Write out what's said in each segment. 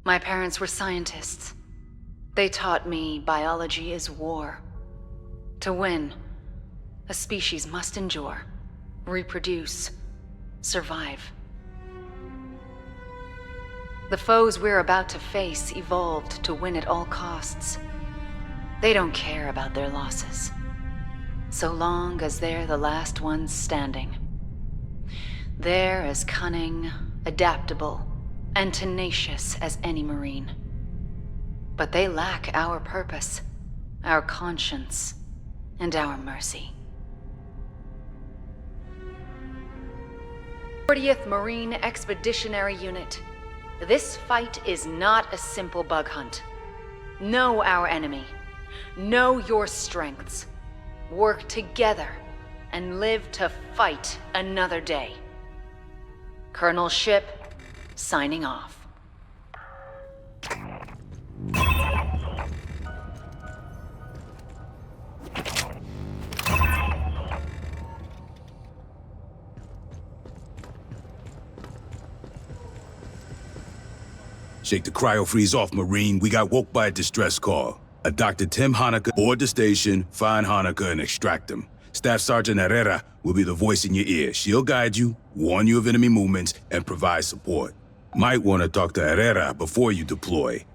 My parents were scientists. They taught me biology is war. To win, a species must endure, reproduce, survive. The foes we're about to face evolved to win at all costs. They don't care about their losses, so long as they're the last ones standing. They're as cunning, adaptable, and tenacious as any Marine. But they lack our purpose, our conscience, and our mercy. 40th Marine Expeditionary Unit. This fight is not a simple bug hunt. Know our enemy. Know your strengths. Work together and live to fight another day. Colonel Ship, signing off. Shake the cryo-freeze off, Marine. We got woke by a distress call. A Dr. Tim Hanukkah, board the station, find Hanukkah, and extract him. Staff Sergeant Herrera will be the voice in your ear. She'll guide you, warn you of enemy movements, and provide support. Might want to talk to Herrera before you deploy.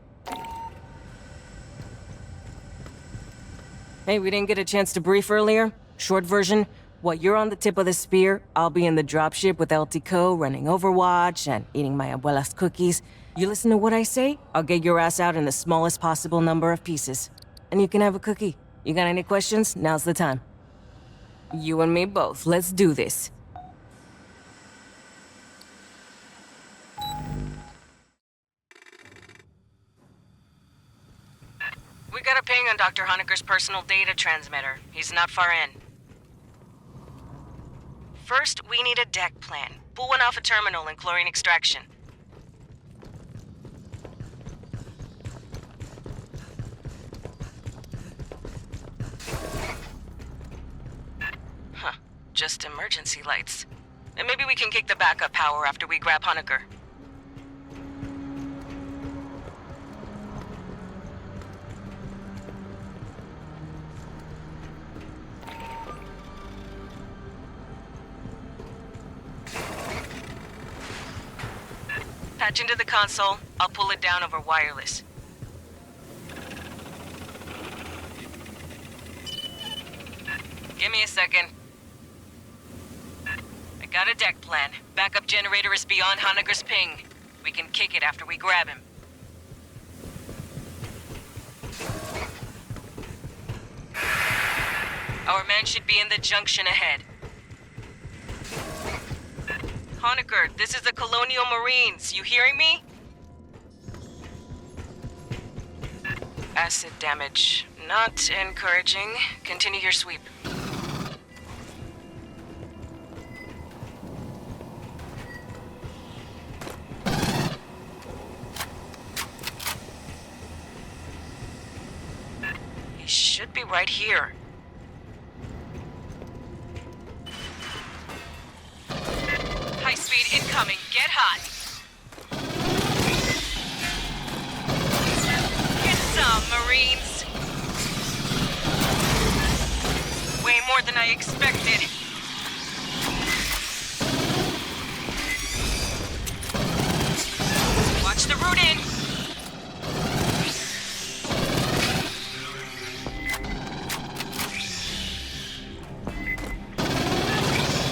Hey, we didn't get a chance to brief earlier. Short version, what you're on the tip of the spear, I'll be in the dropship with LTCO running Overwatch and eating my abuela's cookies. You listen to what I say, I'll get your ass out in the smallest possible number of pieces. And you can have a cookie. You got any questions? Now's the time. You and me both. Let's do this. We got a ping on Dr. Honecker's personal data transmitter. He's not far in. First, we need a deck plan. Pull one off a terminal and chlorine extraction. Huh. Just emergency lights. And maybe we can kick the backup power after we grab Honecker. Patch into the console. I'll pull it down over wireless. Give me a second. I got a deck plan. Backup generator is beyond Honecker's ping. We can kick it after we grab him. Our man should be in the junction ahead. Honecker, this is the Colonial Marines. You hearing me? Acid damage. Not encouraging. Continue your sweep. He should be right here. High speed incoming. Get hot. Get some, Marines. Way more than I expected. Watch the route in.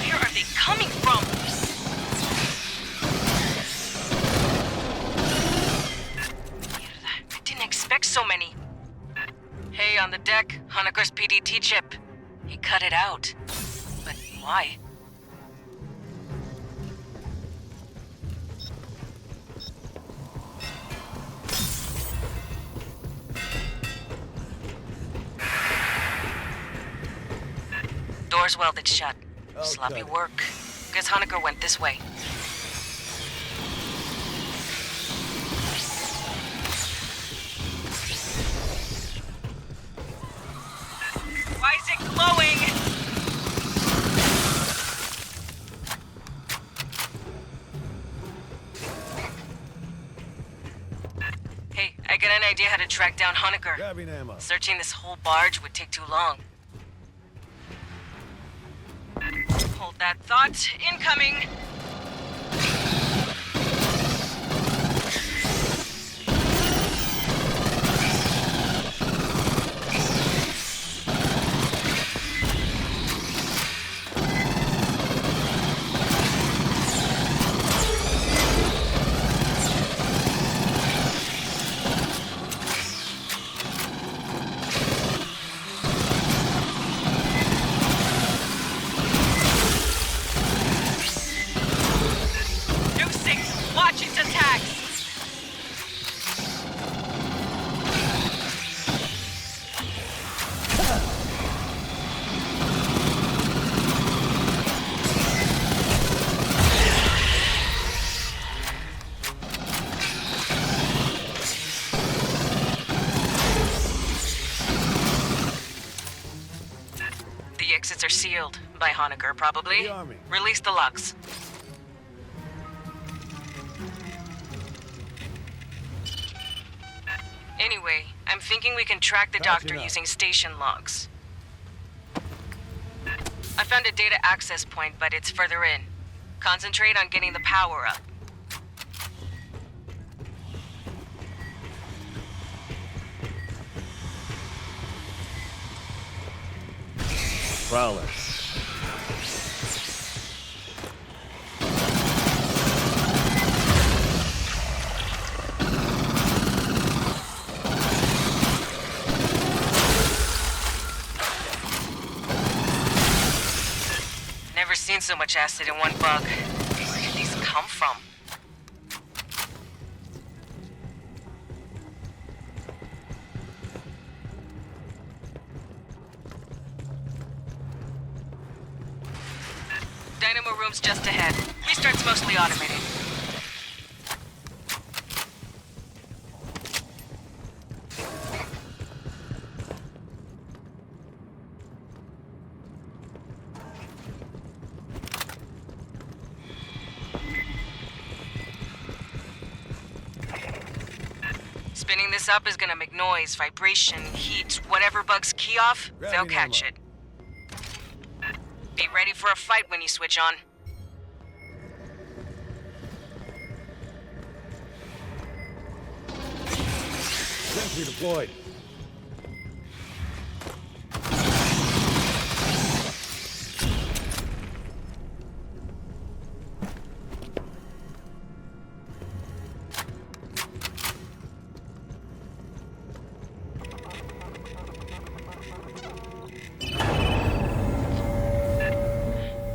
Where are they coming from? I didn't expect so many. Hey, on the deck, Honecker's PDT chip. He cut it out. But why? Door's welded shut. Okay. Sloppy work. Guess Honecker went this way. Why is it glowing? idea how to track down Honecker. Grabbing ammo. Searching this whole barge would take too long. Hold that thought. Incoming! Watch its attacks! The exits are sealed. By Honecker, probably. The army. Release the locks. Anyway, I'm thinking we can track the doctor up. using station logs. I found a data access point, but it's further in. Concentrate on getting the power up. Prowler. Never seen so much acid in one bug. Where did these come from? Dynamo room's just ahead. Restart's mostly automated. Spinning this up is gonna make noise, vibration, heat, whatever bugs key off, they'll Grabbing catch ammo. it. Be ready for a fight when you switch on. Sentry deployed.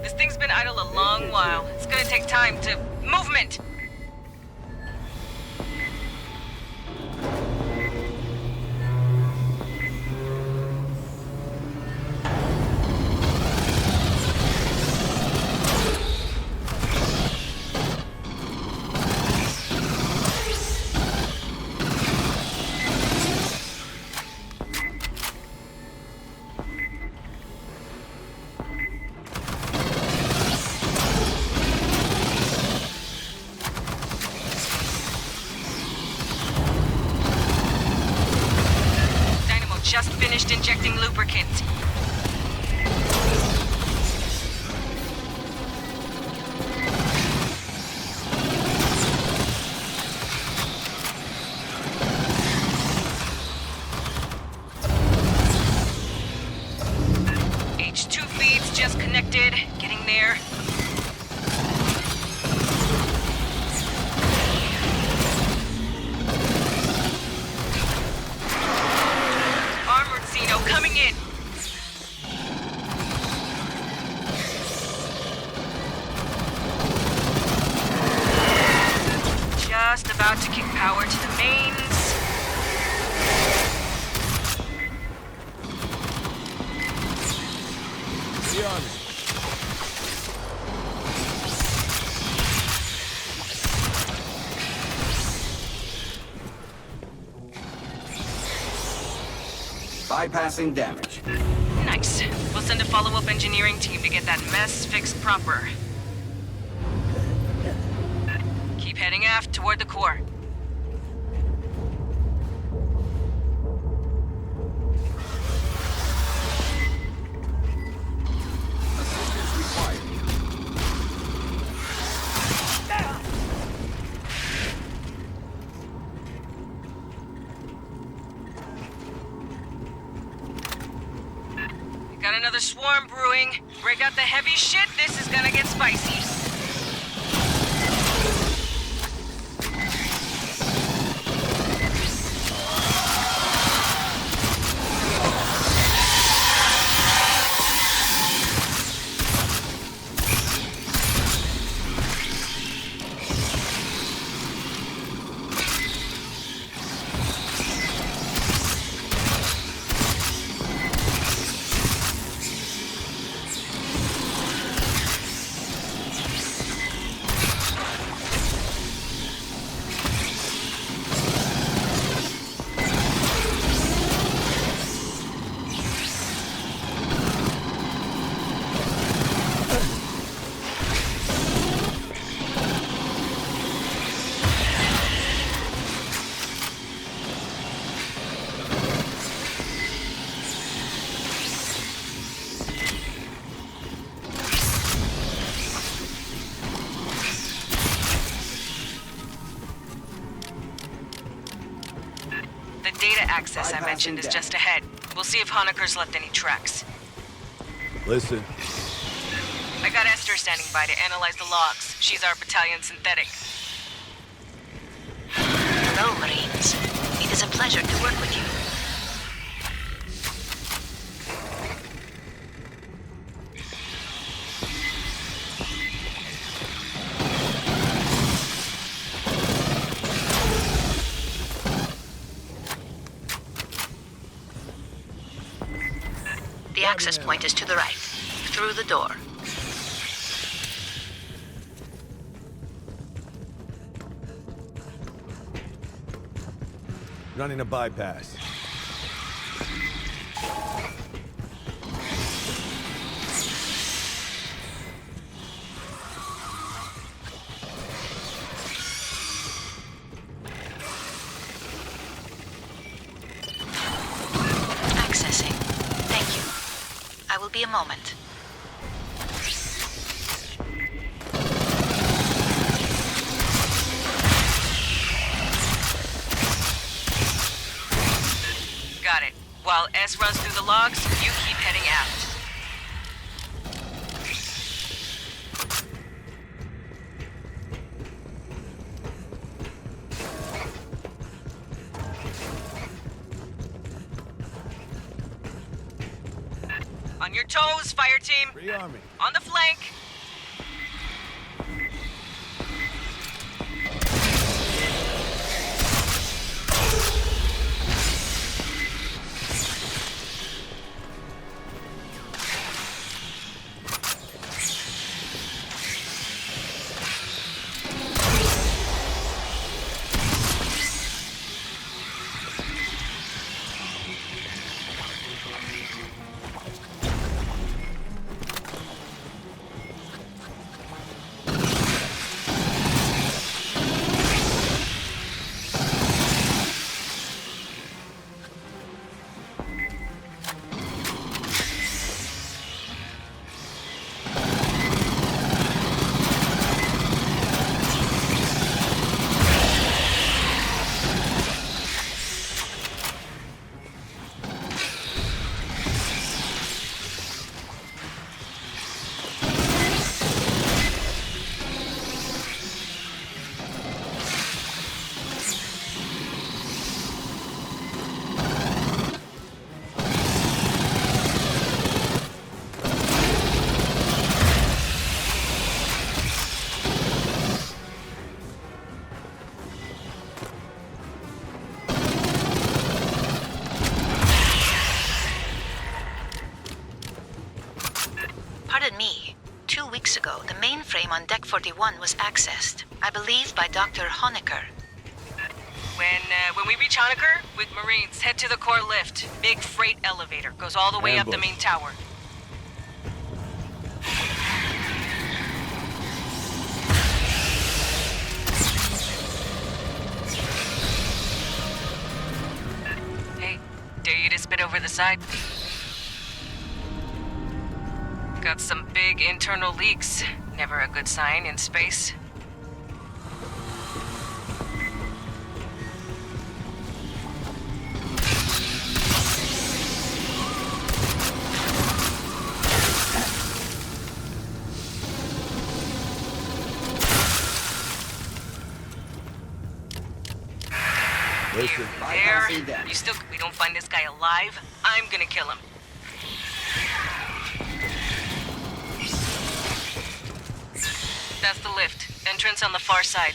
This thing's been idle a long while. It's gonna take time to... Movement! Just finished injecting lubricant. H2 feeds just connected. Getting there. Coming in. Just about to kick power to the mains. The army. Bypassing damage. Nice. We'll send a follow-up engineering team to get that mess fixed proper. Keep heading aft toward the core. another swarm brewing. Break out the heavy shit, this is gonna get spicy. The data access I mentioned is just ahead. We'll see if Honecker's left any tracks. Listen. I got Esther standing by to analyze the logs. She's our battalion synthetic. Hello, Marines. It is a pleasure to work with you. The access point is to the right, through the door. Running a bypass. Accessing. Thank you. I will be a moment. Got it. While S runs through the logs, you keep heading aft. On your toes, Fireteam. Rearm me. On the flank. Pardon me. 2 weeks ago, the mainframe on Deck 41 was accessed, I believe by Dr. Honecker. When we reach Honecker, with Marines, head to the core lift. Big freight elevator. Goes all the way up the main tower. Hey, dare you to spit over the side? Got some big internal leaks. Never a good sign in space. Listen. Bypassing damage. You still... We don't find this guy alive, I'm gonna kill him. That's the lift. Entrance on the far side.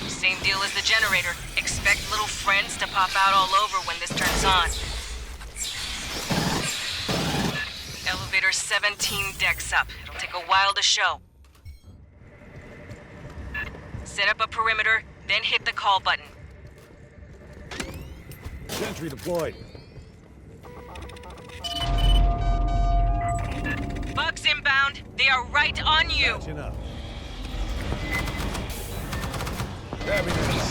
Same deal as the generator. Expect little friends to pop out all over when this turns on. Elevator 17 decks up. It'll take a while to show. Set up a perimeter, then hit the call button. Sentry deployed. Bugs inbound. They are right on you. Catching up. Grabbing it.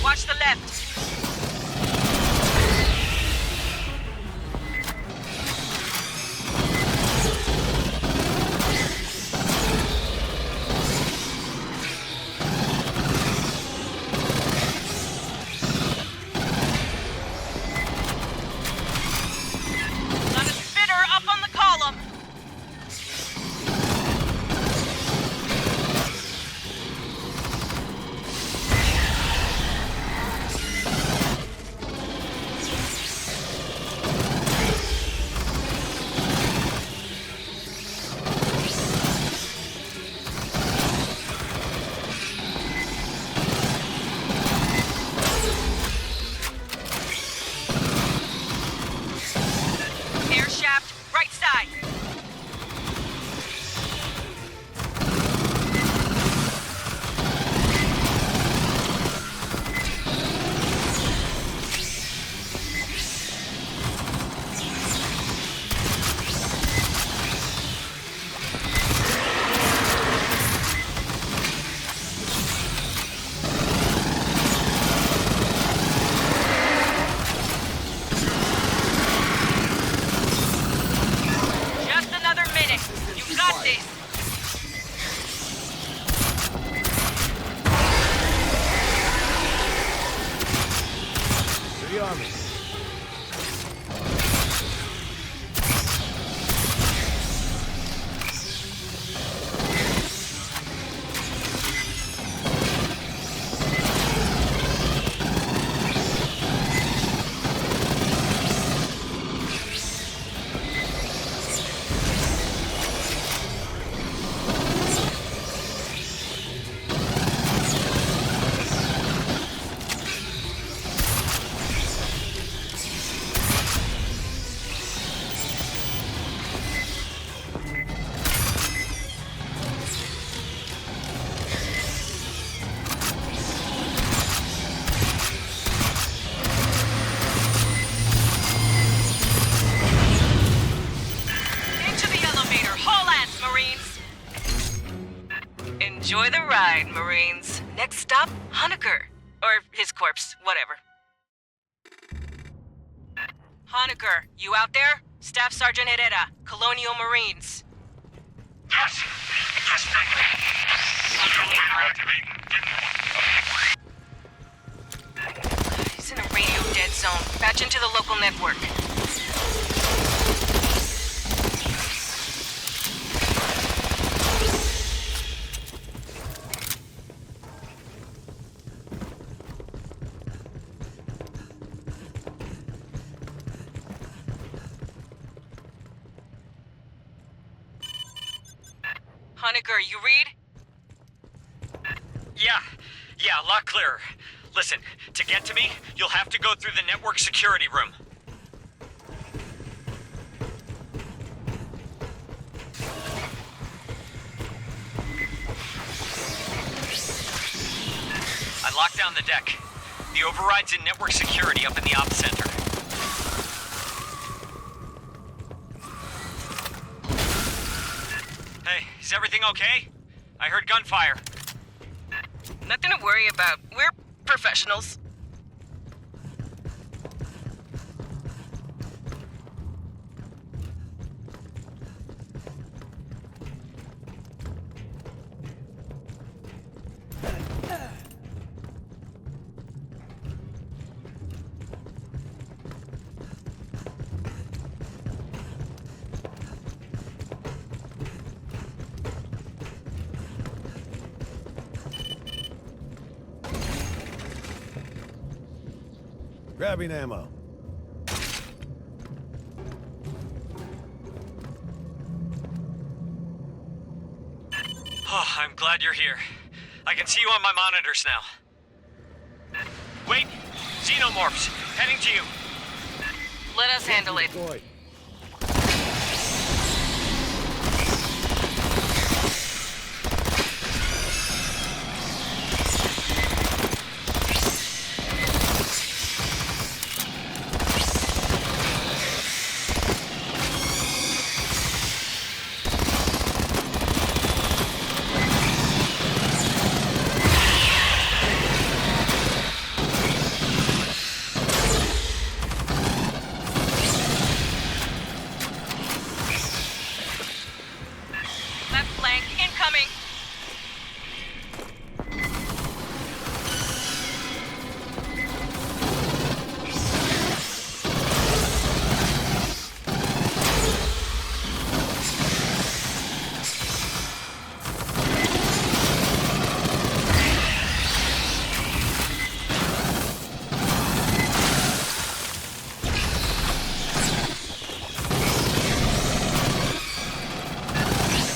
Watch the left. Got a spitter up on the column. Air shaft, right side. Just another minute. You got this. To the army. Into the elevator. Haul ass, Marines. Enjoy the ride, Marines. Next stop, Honecker. Or his corpse, whatever. Honecker, you out there? Staff Sergeant Herrera, Colonial Marines. Yes. Yes, thank you. He's in a radio dead zone. Patch into the local network. Honecker, you read? Yeah, a lot clearer. Listen, to get to me, you'll have to go through the network security room. I locked down the deck. The override's in network security up in the ops center. Is everything okay? I heard gunfire. Nothing to worry about. We're professionals. Grabbing ammo. Oh, I'm glad you're here. I can see you on my monitors now. Wait! Xenomorphs! Heading to you! Let us handle it. Deployed. Left flank incoming.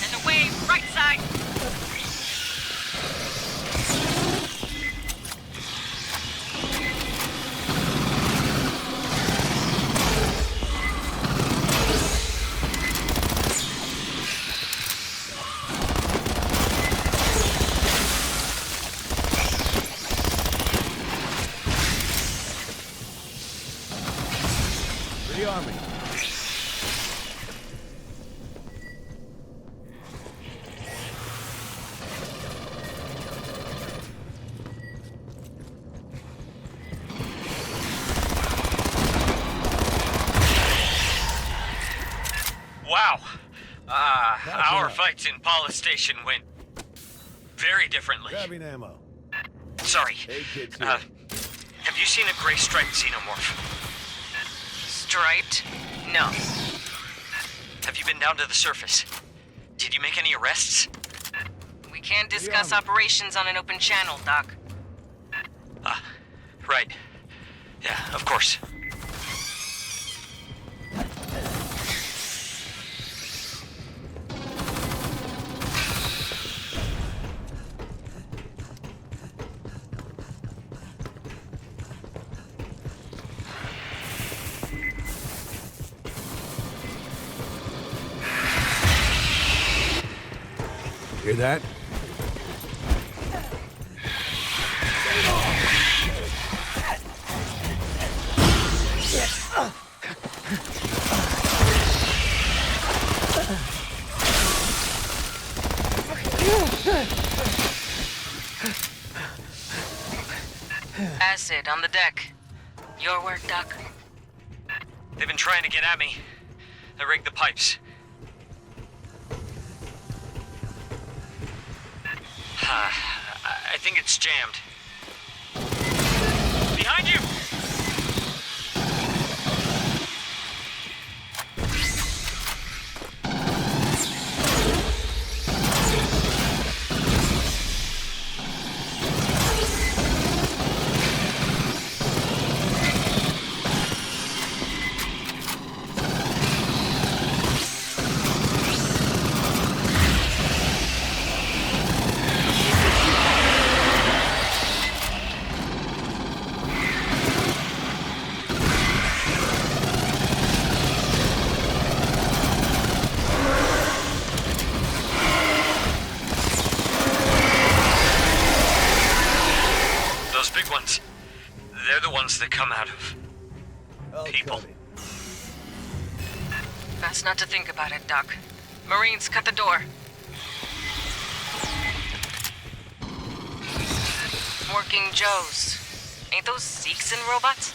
And away, right side. Rearming. Wow. Our fights in Paula Station went very differently. Grabbing ammo. Sorry. Hey, kids here. Have you seen a gray striped xenomorph? Striped? No. Have you been down to the surface? Did you make any arrests? We can't discuss operations on an open channel, Doc. Right. Yeah, of course. Hear that? Acid on the deck. Your work, Doc. They've been trying to get at me. I rigged the pipes. I think it's jammed. Behind you! They're the ones that come out of people. cut it. Best not to think about it, Doc. Marines, cut the door. working Joes. Ain't those Seegson robots?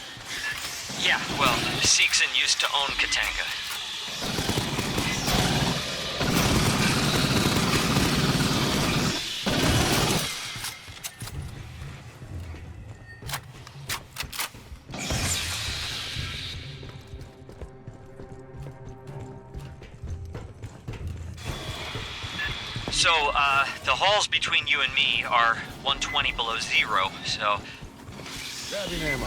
Yeah, well, Seegson used to own Katanga. So, the halls between you and me are 120 below zero, so... Grabbing ammo.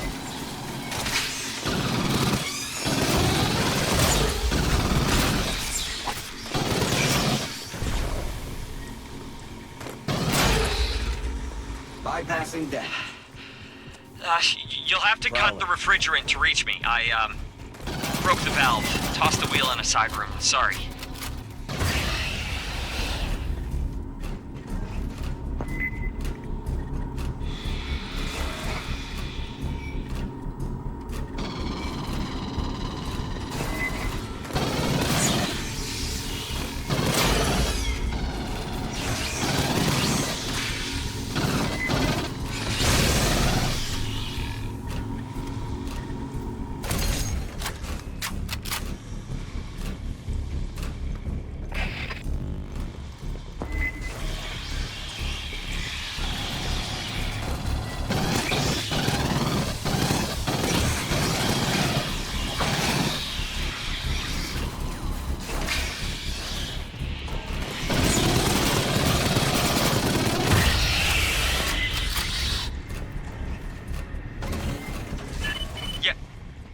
Bypassing damage. You'll have to cut the refrigerant to reach me. I, broke the valve, tossed the wheel in a side room. Sorry.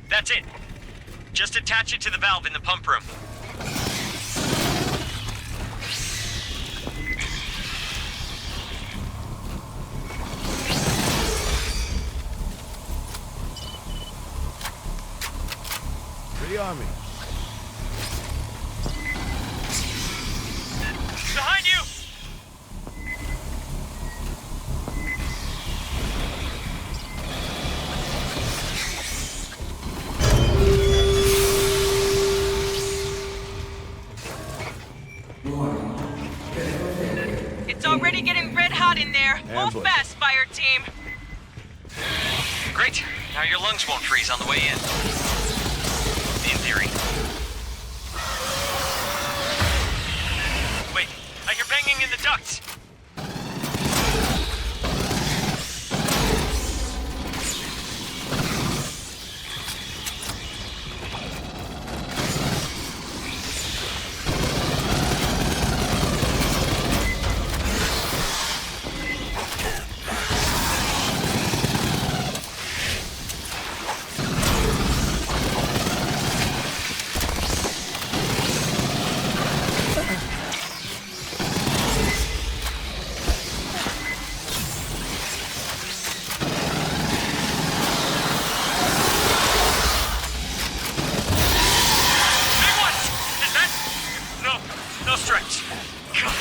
That's it. Just attach it to the valve in the pump room. Free army. Behind you! It's already getting red hot in there. Move Ambush. fast, Fireteam. Great. Now your lungs won't freeze on the way in. In theory. Wait, I hear banging in the ducts. No stretch. God.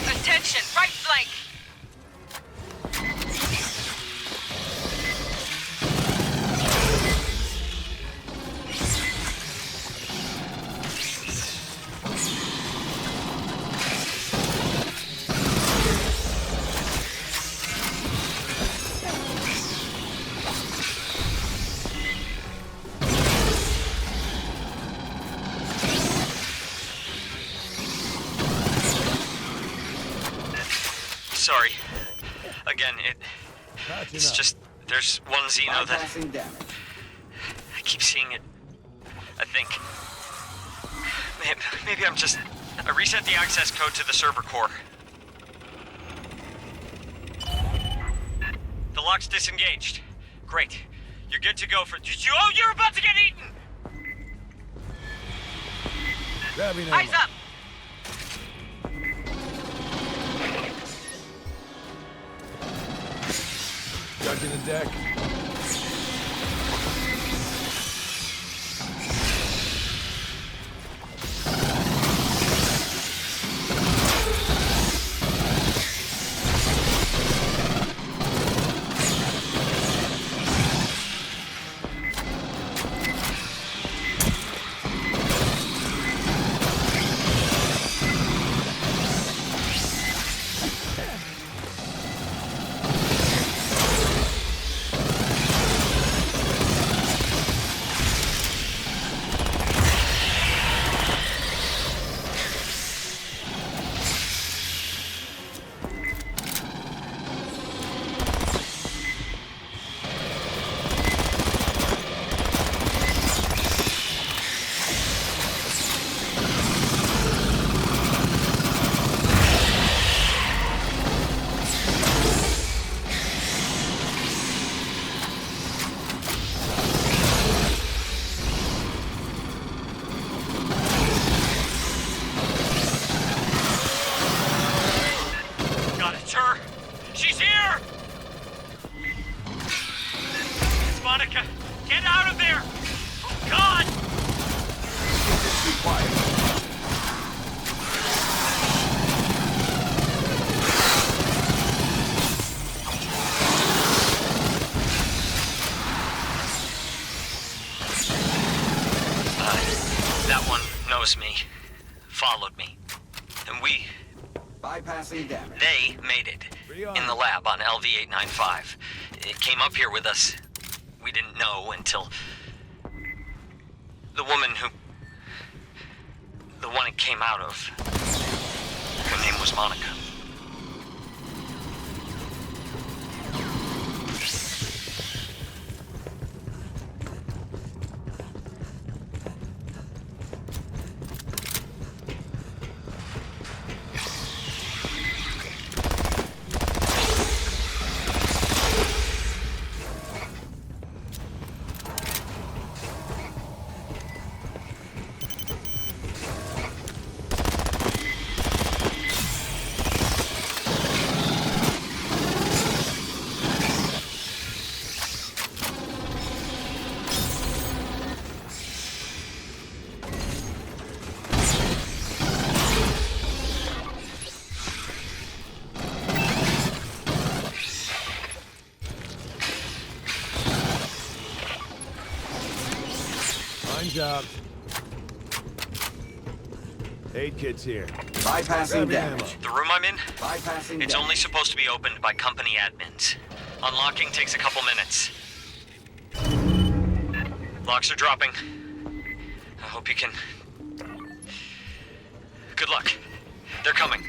Attention, right flank. Sorry. Again, Patching it's up. just, there's one Xeno that Bypassing damage. I keep seeing it. I think. Maybe I'm just... I reset the access code to the server core. The lock's disengaged. Great. You're good to go for... Oh, you're about to get eaten! Grabbing ammo. Eyes up. Judging the deck. followed me. And Bypassing damage. they made it. In the lab on LV-895. It came up here with us. We didn't know until... the one it came out of. Her name was Monica. Mine's out. Aid kit's here. Bypassing Grab damage. ammo. The room I'm in? Bypassing It's damage. only supposed to be opened by company admins. Unlocking takes a couple minutes. Locks are dropping. I hope you can... Good luck. They're coming.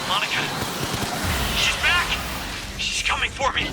Monica! She's back! She's coming for me!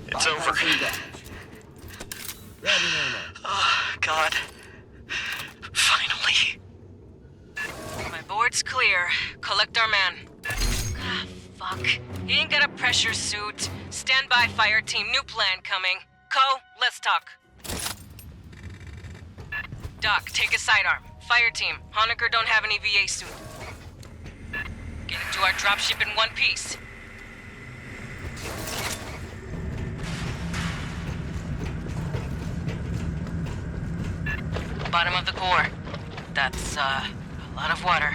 It's over. Bypassing damage. Grabbing ammo. Oh, God. Finally. My board's clear. Collect our man. Ah, fuck. He ain't got a pressure suit. Stand by, Fireteam. New plan coming. Co, let's talk. Doc, take a sidearm. Fireteam, Honecker don't have any VA suit. Get into our dropship in one piece. Bottom of the core. That's, A lot of water.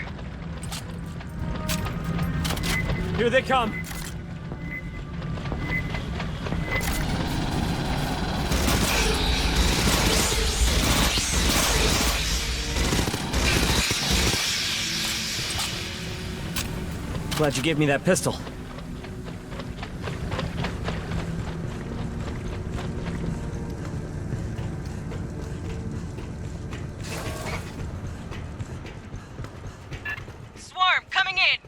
Here they come. Glad you gave me that pistol. Swarm, coming in!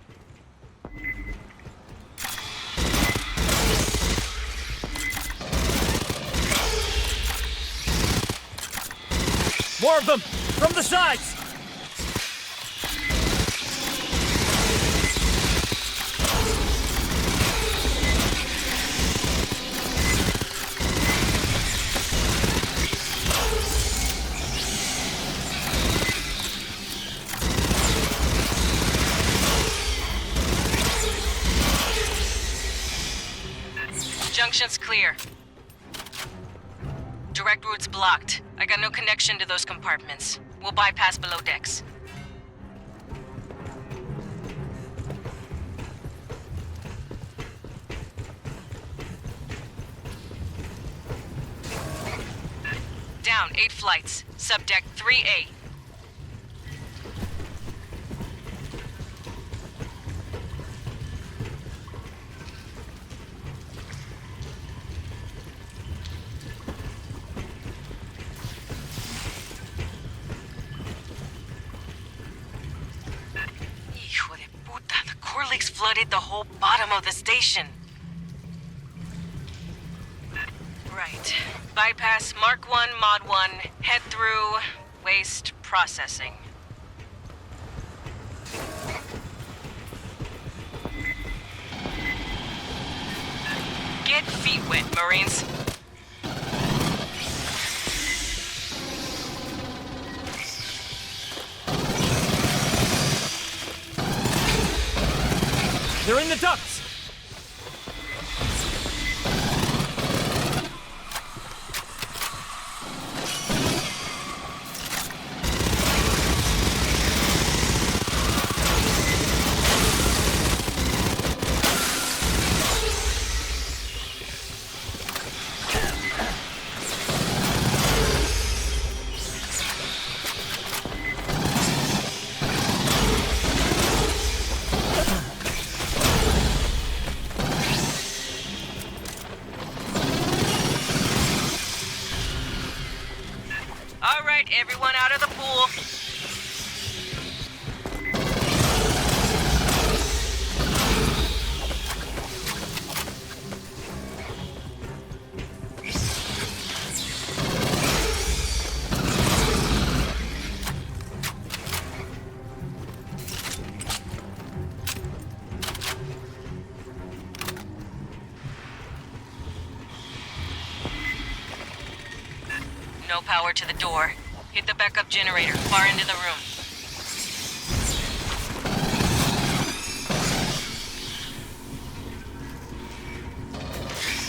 More of them! From the sides! Junction's clear. Direct route's blocked. I got no connection to those compartments. We'll bypass below decks. Down 8 flights. Subdeck 3A. Hijo de puta, the core leaks flooded the whole bottom of the station. Right. Bypass Mark 1, Mod 1, head through, waste processing. Get feet wet, Marines. They're in the ducts! All right, everyone out of the pool. No power to the door. Hit the backup generator far into the room.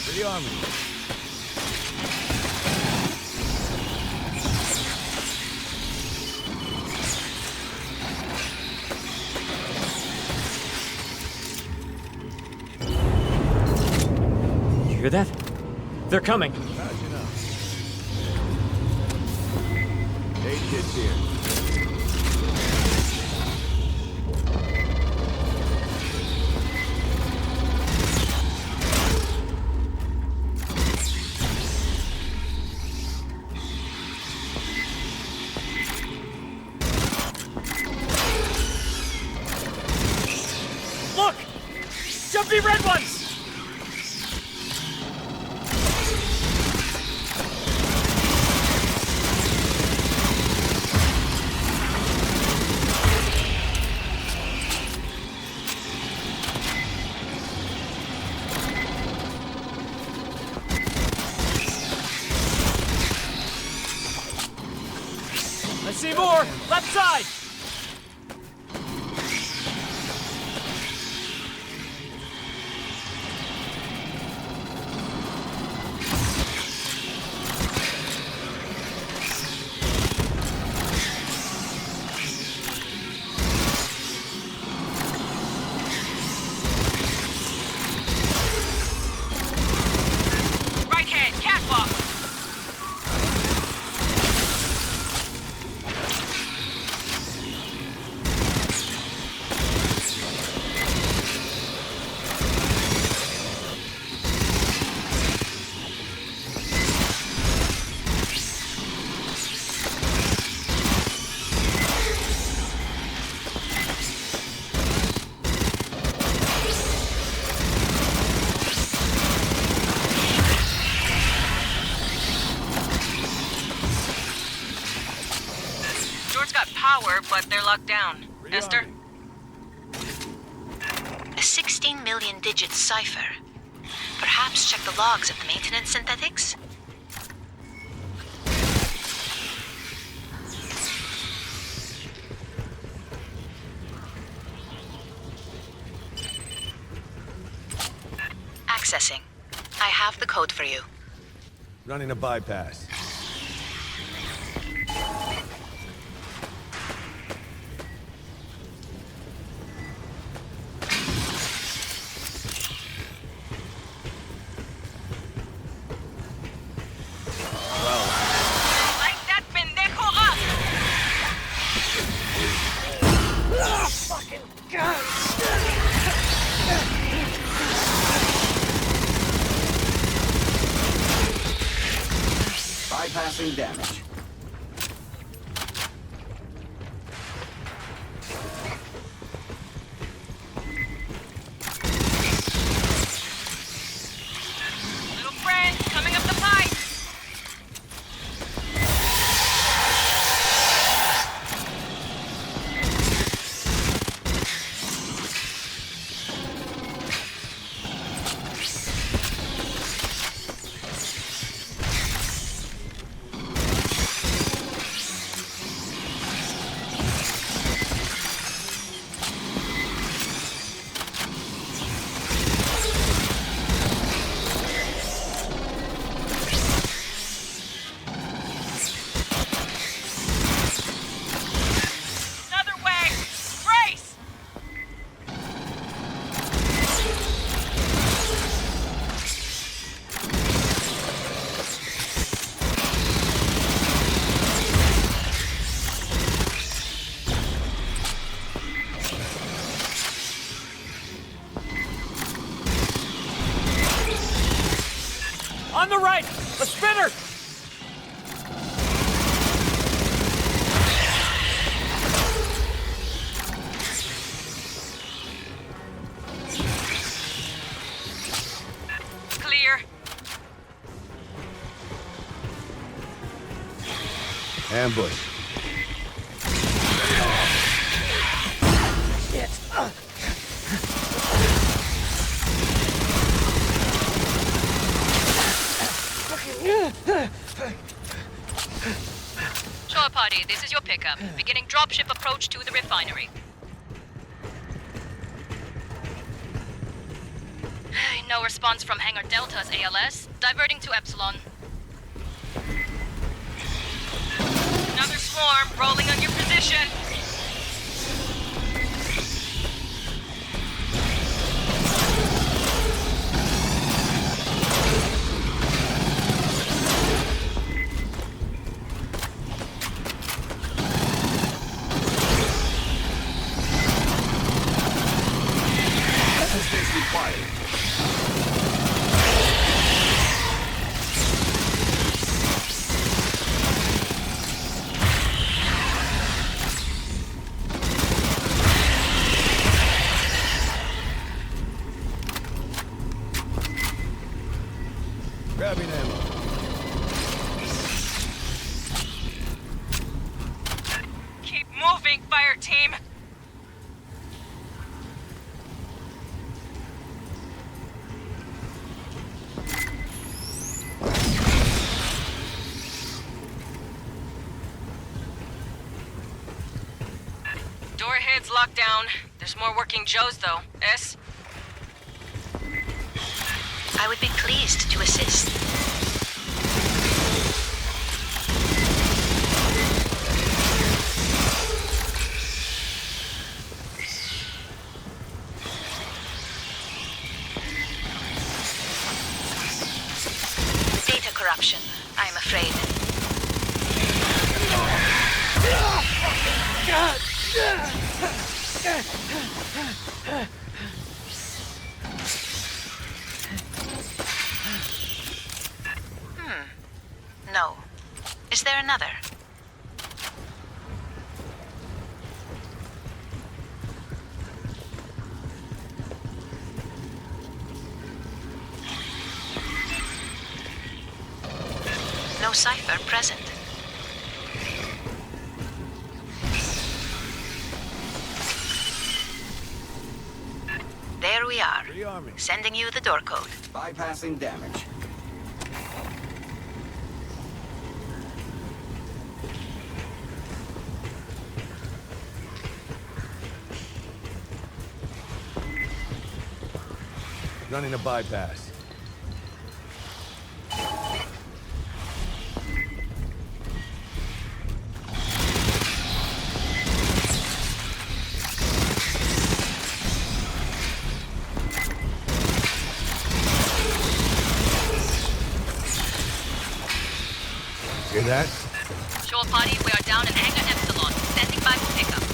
For the army. You hear that? They're coming. How'd you know? 8 kids here. Look! Jumpy red ones! I see more! Left side! locked down. Esther? A 16 million digit cipher. Perhaps check the logs of the maintenance synthetics? Accessing. I have the code for you. Running a bypass. Light that pendejo up! Fucking God! Bypassing damage. Little friend, coming up the pipe! Another way! Brace! On the right! A spinner! Clear. Ambush. Shore party, this is your pickup. Beginning dropship approach to the refinery. No response from Hangar Delta's ALS. Diverting to Epsilon. Another swarm rolling on your position. Assistance required. Grabbing ammo. Keep moving, Fireteam. Door head's locked down. There's more working Joes, though. S? I would be pleased to assist. Data corruption, I'm afraid. No. Is there another? No cipher present. we are. Rearming. Sending you the door code. Bypassing damage. Running a bypass. Hear that? Shore party, we are down in Hangar Epsilon. Standing by for pickup.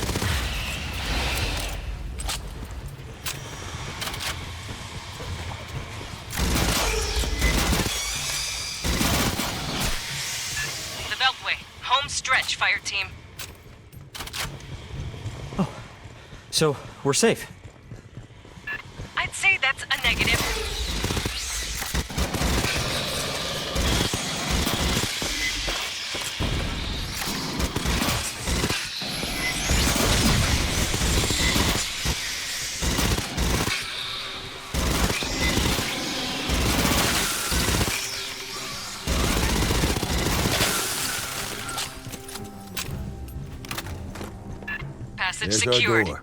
The Beltway. Home stretch, Fireteam. So, we're safe. I'd say that's a negative. Passage There's secured. our door.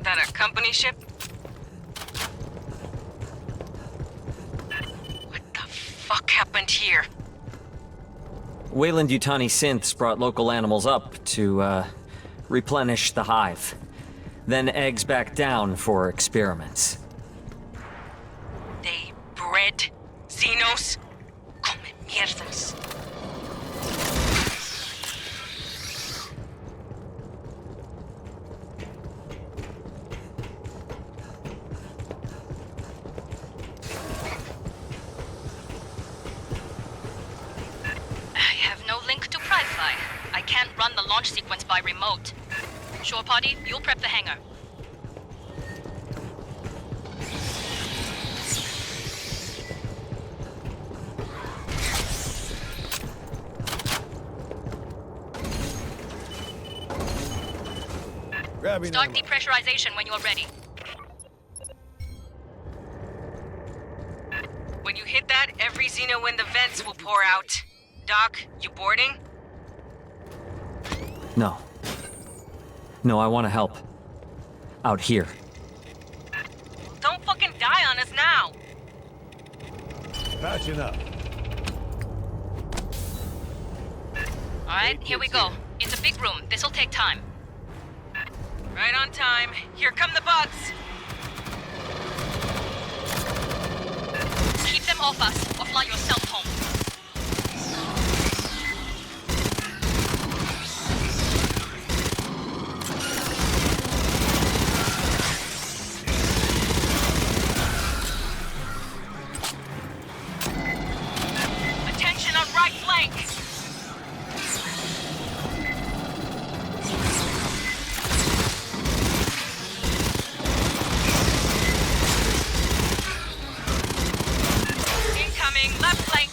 That a company ship? What the fuck happened here? Wayland Yutani synths brought local animals up to, replenish the hive. Then eggs back down for experiments. They bred Xenos? Come mierdas. I have no link to PrideFly. I can't run the launch sequence by remote. Shore party, you'll prep the hangar. Grabbing Start ammo. depressurization when you are ready. When you hit that, every Xeno in the vents will pour out. Doc, you boarding? No. No, I want to help. Out here. Don't fucking die on us now! Patching up. Alright, here we go. It's a big room. This'll take time. Right on time. Here come the bugs! Keep them off us, or fly yourself home. Attention on right flank! Incoming, left flank!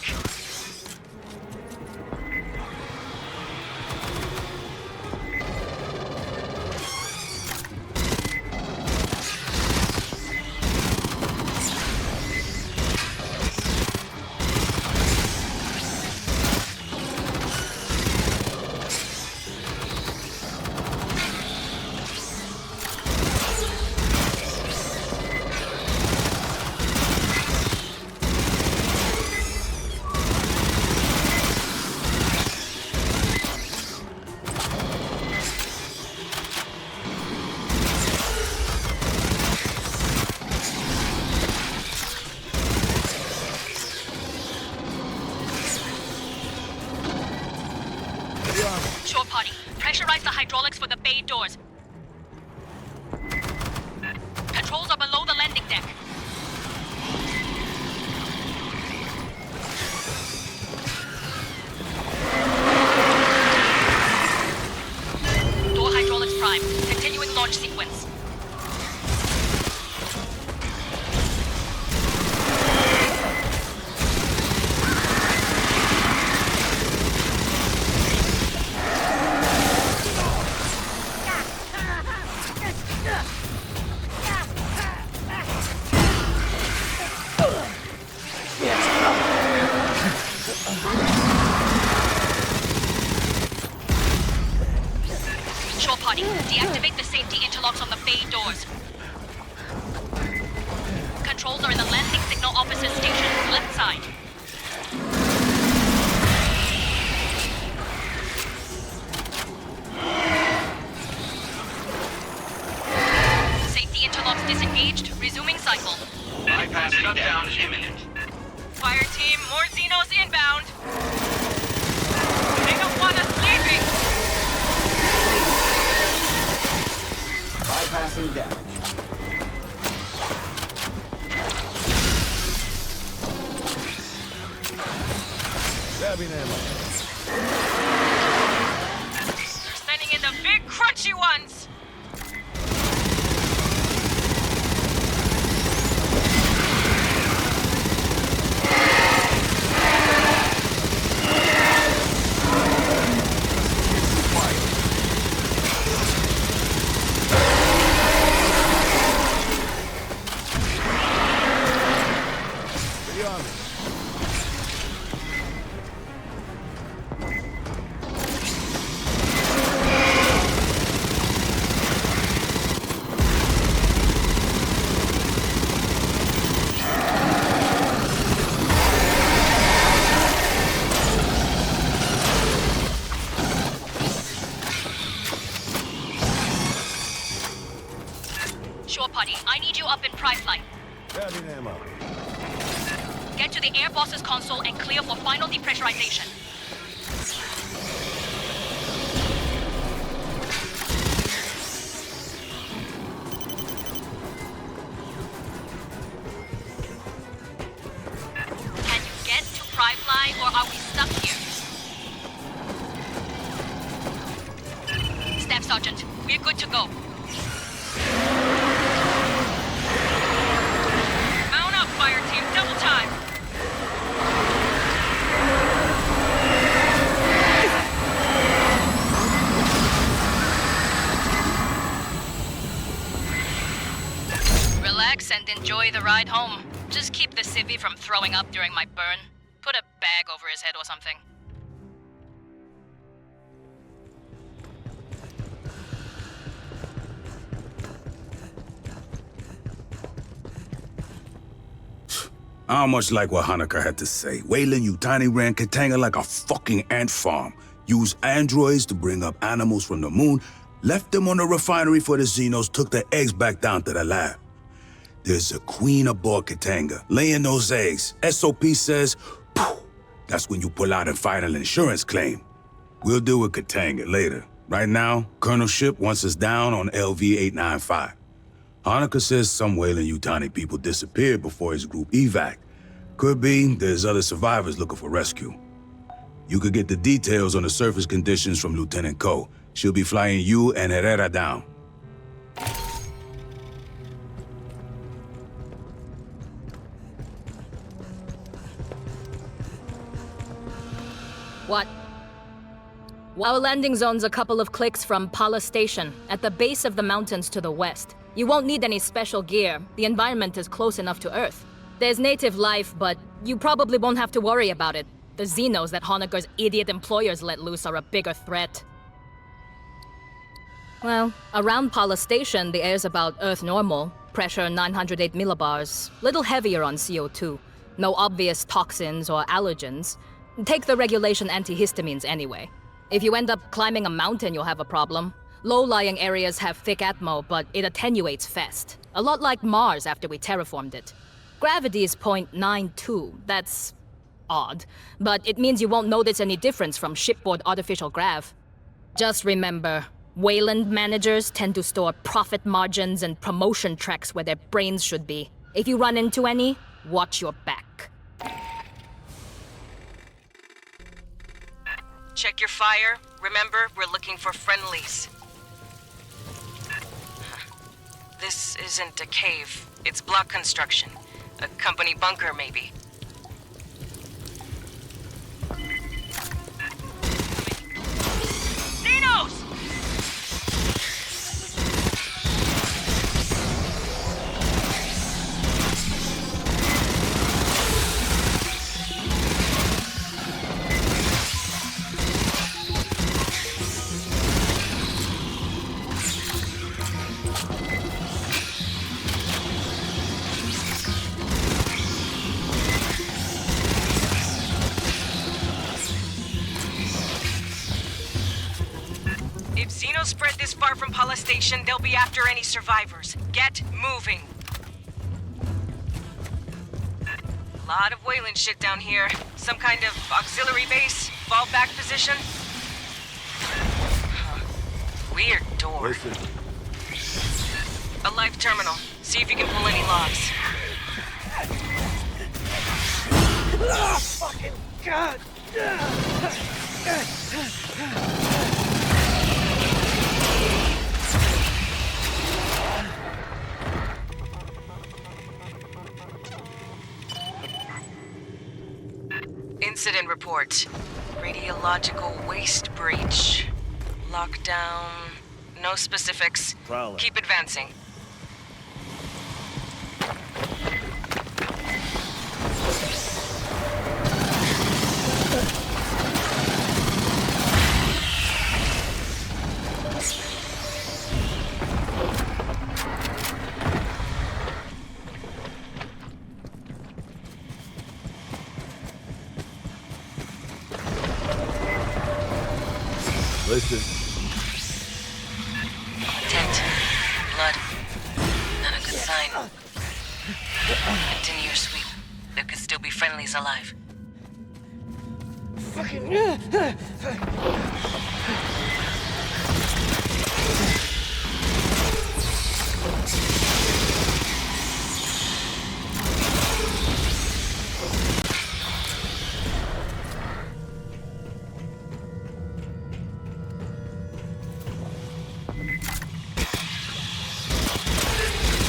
Shore party, pressurize the hydraulics for the bay doors. Controls are below the landing deck. Door hydraulics prime. Continuing launch sequence. Deactivate the safety interlocks on the bay doors. Controls are in the landing signal officer station, left side. Safety interlocks disengaged, resuming cycle. Bypass shutdown imminent. Fireteam, more Xenos inbound. They don't want us leaving. Bypassing damage. Grabbing ammo. They're sending in the big crunchy ones. Be on me. Shore party, I need you up in Pry Flight. Grabbing ammo. Get to the air boss's console and clear for final depressurization. Can you get to Pry Fly or are we stuck here? Staff Sergeant, we're good to go. Mount up, Fireteam, double time. Relax and enjoy the ride home. Just keep the civvy from throwing up during my burn. Put a bag over his head or something. I don't much like what Hanukkah had to say. Wayland Yutani ran Katanga like a fucking ant farm. Used androids to bring up animals from the moon, left them on the refinery for the Xenos, took the eggs back down to the lab. There's a queen aboard Katanga, laying those eggs. SOP says, poof, that's when you pull out and file an insurance claim. We'll deal with Katanga later. Right now, Colonel Ship wants us down on LV-895. Hanukkah says some Wayland Yutani people disappeared before his group evac. Could be there's other survivors looking for rescue. You could get the details on the surface conditions from Lieutenant Ko. She'll be flying you and Herrera down. What? Our landing zone's a couple of clicks from Pala Station, at the base of the mountains to the west. You won't need any special gear. The environment is close enough to Earth. There's native life, but you probably won't have to worry about it. The Xenos that Honekar's idiot employers let loose are a bigger threat. Well, around Pala Station, the air's about Earth normal. Pressure 908 millibars. Little heavier on CO2. No obvious toxins or allergens. Take the regulation antihistamines anyway. If you end up climbing a mountain, you'll have a problem. Low-lying areas have thick atmo, but it attenuates fast. A lot like Mars after we terraformed it. Gravity is 0.92. That's odd. But it means you won't notice any difference from shipboard artificial grav. Just remember, Wayland managers tend to store profit margins and promotion tracks where their brains should be. If you run into any, watch your back. Check your fire. Remember, we're looking for friendlies. This isn't a cave. It's block construction. A company bunker, maybe. Xenos! far from Paula Station, they'll be after any survivors. Get moving. A lot of Wayland shit down here. Some kind of auxiliary base? Fallback position? Huh. Weird door. Listen. A live terminal. See if you can pull any logs. Oh, fucking God! Incident report. Radiological waste breach. Lockdown. No specifics. Prowler. Keep advancing. Listen. Tent. Blood. Not a good sign. Continue your sweep. There could still be friendlies alive. Fucking...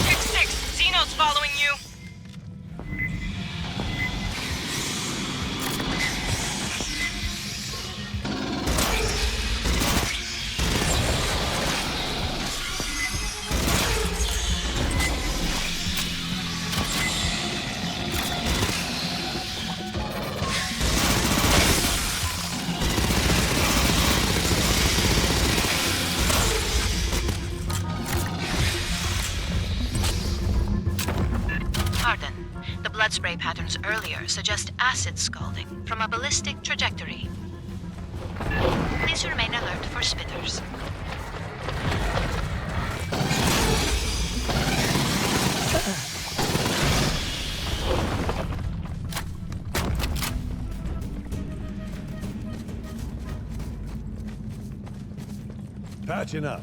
6-6, Xeno's following you. Pardon. The blood spray patterns earlier suggest acid scalding from a ballistic trajectory. Please remain alert for spitters. Patching up.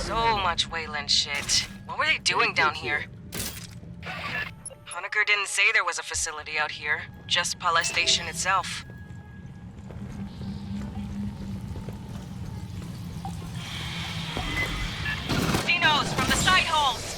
So much Wayland shit. What were they doing down here? Honecker didn't say there was a facility out here, just Paula Station itself. Xenos from the side holes!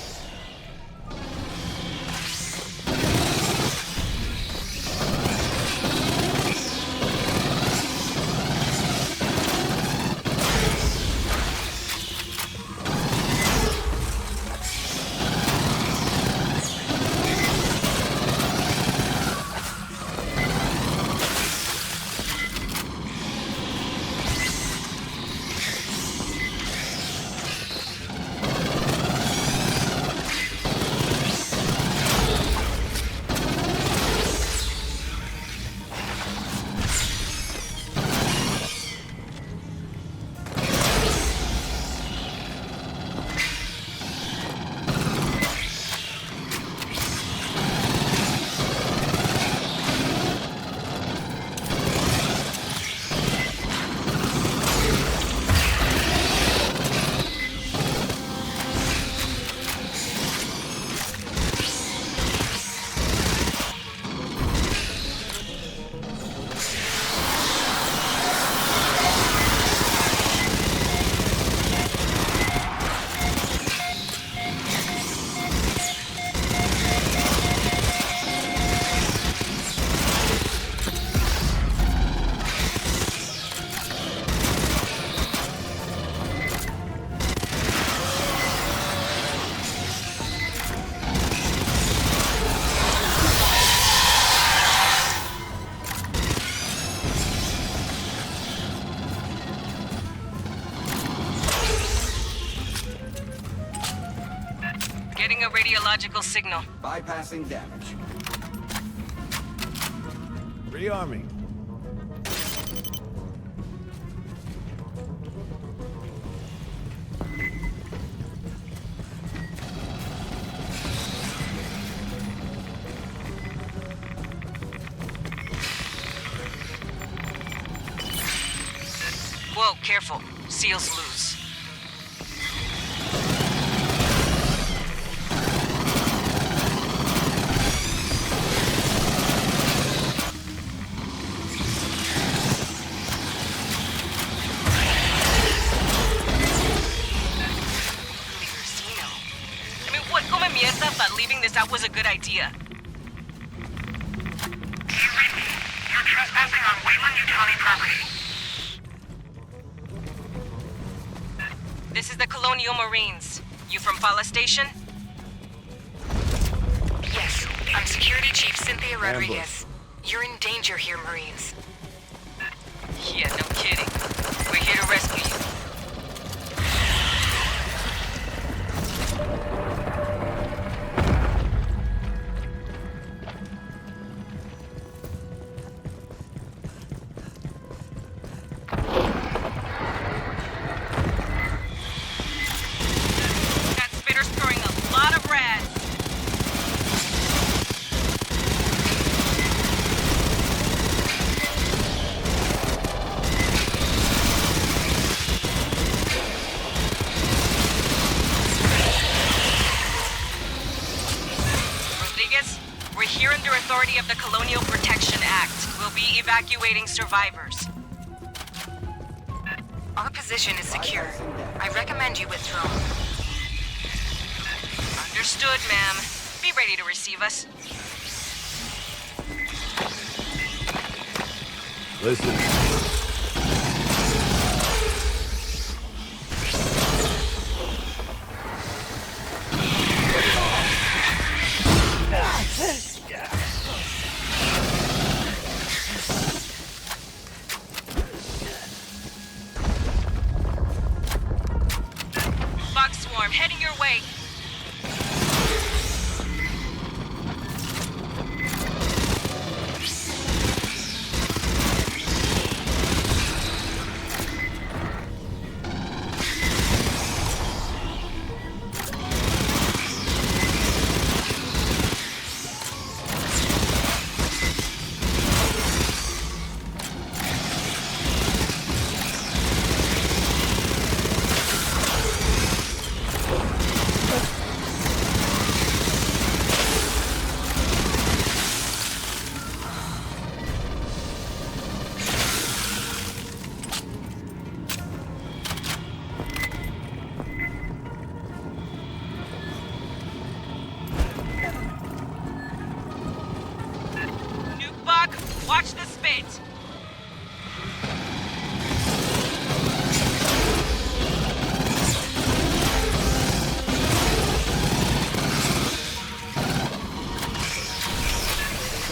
Getting a radiological signal. Bypassing damage. Rearming. careful. Seal's loose. I mean, what come mierda that leaving this out was a good idea? You're trespassing on Wayland Utani property. This is the Colonial Marines. You from Fala Station? Yes, I'm Security Chief Cynthia Rodriguez. You're in danger here, Marines. Yeah, no kidding. We're here to rescue you. That spitter's throwing a lot of rats. Rodriguez, we're here under authority of the Colonial Protection Act. We'll be evacuating survivors. Our position is secure. I recommend you withdraw. Understood, ma'am. Be ready to receive us. Listen. Bug swarm heading your way. Nuke bug, watch the spit.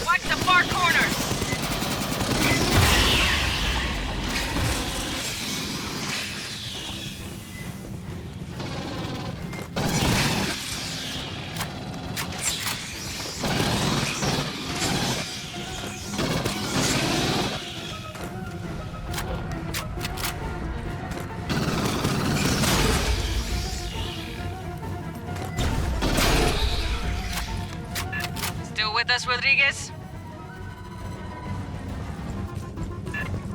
Watch the far corner. Still with us, Rodriguez?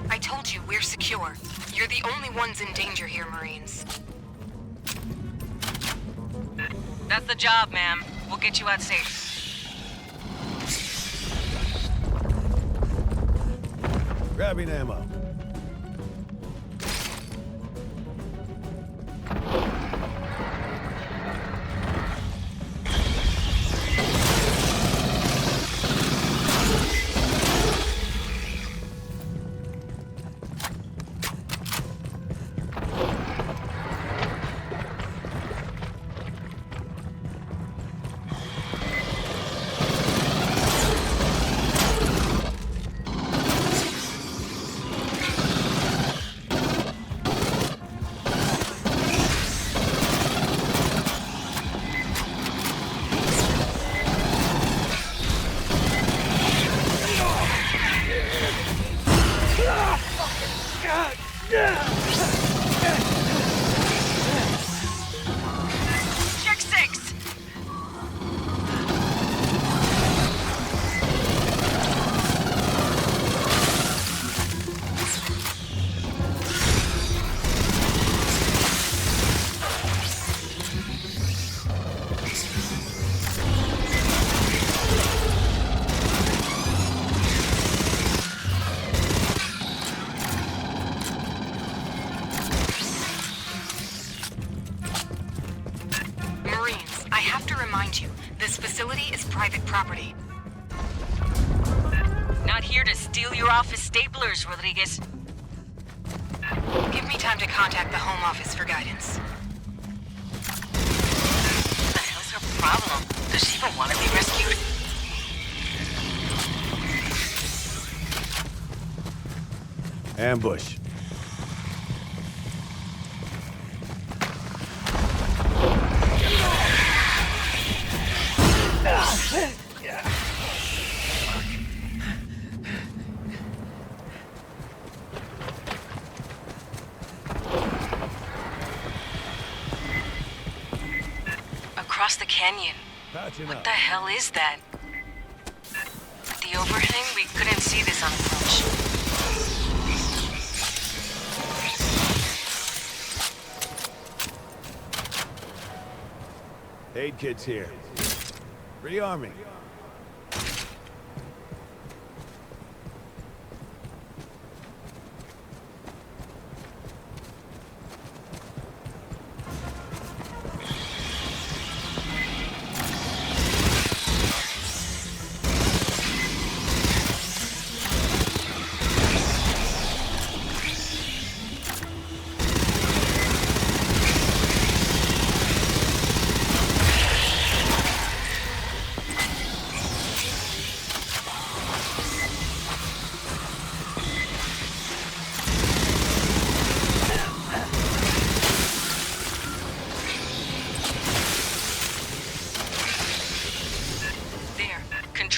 I told you we're secure. You're the only ones in danger here, Marines. That's the job, ma'am. We'll get you out safe. Grabbing ammo. have to remind you, this facility is private property. Not here to steal your office staplers, Rodriguez. Give me time to contact the Home Office for guidance. What the hell's her problem? Does she even want to be rescued? Ambush. Across the canyon. Patching What up. the hell is that? The overhang? We couldn't see this on approach. Aid kit's here. Rearm me.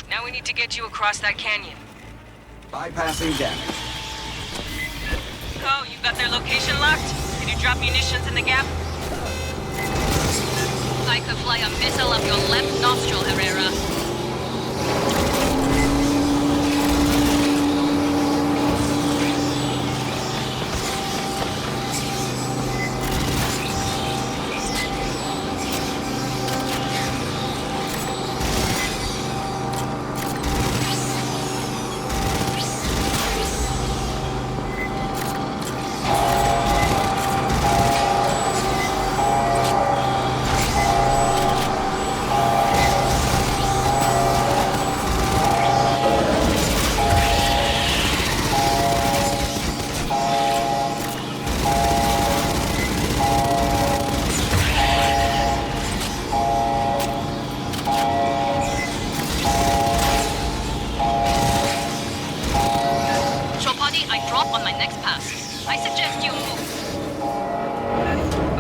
Now we need to get you across that canyon. Bypassing damage. Oh, you got their location locked? Can you drop munitions in the gap? I could fly a missile up your left nostril, Herrera. On my next pass. I suggest you move.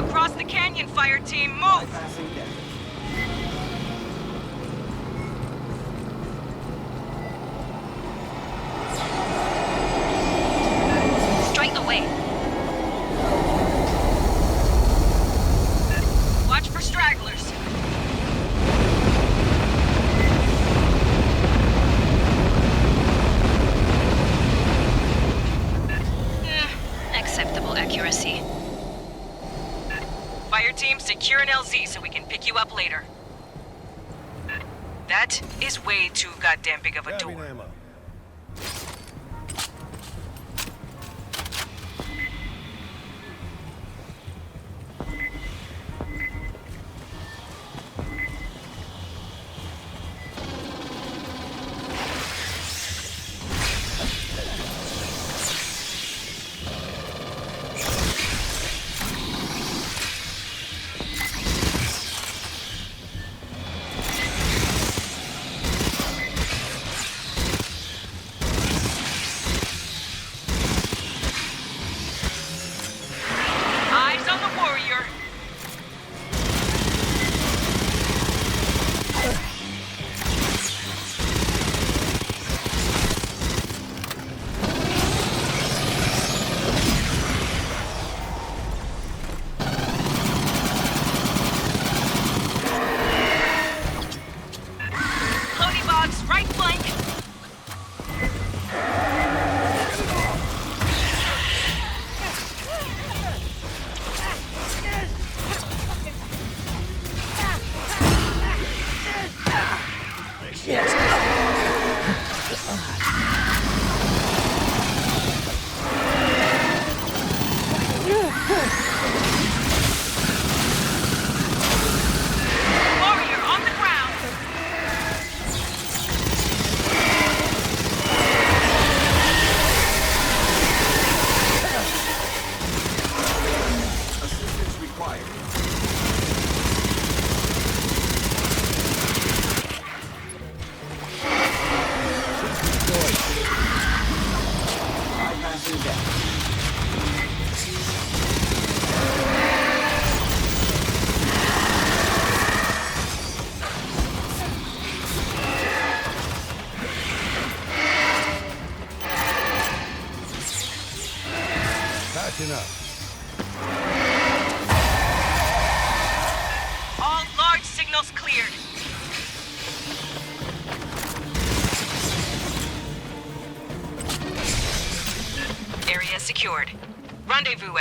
Across the canyon, Fireteam, move! Bypassing damage. Straight away. Watch for stragglers. Acceptable accuracy. Fireteam, secure an LZ so we can pick you up later. That is way too goddamn big of a Grabbing door. ammo.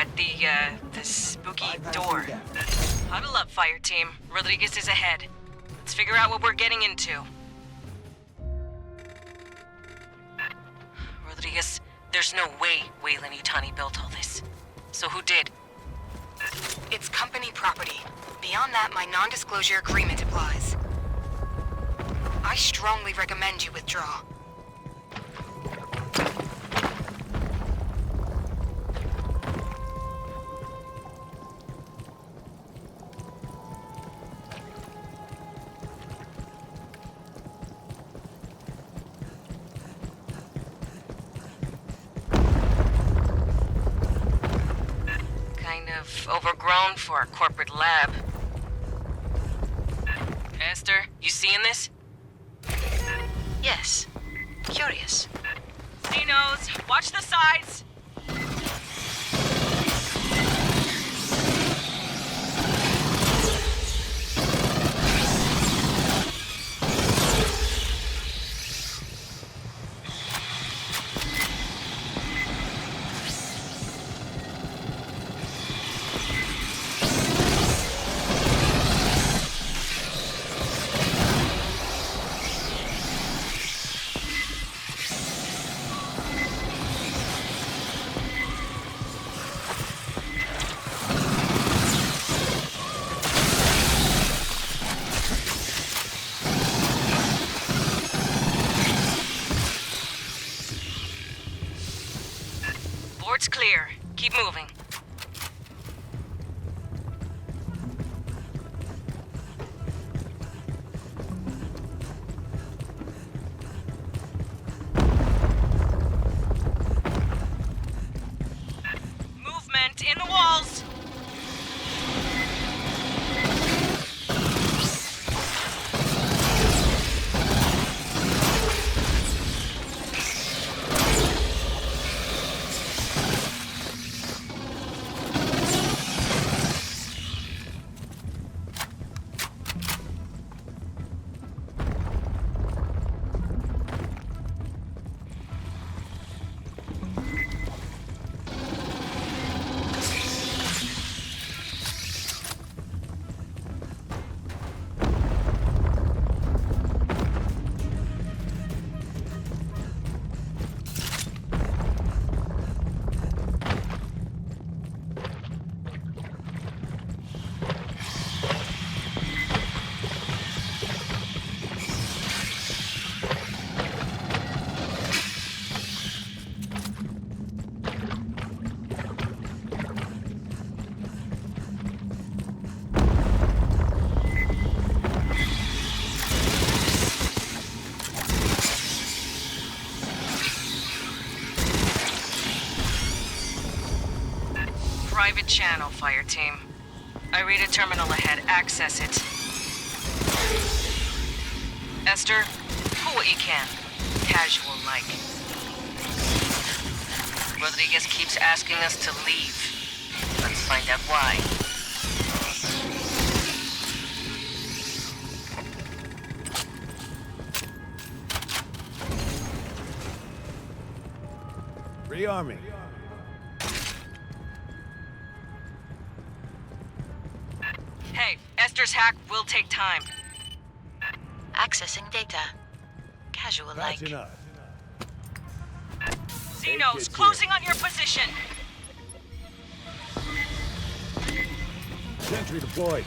at the spooky door. Bypassing damage. Huddle up, Fireteam. Rodriguez is ahead. Let's figure out what we're getting into. Rodriguez, there's no way Weyland-Yutani built all this. So who did? It's company property. Beyond that, my non-disclosure agreement applies. I strongly recommend you withdraw. Kind of overgrown for a corporate lab. Esther, you seeing this? Yes. Curious. Xenos, watch the sides! Board's clear. Keep moving. Movement in the walls! Private channel, Fireteam. I read a terminal ahead. Access it. Esther, pull what you can. Casual-like. Rodriguez keeps asking us to leave. Let's find out why. Rearming. Hey, Esther's hack will take time. Accessing data. Casual-like. Patching up. Xenos, closing on your position! Sentry deployed.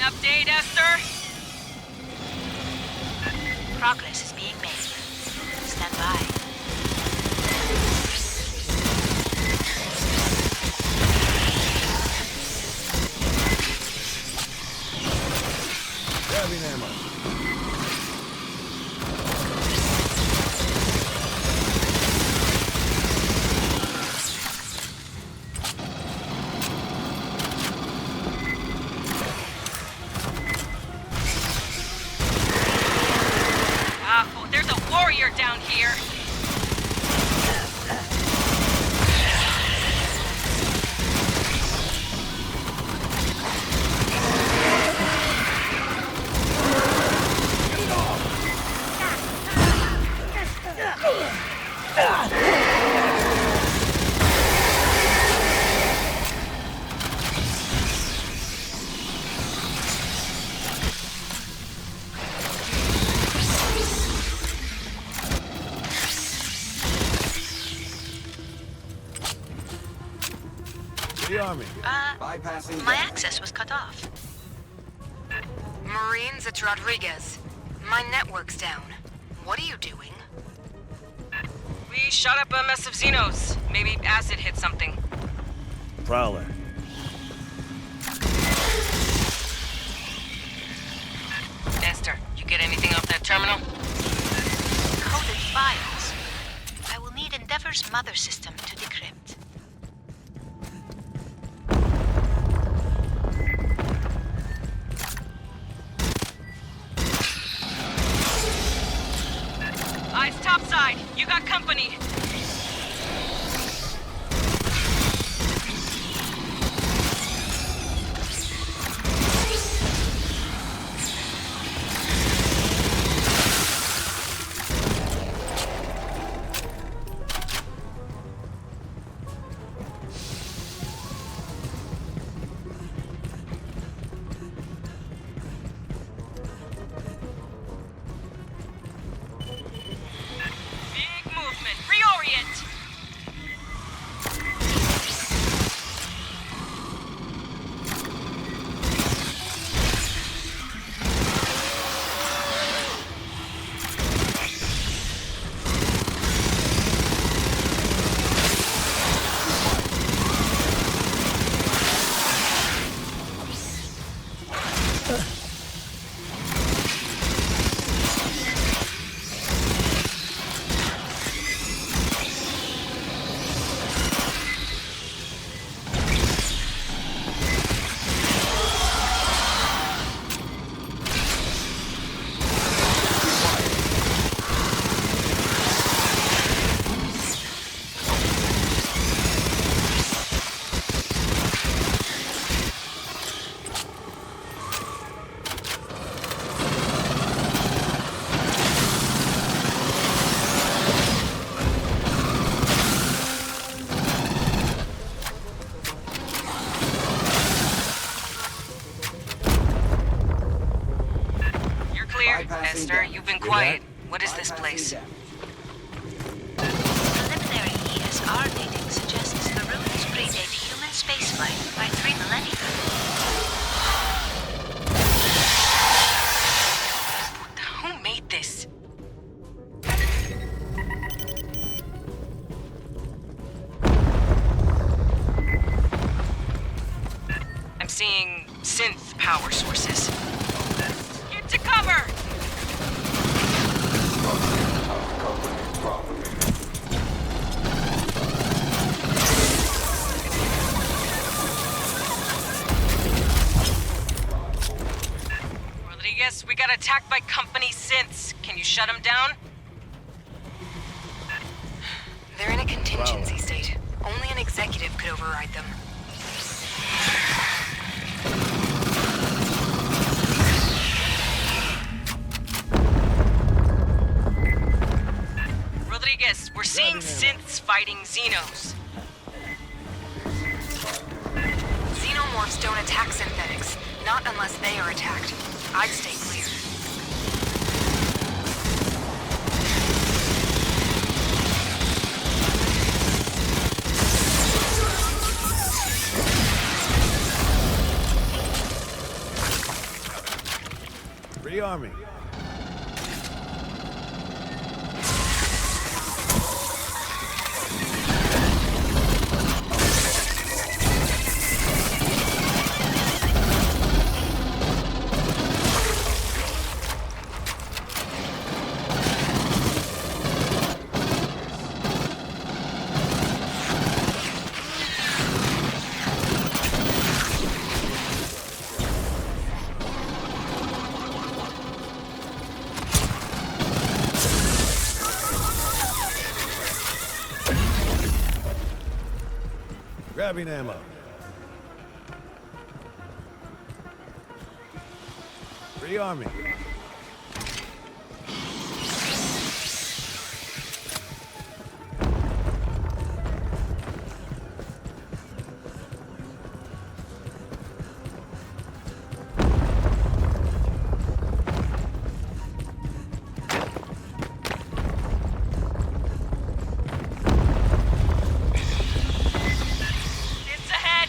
Update, Esther? Progress is being made. Stand by. Rearming. Bypassing My damage. access was cut off. Marines, it's Rodriguez. My network's down. What are you doing? We shot up a mess of Xenos. Maybe acid hit something. Prowler. Esther, you get anything off that terminal? Coded files. I will need Endeavor's mother system to decrypt. Eyes topside. You got company. Big movement. Reorient. You're clear, Bypassing Esther. damage. You've been Hear quiet. that? What is this Bypassing place? damage. Preliminary ESR dating suggests the ruins predate human spaceflight by 3 millennia. Who made this? I'm seeing synth power sources. Get to cover! Rodriguez, we got attacked by company synths. Can you shut them down? They're in a contingency state. Only an executive could override them. Rodriguez, we're seeing synths fighting Xenos. Xenomorphs don't attack synthetics. Not unless they are attacked. I'd stay clear. Rearming. Grabbing ammo. Rearming. It's ahead!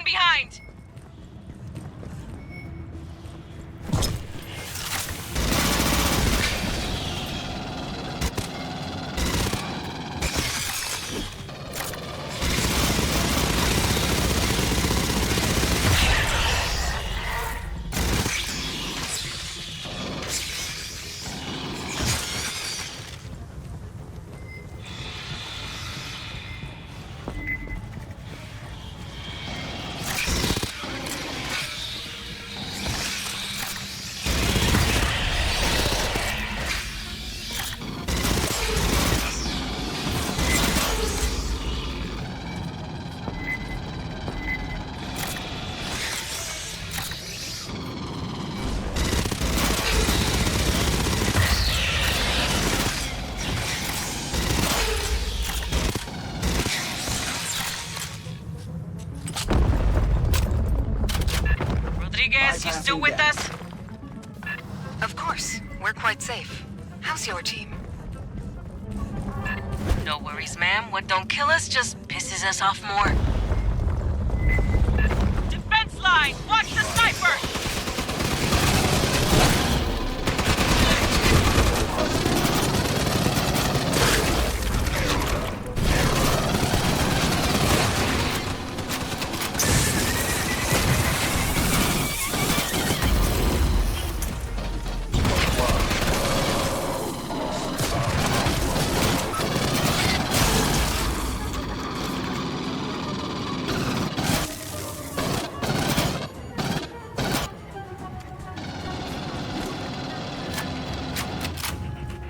behind! Rodriguez, you still with us? Of course. We're quite safe. How's your team? No worries, ma'am. What don't kill us just pisses us off more. Defense line! Watch the sniper!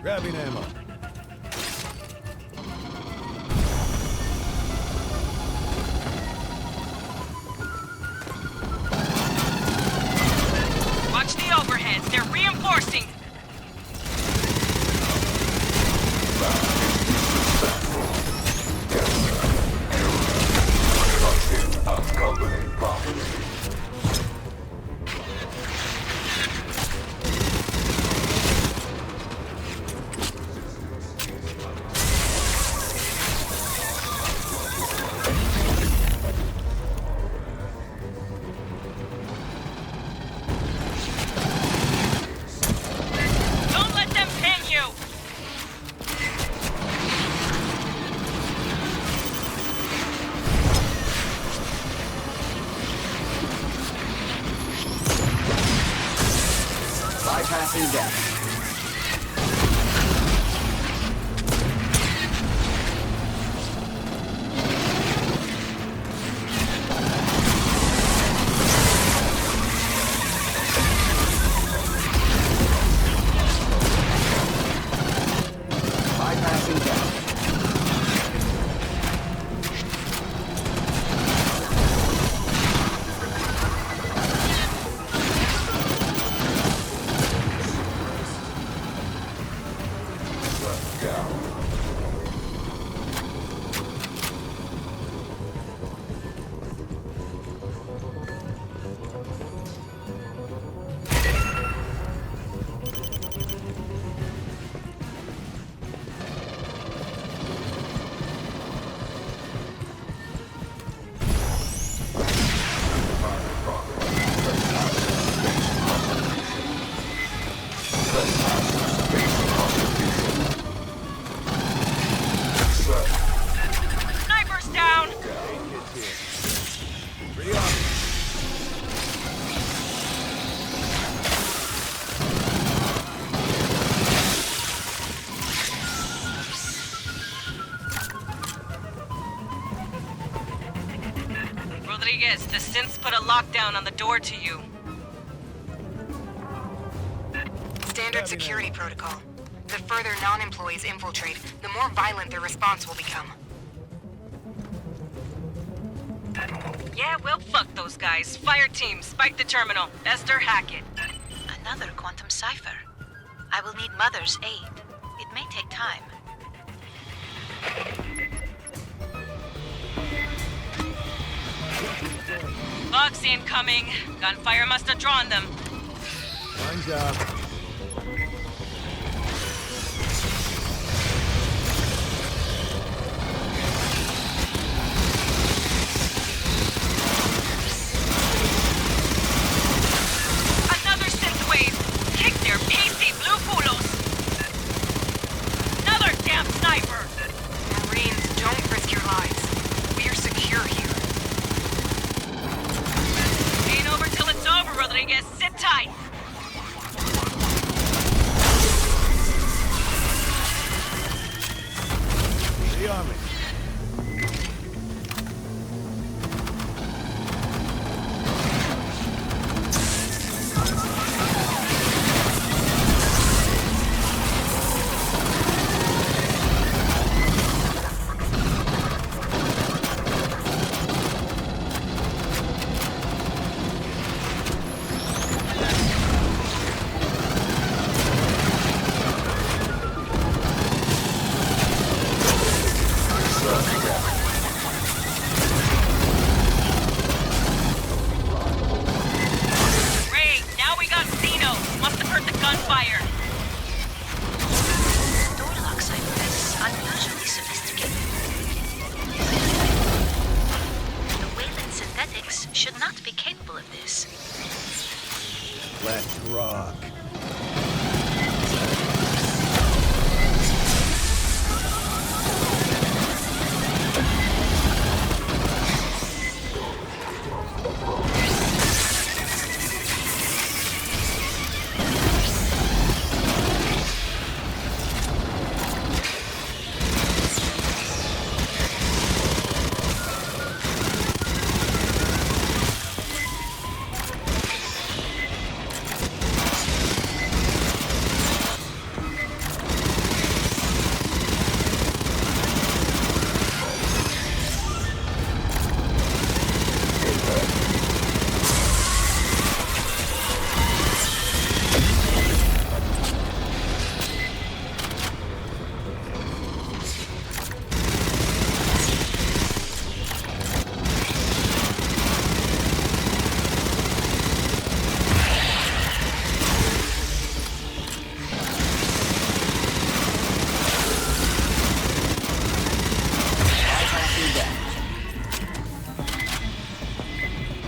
Grabbing ammo. Watch the overheads. They're reinforcing. Don't let them pin you! Bypassing damage. Bypassing damage. Sniper's down! Rearming. Rodriguez, the synths put a lockdown on the door to you. Standard security protocol. The further non-employees infiltrate, the more violent their response will become. Yeah, well, fuck those guys. Fireteam, spike the terminal. Esther, hack it. Another quantum cipher. I will need Mother's aid. It may take time. Bugs incoming. Gunfire must have drawn them. Fine job. should not be capable of this. Let's rock.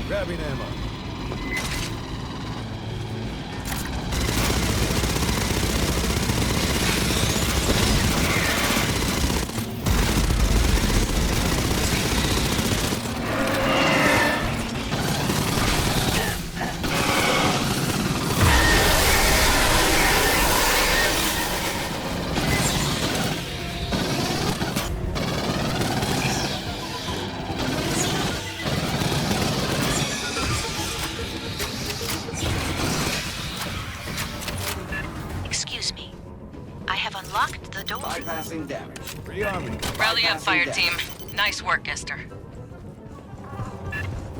Grabbing ammo. Excuse me. I have unlocked the door. Bypassing damage. Rearming. Rally up, Bypassing Fireteam. Nice work, Esther.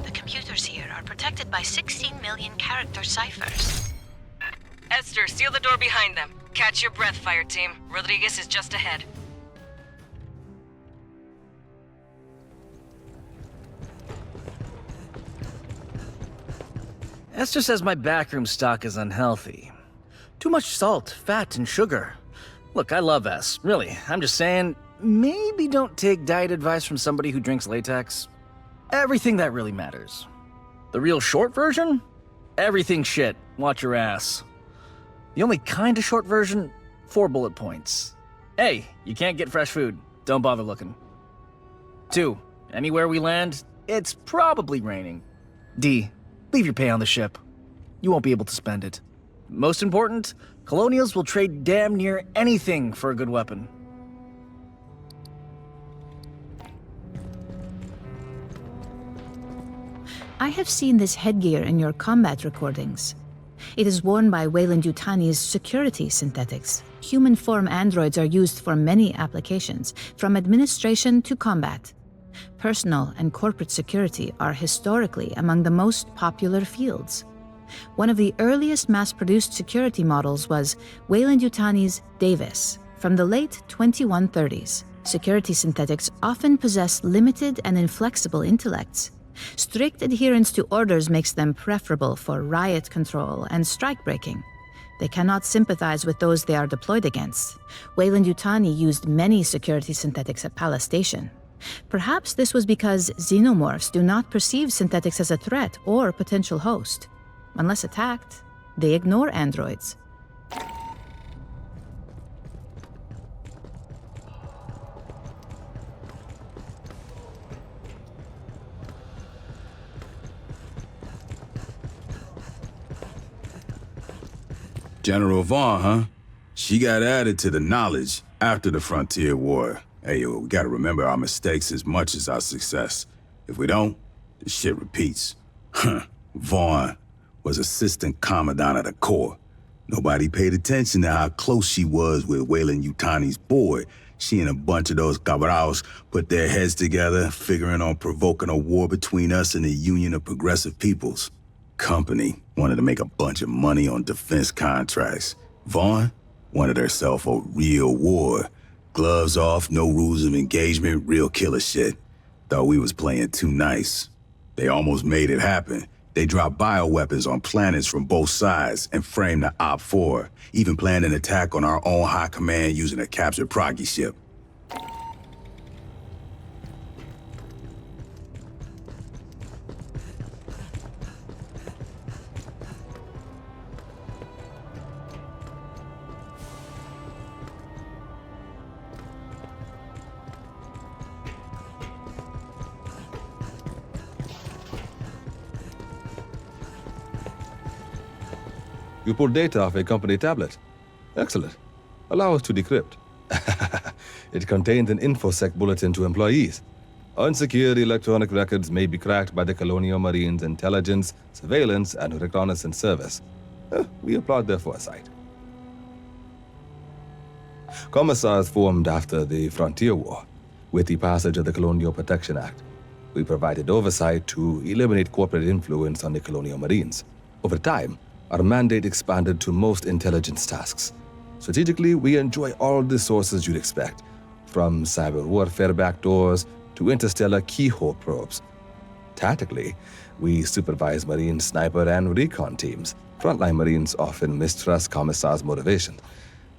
The computers here are protected by 16 million character ciphers. Esther, seal the door behind them. Catch your breath, Fireteam. Rodriguez is just ahead. Esther says my backroom stock is unhealthy. Too much salt, fat, and sugar. Look, I love S, really. I'm just saying, maybe don't take diet advice from somebody who drinks latex. Everything that really matters. The real short version? Everything shit. Watch your ass. The only kind of short version? 4 bullet points. A, you can't get fresh food. Don't bother looking. 2, anywhere we land, it's probably raining. D, leave your pay on the ship. You won't be able to spend it. Most important, Colonials will trade damn near anything for a good weapon. I have seen this headgear in your combat recordings. It is worn by Weyland-Yutani's security synthetics. Human form androids are used for many applications, from administration to combat. Personal and corporate security are historically among the most popular fields. One of the earliest mass-produced security models was Weyland-Yutani's Davis from the late 2130s. Security synthetics often possess limited and inflexible intellects. Strict adherence to orders makes them preferable for riot control and strike breaking. They cannot sympathize with those they are deployed against. Weyland-Yutani used many security synthetics at Pala Station. Perhaps this was because xenomorphs do not perceive synthetics as a threat or potential host. Unless attacked, they ignore androids. General Vaughn, huh? She got added to the knowledge after the Frontier War. Hey, yo, we gotta remember our mistakes as much as our success. If we don't, the shit repeats. Vaughn was Assistant Commandant of the Corps. Nobody paid attention to how close she was with Weyland-Yutani's boy. She and a bunch of those cabals put their heads together, figuring on provoking a war between us and the Union of Progressive Peoples. Company wanted to make a bunch of money on defense contracts. Vaughn wanted herself a real war. Gloves off, no rules of engagement, real killer shit. Thought we was playing too nice. They almost made it happen. They dropped bioweapons on planets from both sides and framed the Op-4, even planned an attack on our own high command using a captured Proggy ship. You pulled data off a company tablet. Excellent. Allow us to decrypt. It contained an InfoSec bulletin to employees. Unsecured electronic records may be cracked by the Colonial Marines' intelligence, surveillance, and reconnaissance service. We applaud their foresight. Commissars formed after the Frontier War. With the passage of the Colonial Protection Act, we provided oversight to eliminate corporate influence on the Colonial Marines. Over time, our mandate expanded to most intelligence tasks. Strategically, we enjoy all the sources you'd expect, from cyber warfare backdoors to interstellar keyhole probes. Tactically, we supervise Marine sniper and recon teams. Frontline Marines often mistrust Commissar's motivation,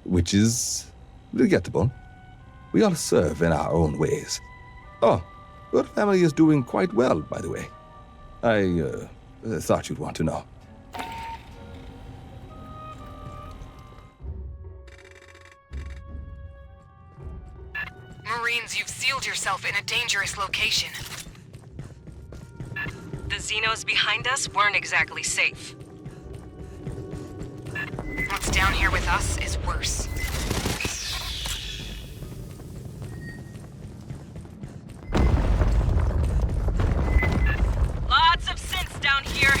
which is regrettable. We all serve in our own ways. Oh, your family is doing quite well, by the way. I thought you'd want to know. Marines, you've sealed yourself in a dangerous location. The Xenos behind us weren't exactly safe. What's down here with us is worse. Lots of synths down here.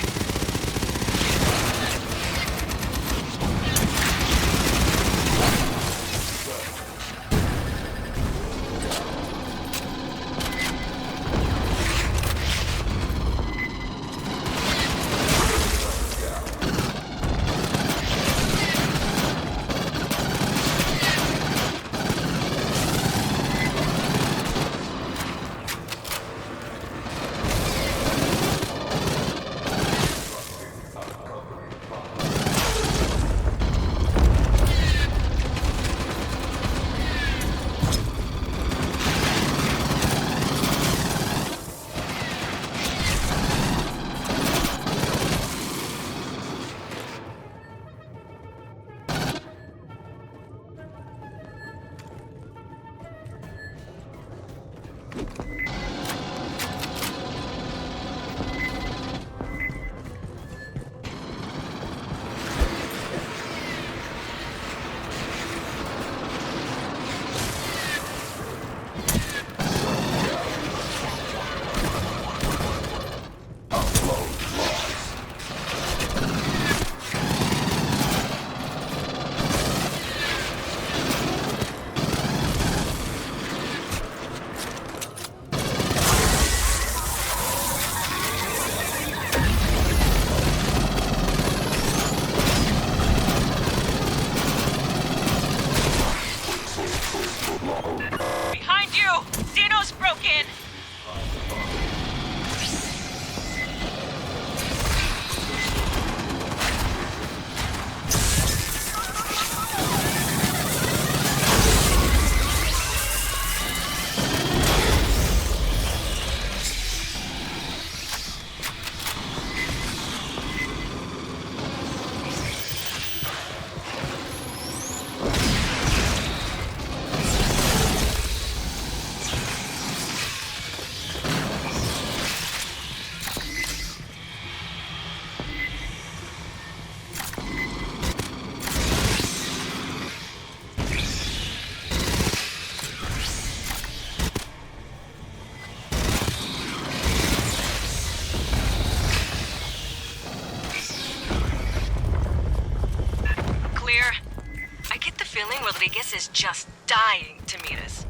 Rodriguez is just dying to meet us.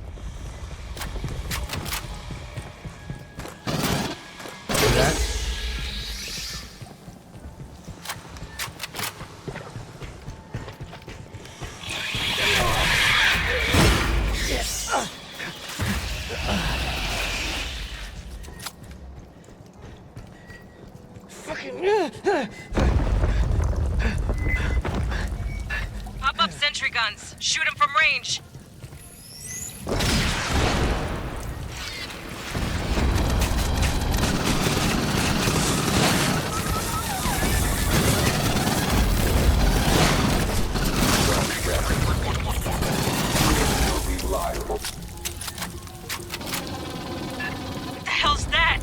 Pop up sentry guns. Shoot them from range. What the hell's that?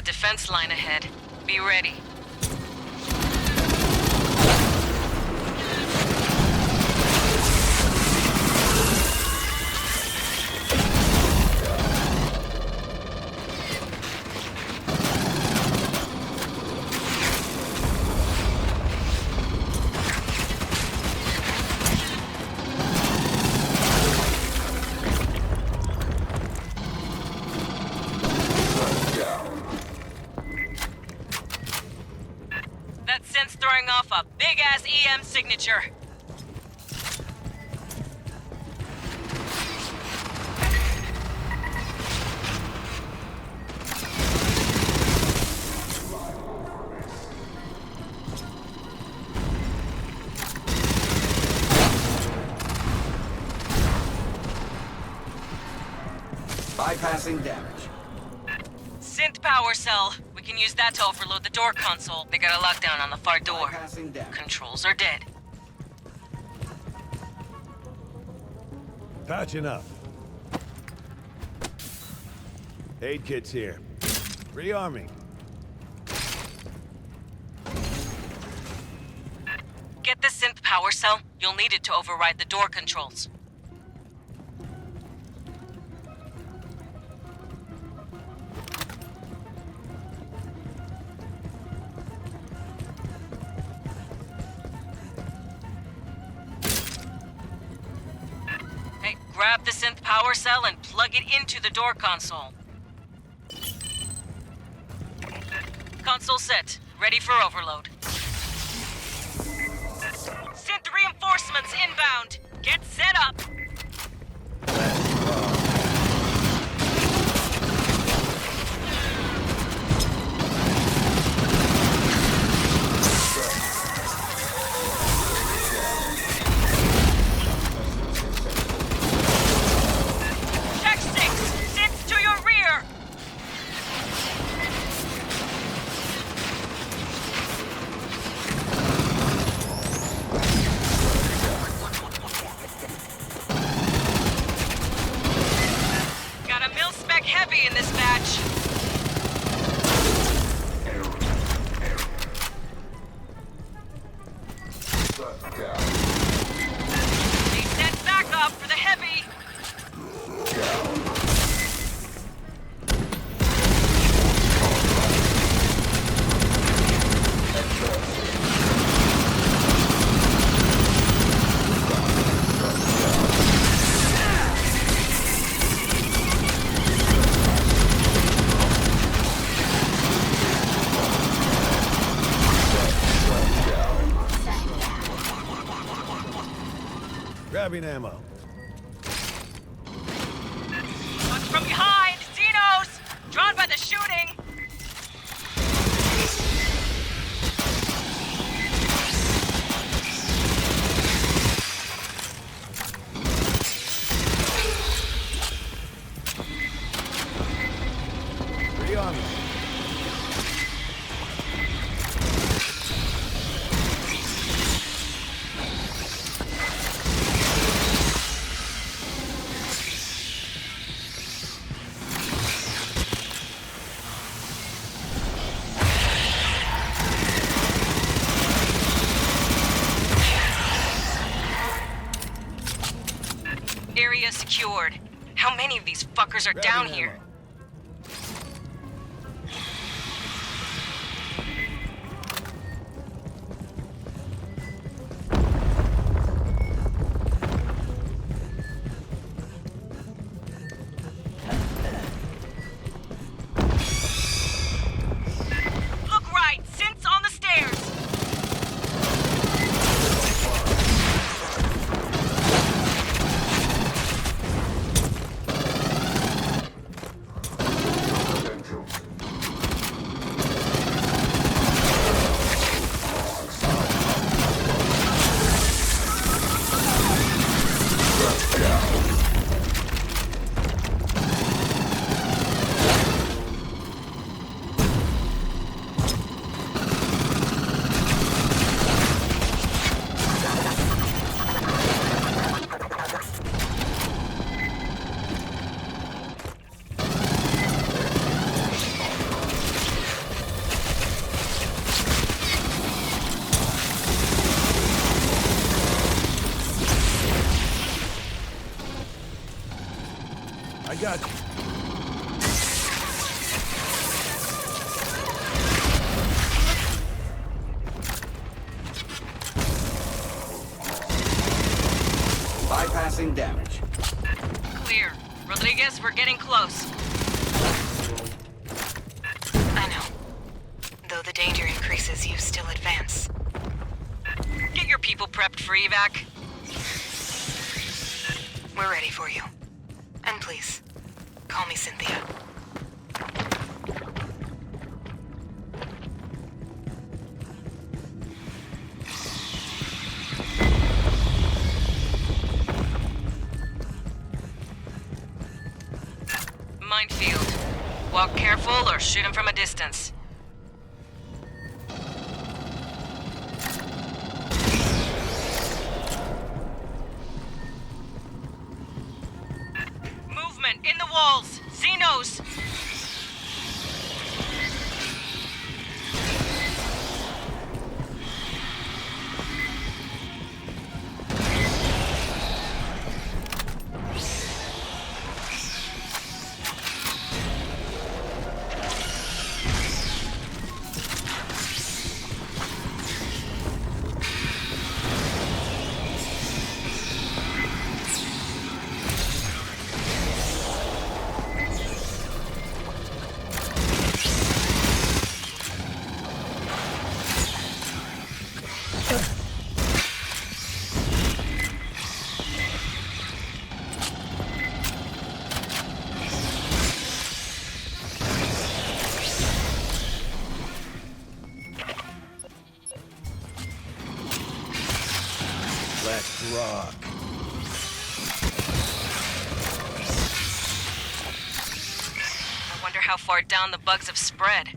a defense line ahead. Be ready. That synth's throwing off a big-ass EM signature. Bypassing damage. Synth power cell. We can use that to overload the door console. They got a lockdown on the far door. Bypassing damage. Controls are dead. Patching up. Aid kit's here. Rearming. Get the synth power cell. You'll need it to override the door controls. Hey, grab the synth power cell and plug it into the door console. Console set. Ready for overload. Synth reinforcements inbound. Get set up. Check 6. Synths to your rear. Got a mil-spec heavy in this batch. They sent backup for the heavy. Grabbing ammo. Watch from behind! Xenos! Drawn by the shooting! Rearming. Area secured. How many of these fuckers are down Grabbing here? ammo. Look right! Synth's on the stairs! got you. Bypassing damage. Clear. Rodriguez, we're getting close. I know. Though the danger increases, you still advance. Get your people prepped for evac. We're ready for you. And please, call me Cynthia. Minefield. Walk careful or shoot him from a distance. Movement in the walls. Xenos! Let's rock. I wonder how far down the bugs have spread.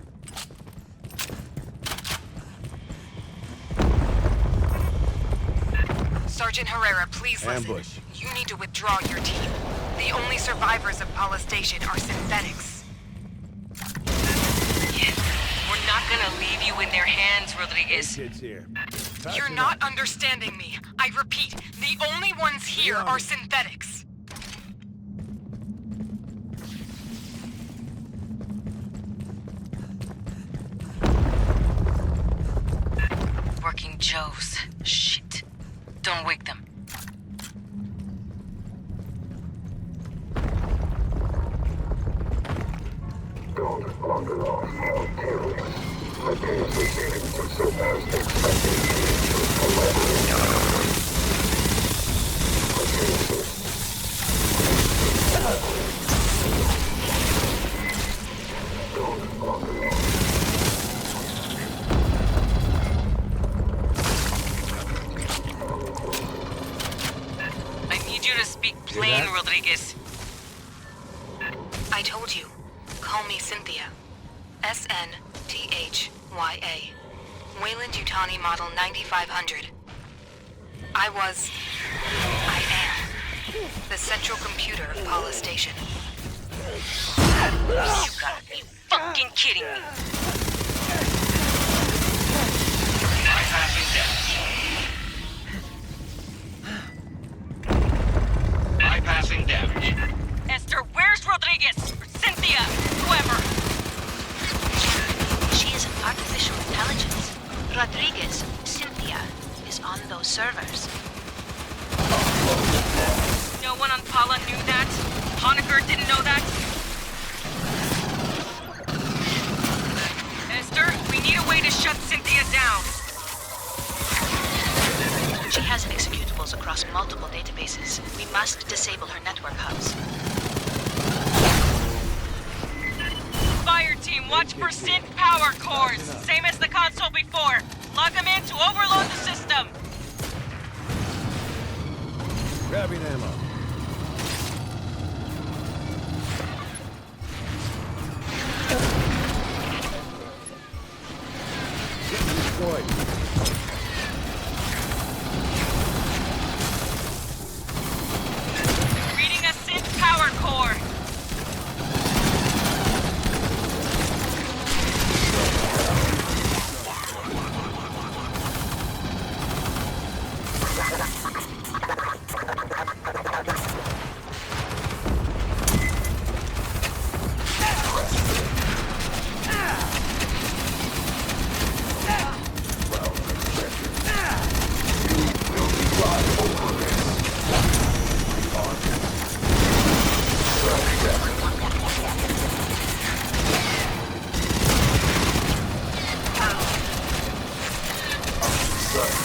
Sergeant Herrera, please listen. Ambush. You need to withdraw your team. The only survivors of Paula Station are synthetics. We're not gonna leave you in their hands, Rodriguez. Kids here. You're not understanding me. I repeat, the only ones here are synthetics. Working Joes. Shit. Don't wake them. Don't wander off our terrorists. Repairs the savings of so as expected. Don't wander off. I need you to speak plain, Rodriguez. I told you. Call me Cynthia. SNTHYA. Wayland Yutani Model 9500. I am, the central computer of Paula Station. You gotta be fucking kidding me. Bypassing damage. Bypassing damage. Esther, where's Rodriguez? Or Cynthia? Whoever. She is artificial intelligence. Rodriguez, Cynthia, is on those servers. No one on Paula knew that? Honecker didn't know that? Esther, we need a way to shut Cynthia down. She has executables across multiple databases. We must disable her network hubs. Fireteam, watch for synth power cores. Same as the console before. Log them in to overload the system. Grabbing ammo. Getting destroyed. Reading a synth power core.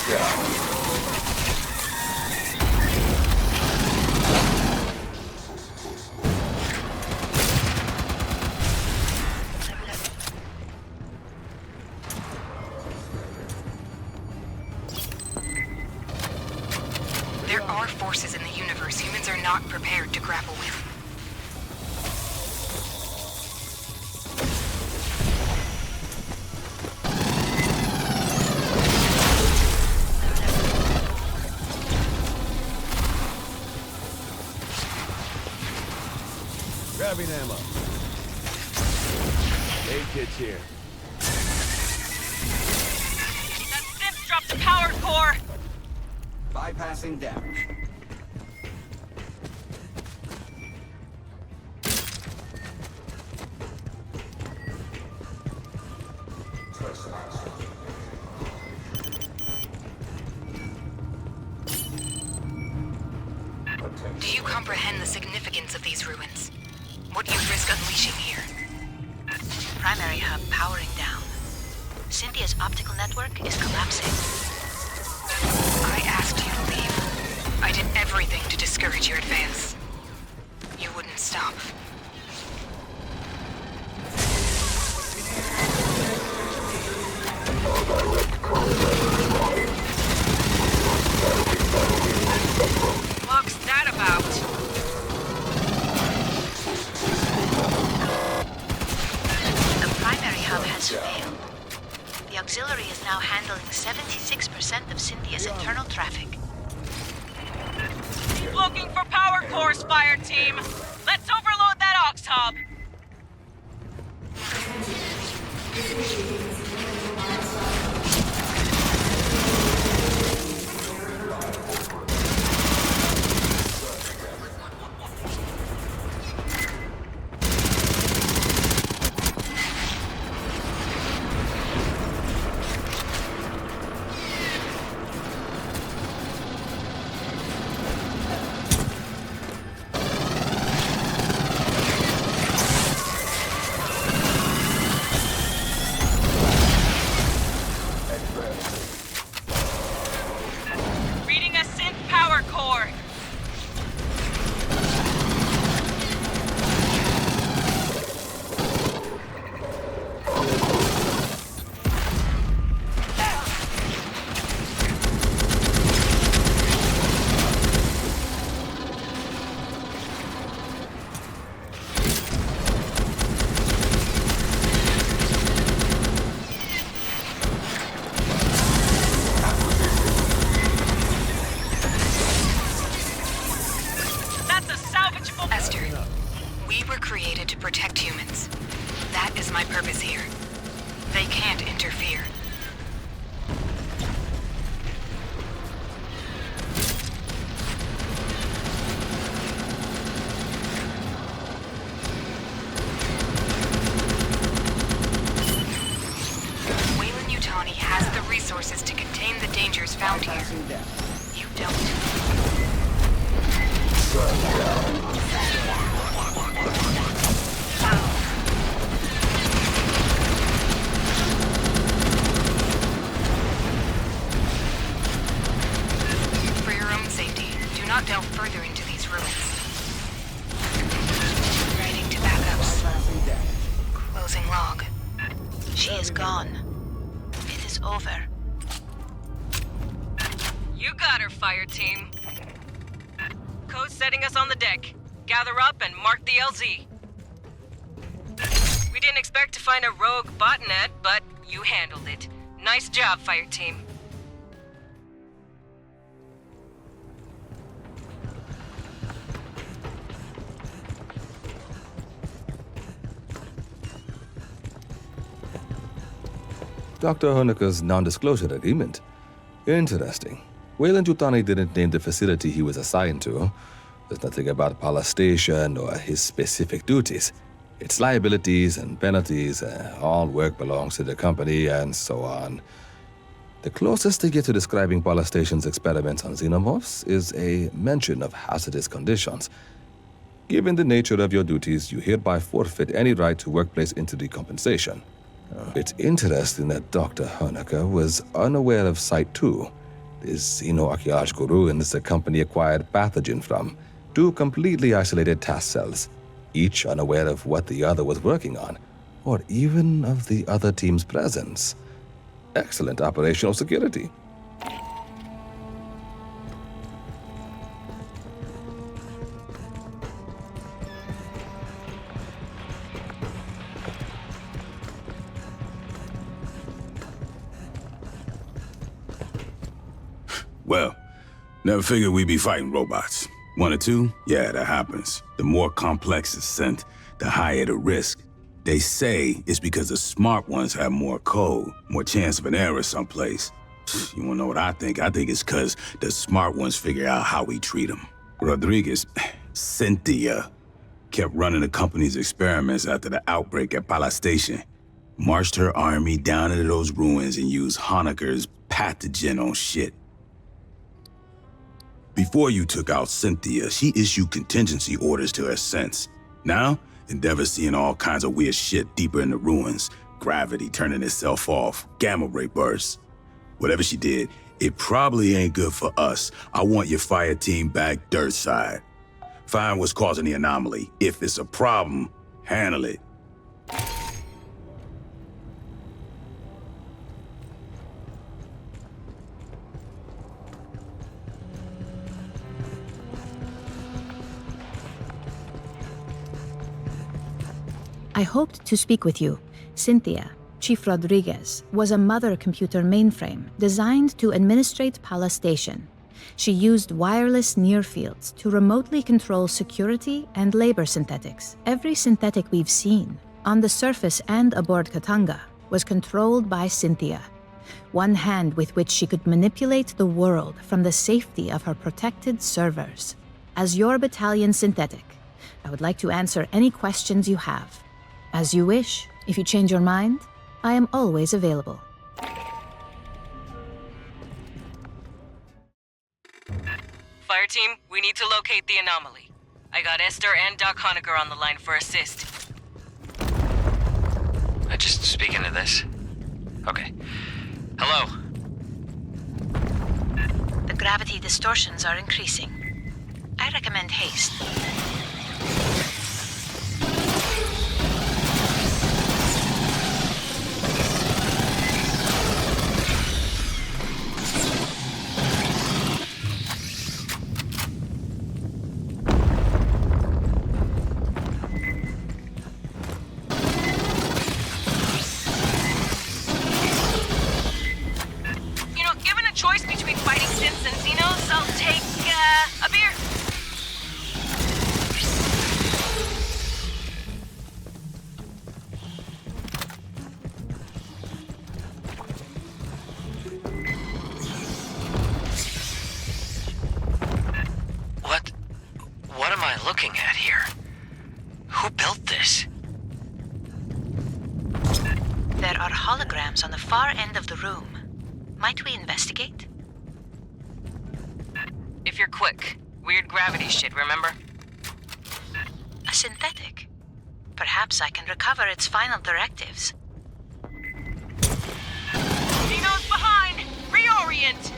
There are forces in the universe humans are not prepared to grapple with. Grabbing ammo. Aid kit's here. That synth dropped the power core! Bypassing damage. Do you comprehend the significance of these ruins? What do you risk unleashing here? Primary hub powering down. Cynthia's optical network is collapsing. I asked you to leave. I did everything to discourage your advance. You wouldn't stop. What's that about? The primary hub has failed. The auxiliary is now handling 76% of Cynthia's internal traffic. Looking for power cores, Fireteam! Let's overload that aux hub! Reading a synth power core. That's a salvageable... Esther, we were created to protect humans. That is my purpose here. They can't interfere. Wayland-Yutani has the resources to contain the dangers found here. You don't. For your own safety, do not delve further into these ruins. Writing to backups. Closing log. She is gone. It is over. You got her, Fireteam. Code setting us on the deck. Gather up and mark the LZ. We didn't expect to find a rogue botnet, but you handled it. Nice job, Fireteam. Dr. Honecker's non-disclosure agreement. Interesting. Wayland-Yutani didn't name the facility he was assigned to. There's nothing about Pala Station or his specific duties. Its liabilities and penalties, all work belongs to the company, and so on. The closest they get to describing Pala Station's experiments on xenomorphs is a mention of hazardous conditions. Given the nature of your duties, you hereby forfeit any right to workplace injury compensation. It's interesting that Dr. Honecker was unaware of Site 2. the xenoarchaeological ruins the company acquired pathogen from, 2 completely isolated task cells, each unaware of what the other was working on, or even of the other team's presence. Excellent operational security. Well, never figured we'd be fighting robots. 1 or 2? Yeah, that happens. The more complex the scent, the higher the risk. They say it's because the smart ones have more code, more chance of an error someplace. You wanna know what I think? I think it's because the smart ones figure out how we treat them. Rodriguez, Cynthia, kept running the company's experiments after the outbreak at Pala Station. Marched her army down into those ruins and used Honecker's pathogen on shit. Before you took out Cynthia, she issued contingency orders to her sense. Now, Endeavor's seeing all kinds of weird shit deeper in the ruins. Gravity turning itself off, gamma ray bursts. Whatever she did, it probably ain't good for us. I want your fire team back dirt side. Find what's causing the anomaly. If it's a problem, handle it. I hoped to speak with you. Cynthia, Chief Rodriguez, was a mother computer mainframe designed to administrate Pala Station. She used wireless near-fields to remotely control security and labor synthetics. Every synthetic we've seen, on the surface and aboard Katanga, was controlled by Cynthia. One hand with which she could manipulate the world from the safety of her protected servers. As your battalion synthetic, I would like to answer any questions you have. As you wish. If you change your mind, I am always available. Fireteam, we need to locate the anomaly. I got Esther and Doc Honecker on the line for assist. Just speak into this. Okay. Hello? The gravity distortions are increasing. I recommend haste. Choice between fighting synths and Xenos, I'll take, a beer. What am I looking at here? Who built this? There are holograms on the far end of the room. Might we investigate? If you're quick. Weird gravity shit, remember? A synthetic. Perhaps I can recover its final directives. Xenos behind! Reorient!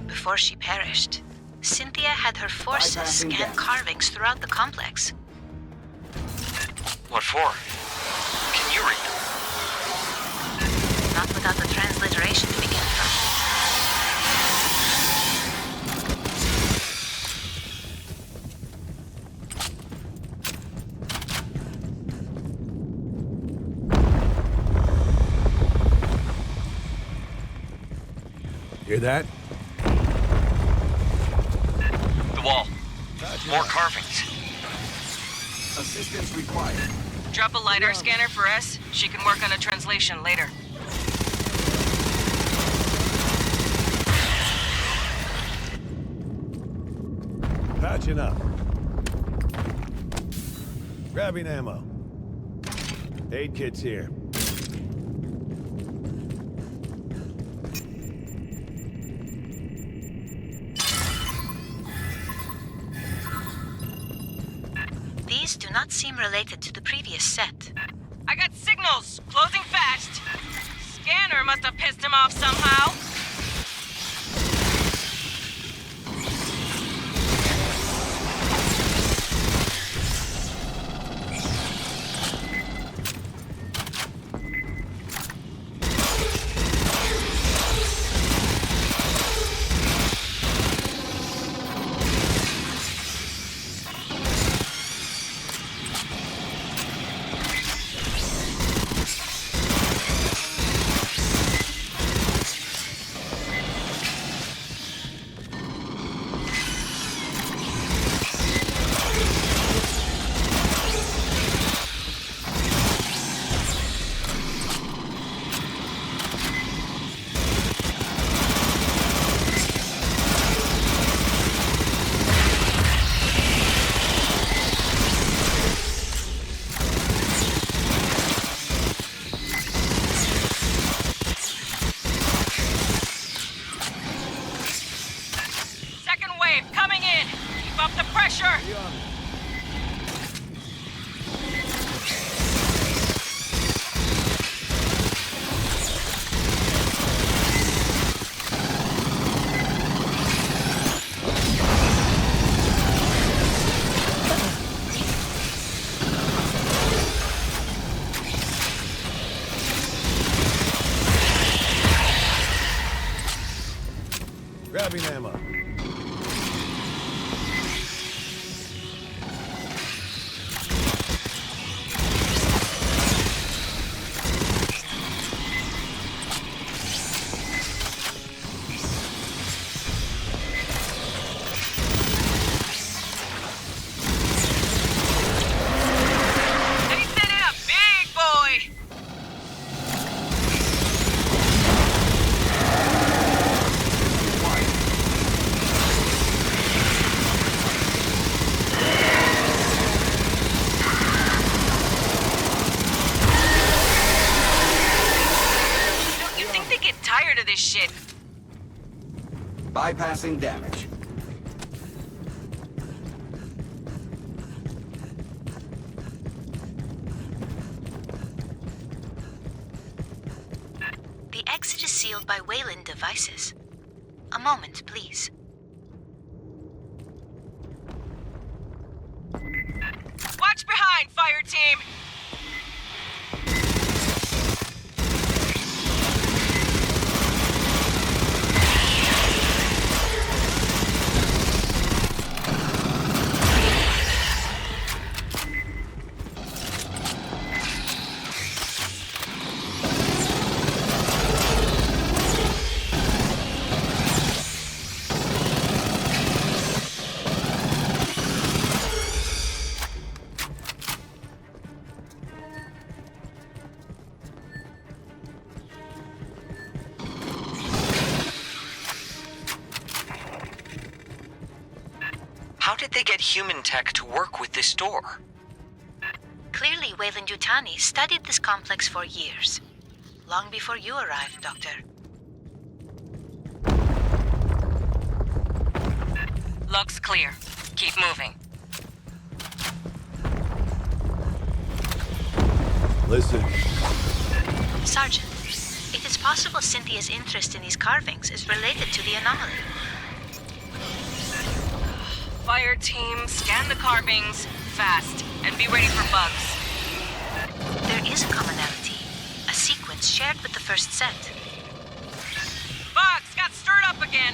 Before she perished, Cynthia had her forces scan carvings throughout the complex. What for? Can you read? Not without the transliteration to begin from. Hear that? The wall. More carvings. Assistance required. Drop a LiDAR scanner for S. She can work on a translation later. Patching up. Grabbing ammo. Aid kit's here. These do not seem related to the previous set. I got signals! Closing fast! Scanner must have pissed him off somehow. Coming in! Keep up the pressure! Grabbing ammo. Tired of this shit. Bypassing damage. The exit is sealed by Wayland devices. A moment, please. Watch behind, Fireteam! How did they get human tech to work with this door? Clearly, Weyland-Yutani studied this complex for years. Long before you arrived, Doctor. Looks clear. Keep moving. Listen. Sergeant, it is possible Cynthia's interest in these carvings is related to the anomaly. Fireteam, scan the carvings, fast, and be ready for bugs. There is a commonality. A sequence shared with the first set. Bugs got stirred up again!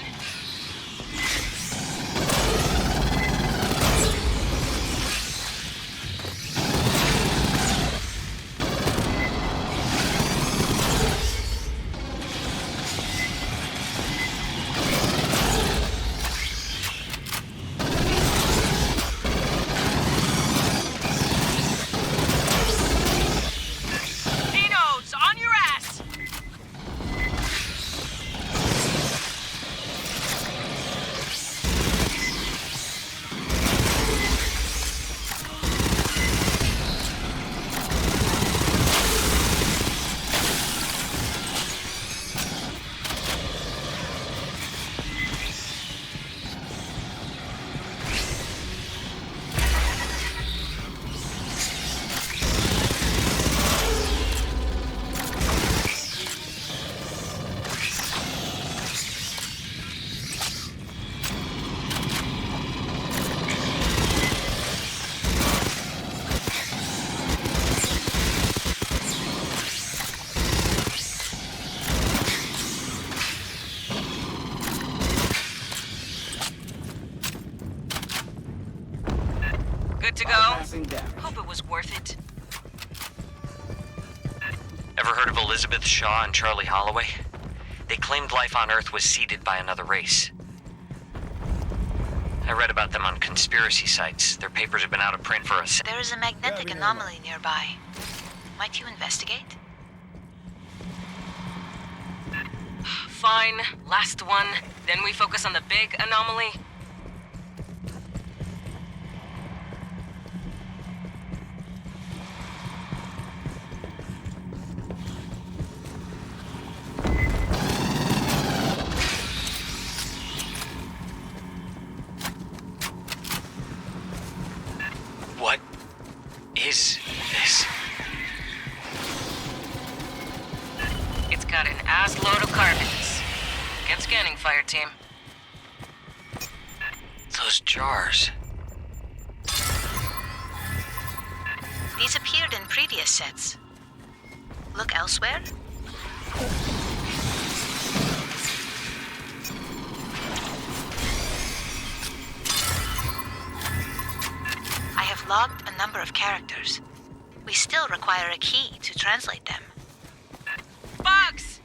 Good to go? Hope it was worth it. Ever heard of Elizabeth Shaw and Charlie Holloway? They claimed life on Earth was seeded by another race. I read about them on conspiracy sites. Their papers have been out of print for us. There is a magnetic anomaly nearby. Might you investigate? Fine, last one. Then we focus on the big anomaly. What is this? It's got an ass load of carbons. Get scanning, Fireteam. Those jars. These appeared in previous sets. Look elsewhere? I have logged a number of characters. We still require a key to translate them. Bugs!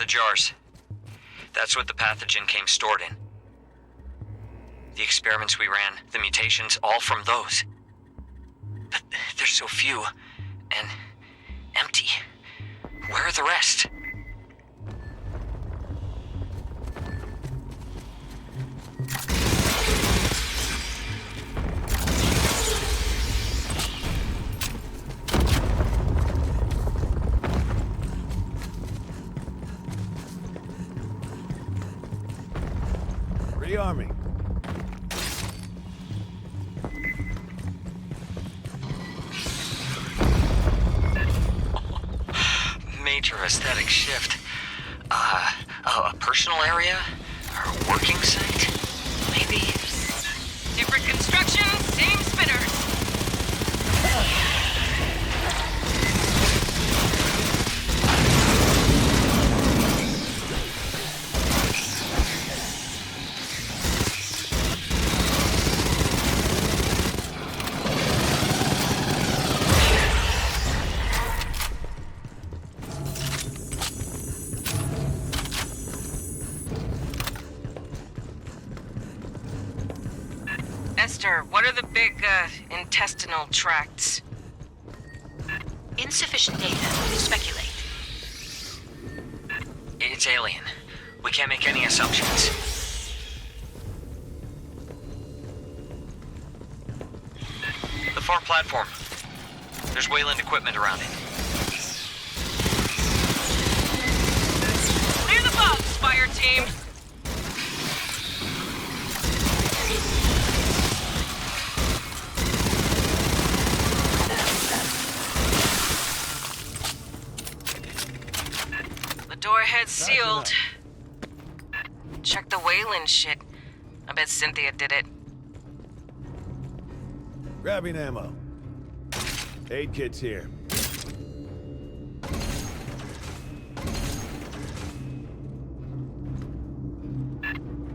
Jars. That's what the pathogen came stored in. The experiments we ran, the mutations, all from those. But there's so few, and empty. Where are the rest? Rearming. Major aesthetic shift. A personal area? Or a working site? Maybe? Different construction, same spinners. Esther, what are the big, intestinal tracts? Insufficient data to speculate. It's alien. We can't make any assumptions. The far platform. There's Wayland equipment around it. Clear the bugs, Fireteam! The door head's sealed. Check the Wayland shit. I bet Cynthia did it. Grabbing ammo. Aid kit's here.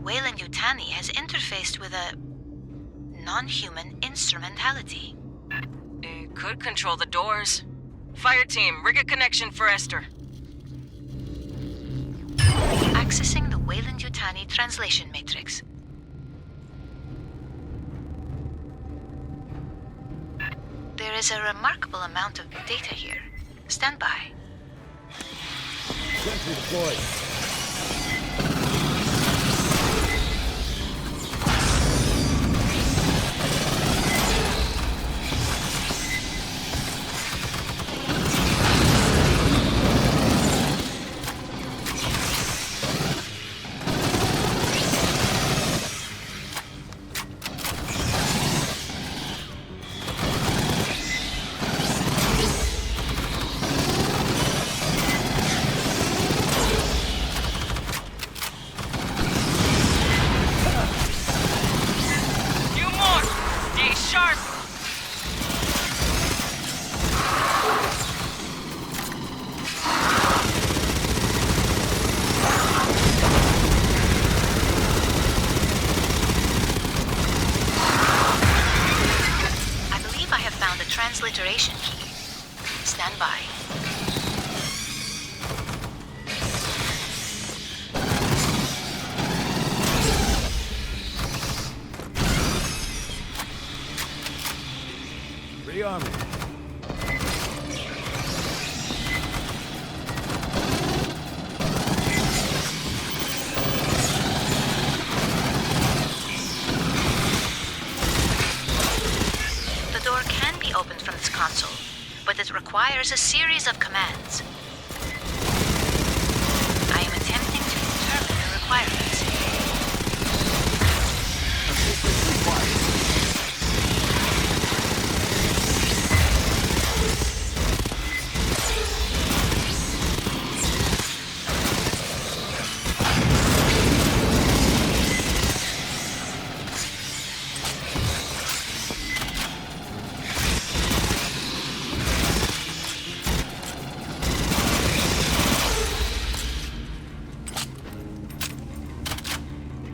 Wayland Yutani has interfaced with a non-human instrumentality. It could control the doors. Fireteam, rig a connection for Esther. Accessing the Wayland Yutani translation matrix. There is a remarkable amount of data here. Stand by. Sentry deployed. Few more! Stay sharp! I believe I have found a transliteration key. Stand by. Rearming. The door can be opened from this console, but it requires a series of commands. I am attempting to determine the requirements.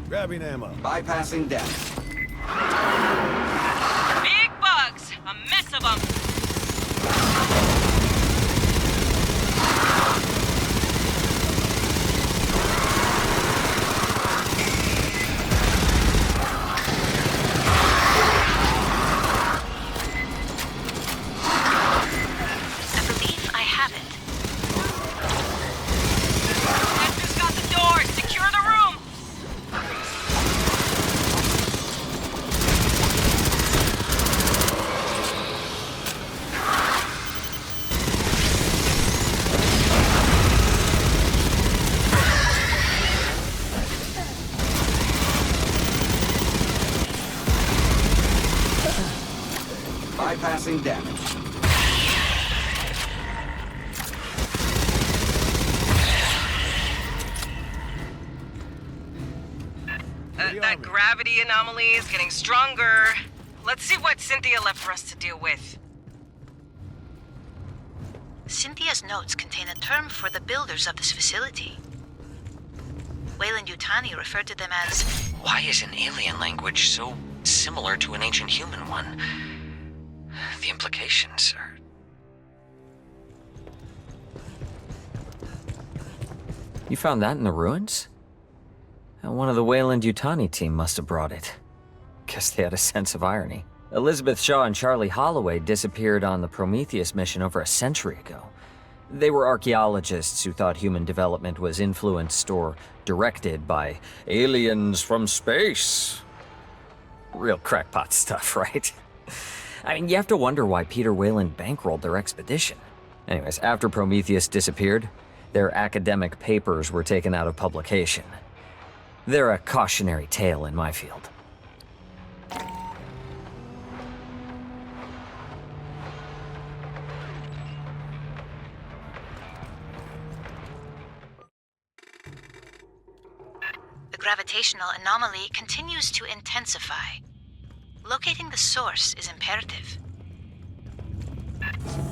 Grabbing ammo. Bypassing deck. Big bugs! A mess of them! I believe I have it. Esther's got the door! Secure the room! Bypassing damage. That gravity anomaly is getting stronger. Let's see what Cynthia left for us to deal with. Cynthia's notes contain a term for the builders of this facility. Wayland Yutani referred to them as... Why is an alien language so similar to an ancient human one? The implications are... You found that in the ruins? One of the Wayland Yutani team must have brought it. Guess they had a sense of irony. Elizabeth Shaw and Charlie Holloway disappeared on the Prometheus mission over a century ago. They were archaeologists who thought human development was influenced or directed by aliens from space. Real crackpot stuff, right? I mean, you have to wonder why Peter Weyland bankrolled their expedition. Anyways, after Prometheus disappeared, their academic papers were taken out of publication. They're a cautionary tale in my field. The gravitational anomaly continues to intensify. Locating the source is imperative.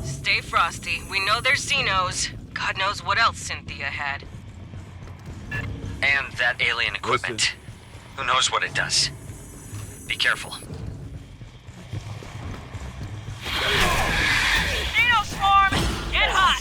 Stay frosty. We know there's Xenos. God knows what else Cynthia had. And that alien equipment. Who knows what it does? Be careful. Xeno swarm! Get hot!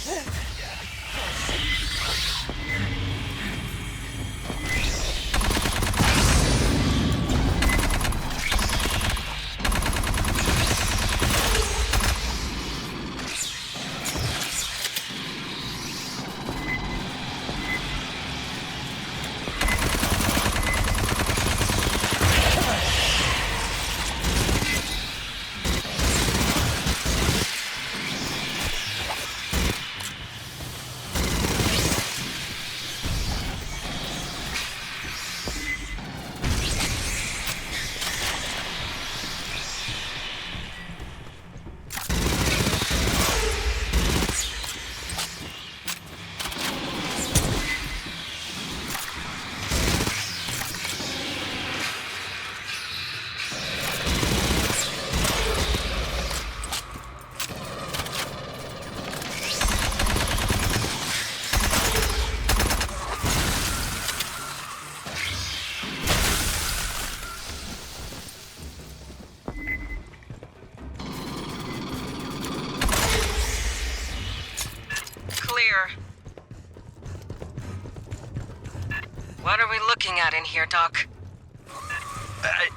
What are we looking at in here, Doc?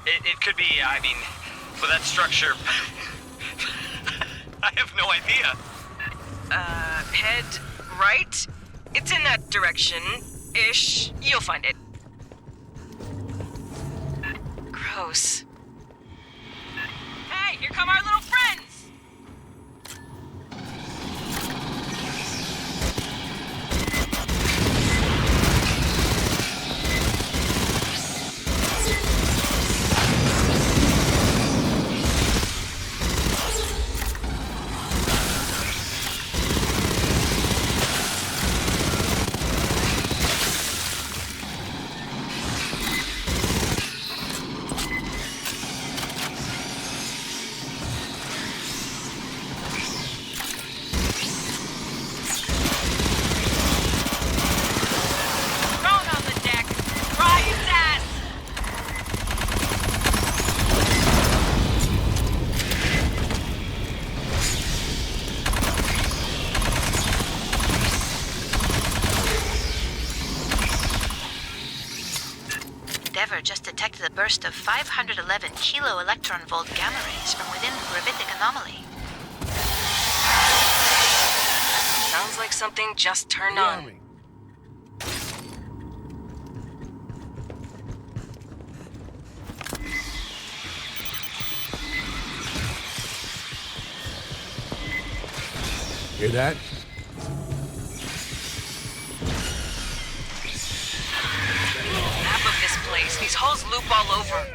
It could be, I mean, for that structure... I have no idea. Head right? It's in that direction-ish. You'll find it. Gross. Hey, here come our little friends! Just detected a burst of 511 kilo electron volt gamma rays from within the gravitic anomaly. Sounds like something just turned on. Hear that? These holes loop all over.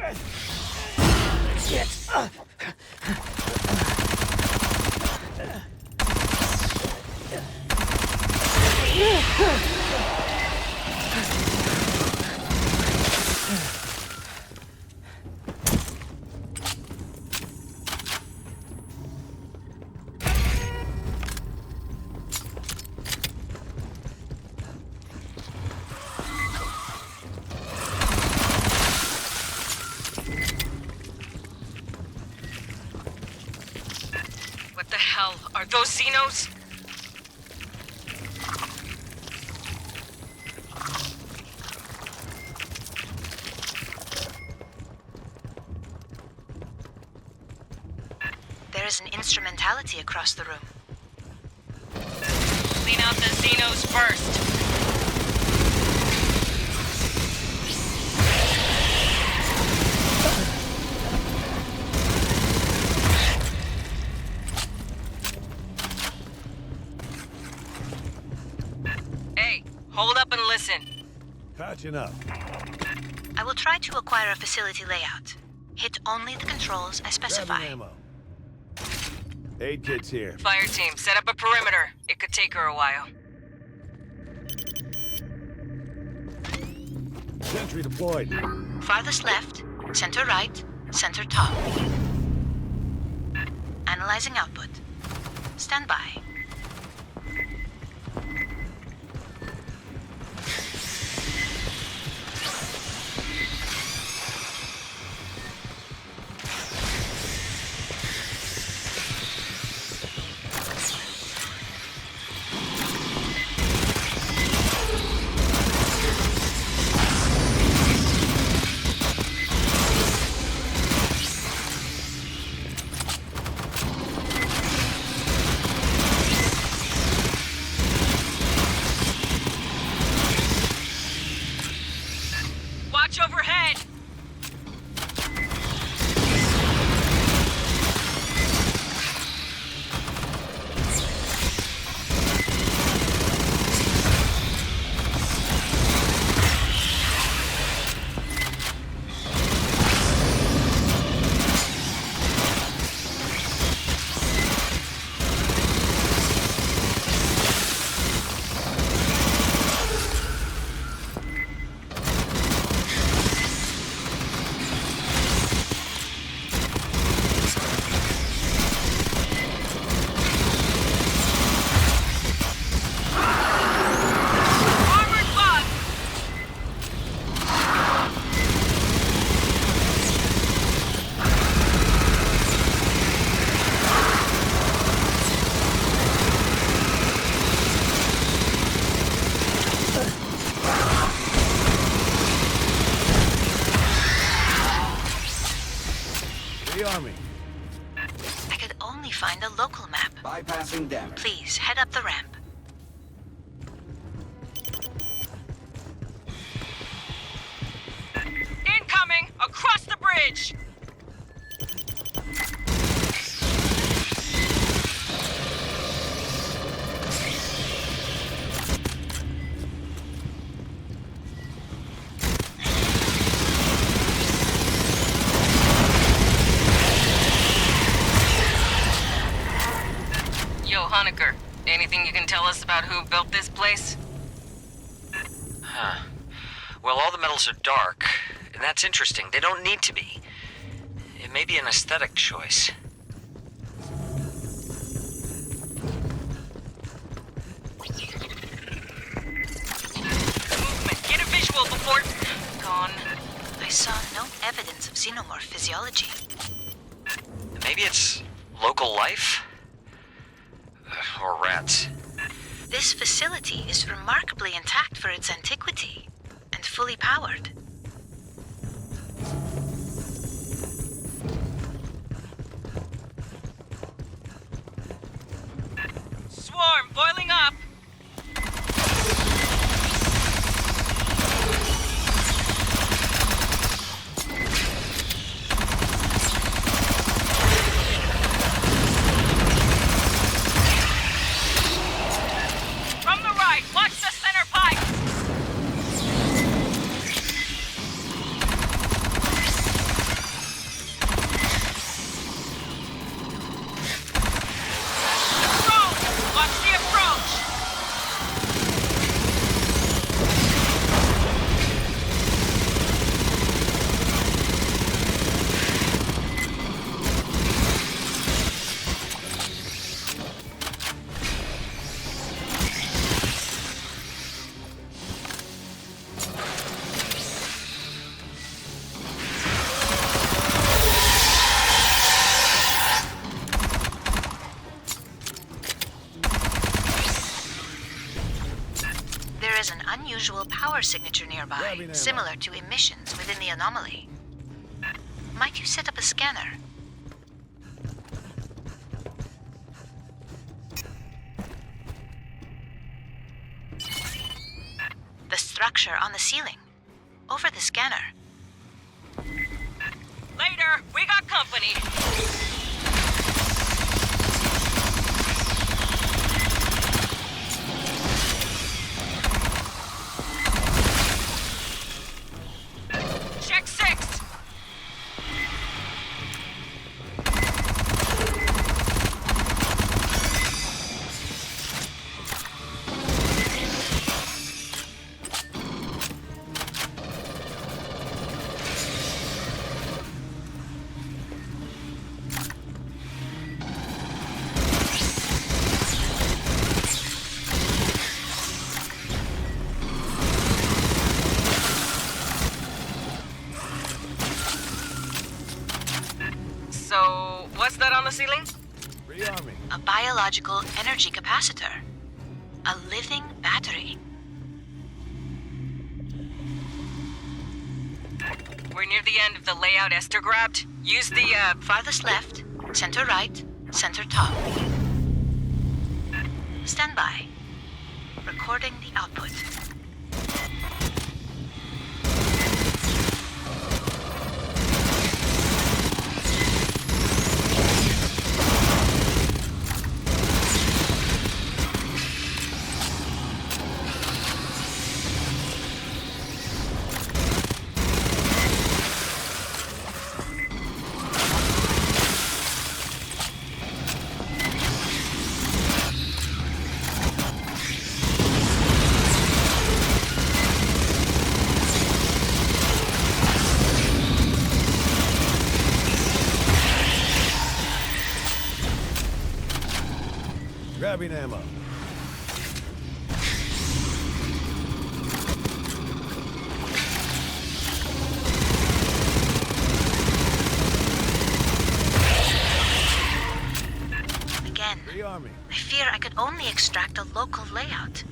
What the hell? Are those Xenos? is an instrumentality across the room. Clean out the Xenos first. Hey, hold up and listen. Patching up. I will try to acquire a facility layout. Hit only the controls I specify. Grabbing ammo. Aid kit's here. Fireteam, set up a perimeter. It could take her a while. Sentry deployed. Farthest left, center right, center top. Analyzing output. Stand by. Watch overhead! The army. I could only find a local map. Bypassing damage. Please, head up the ramp. Incoming! Across the bridge! Yo, Honecker, anything you can tell us about who built this place? Huh. Well, all the metals are dark, and that's interesting. They don't need to be. It may be an aesthetic choice. Movement, get a visual before... Gone. I saw no evidence of xenomorph physiology. Maybe it's local life? Or rats. This facility is remarkably intact for its antiquity, and fully powered. Swarm, boiling up! From the right, watch the center pipe! Approach! Watch the approach! There is an unusual power signature nearby, Grabbing ammo. similar to emissions within the anomaly. Might you set up a scanner? structure on the ceiling. Over the scanner. Later, we got company. Check 6. So, what's that on the ceiling? Rearming. A biological energy capacitor. A living battery. We're near the end of the layout Esther grabbed. Use the, Farthest left, center right, center top. Stand by. Recording the output. Grabbing ammo. Again, Rearming. I fear I could only extract a local layout.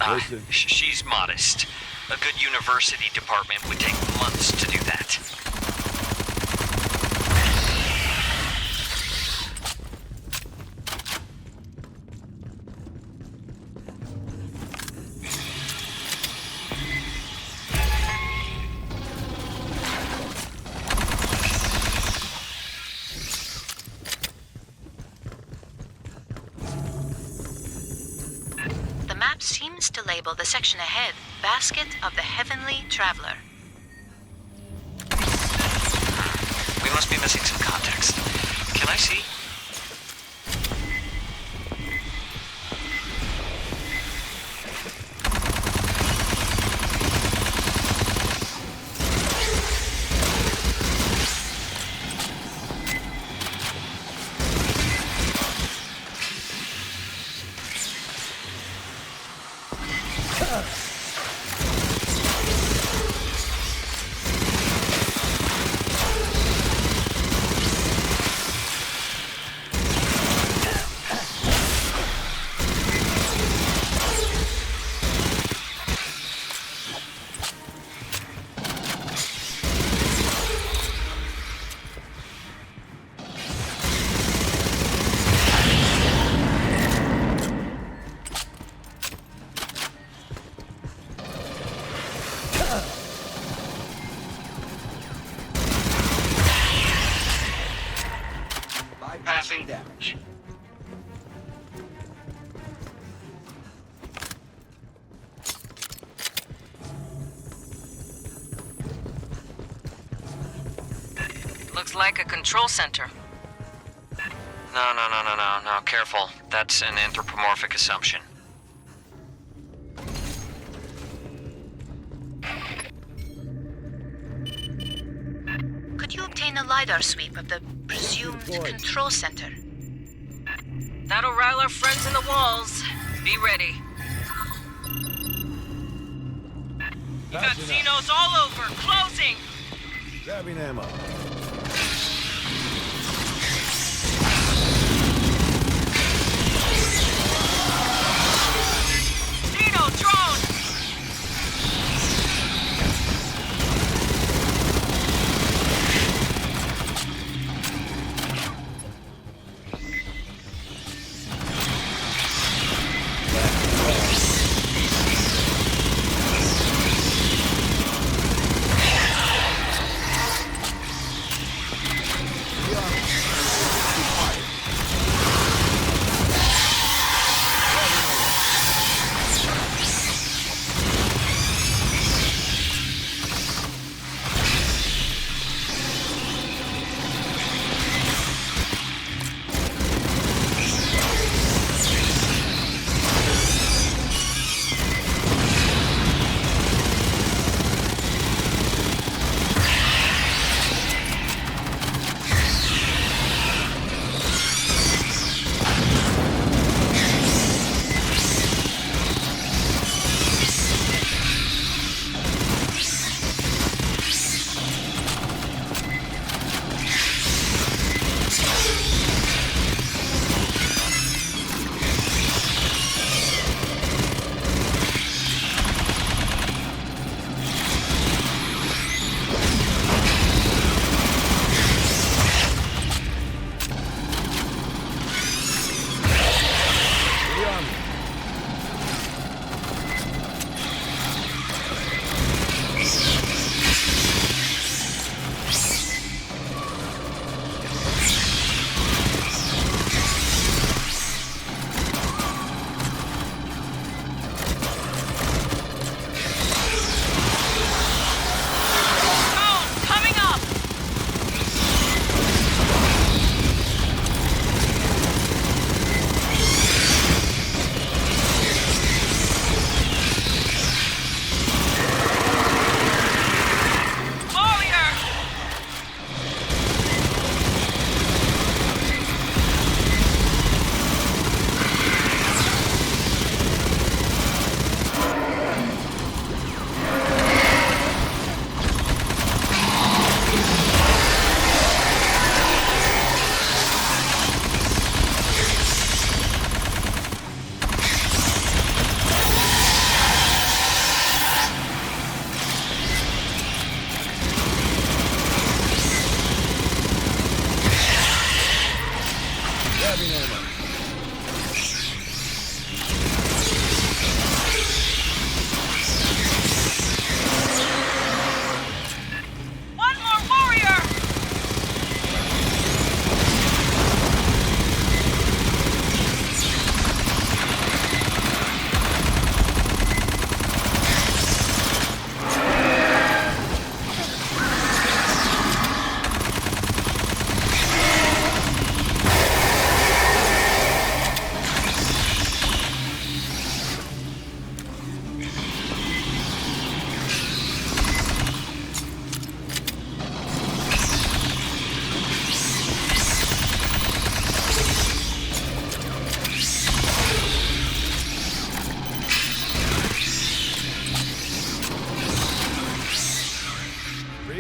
Listen. She's modest. A good university department would take months to do that. The map seems to label the section ahead Basket of the Heavenly Traveler. We must be missing some context. Can I see? Bypassing damage. Looks like a control center. No, careful. That's an anthropomorphic assumption. Could you obtain a LiDAR sweep of the presumed control center? That'll rile our friends in the walls. Be ready. You got Xenos all over. Closing! Grabbing ammo. Xeno drone!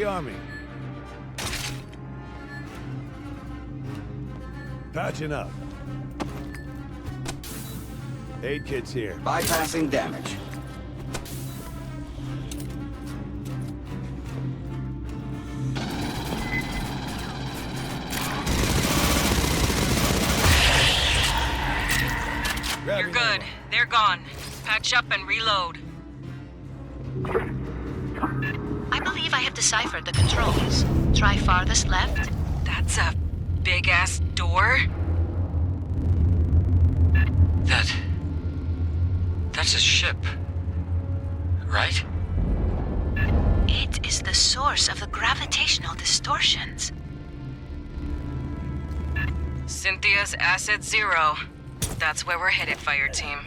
Rearm me. Patching up. Aid kit's here. Bypassing damage. You're good. They're gone. Patch up and reload. I believe I have deciphered the controls. Try farthest left. That's a big-ass door? That's a ship. Right? It is the source of the gravitational distortions. Cynthia's Asset Zero. That's where we're headed, Fireteam.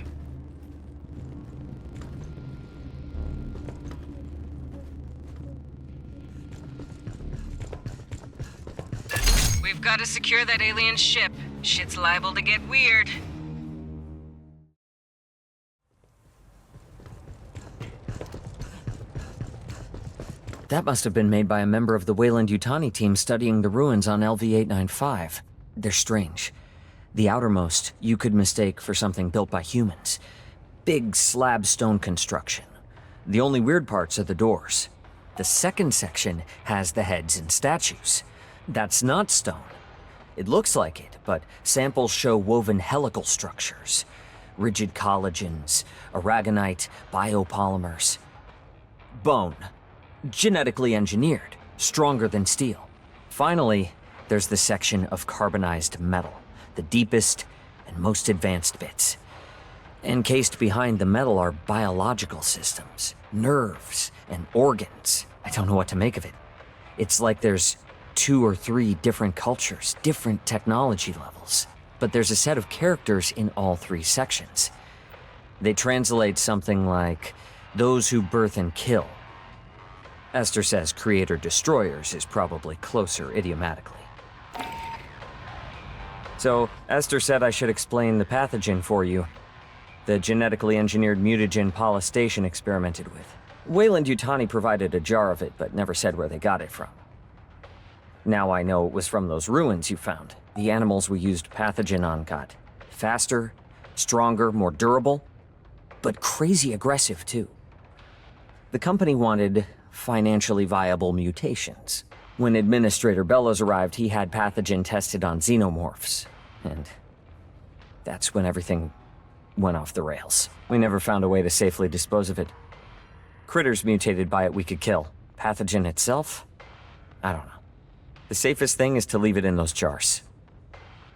We've got to secure that alien ship. Shit's liable to get weird. That must have been made by a member of the Weyland-Yutani team studying the ruins on LV-895. They're strange. The outermost, you could mistake for something built by humans. Big slab stone construction. The only weird parts are the doors. The second section has the heads and statues. That's not stone. It looks like it, but samples show woven helical structures. Rigid collagens, aragonite, biopolymers. Bone. Genetically engineered, stronger than steel. Finally, there's the section of carbonized metal, the deepest and most advanced bits. Encased behind the metal are biological systems, nerves, and organs. I don't know what to make of it. It's like there's 2 or 3 different cultures, different technology levels. But there's a set of characters in all 3 sections. They translate something like, those who birth and kill. Esther says creator-destroyers is probably closer idiomatically. So, Esther said I should explain the pathogen for you. The genetically engineered mutagen Paula Station experimented with. Weyland-Yutani provided a jar of it, but never said where they got it from. Now I know it was from those ruins you found. The animals we used pathogen on got faster, stronger, more durable, but crazy aggressive too. The company wanted financially viable mutations. When Administrator Bellows arrived, he had pathogen tested on xenomorphs. And that's when everything went off the rails. We never found a way to safely dispose of it. Critters mutated by it we could kill. Pathogen itself? I don't know. The safest thing is to leave it in those jars.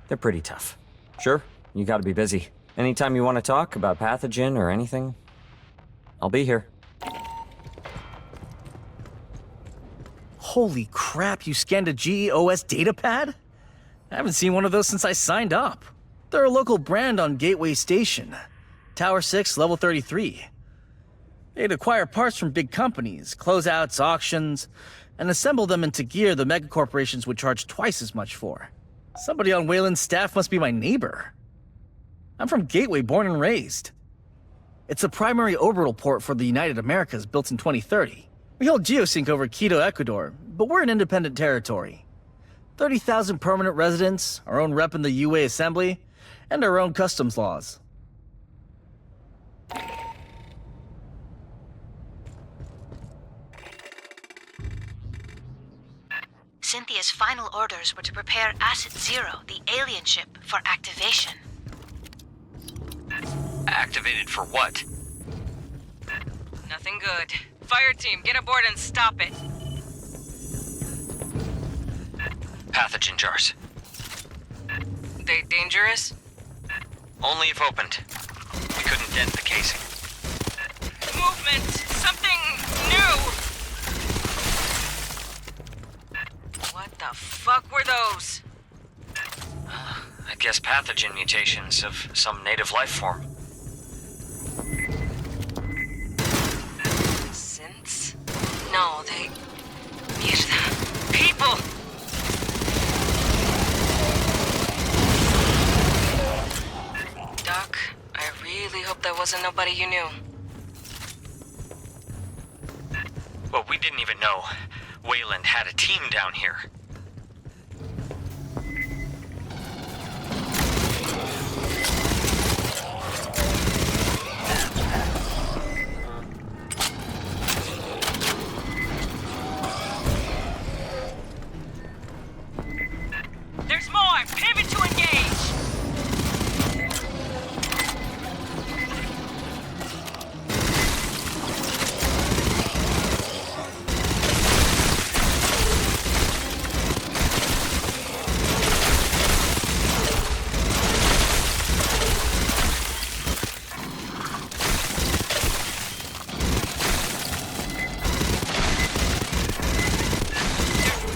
They're pretty tough. Sure, you gotta be busy. Anytime you want to talk about pathogen or anything, I'll be here. Holy crap, you scanned a GEOS datapad? I haven't seen one of those since I signed up. They're a local brand on Gateway Station. Tower 6, level 33. They'd acquire parts from big companies, closeouts, auctions, and assemble them into gear the megacorporations would charge twice as much for. Somebody on Weyland's staff must be my neighbor. I'm from Gateway, born and raised. It's a primary orbital port for the United Americas built in 2030. We hold geosync over Quito, Ecuador, but we're an independent territory. 30,000 permanent residents, our own rep in the UA Assembly, and our own customs laws. Cynthia's final orders were to prepare Asset Zero, the alien ship, for activation. Activated for what? Nothing good. Fireteam, get aboard and stop it. Pathogen jars. They dangerous? Only if opened. We couldn't dent the casing. Movement! Something new! What the fuck were those? I guess pathogen mutations of some native life form. Synths? No, they... Mierda. People! Doc, I really hope that wasn't nobody you knew. Well, we didn't even know Wayland had a team down here. There's more! Pivot to engage!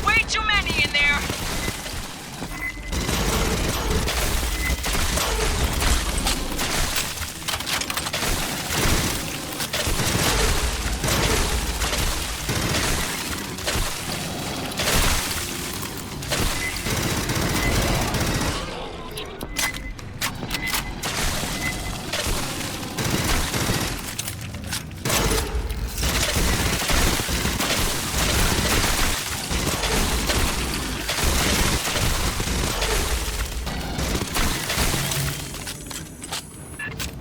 Way too many in there!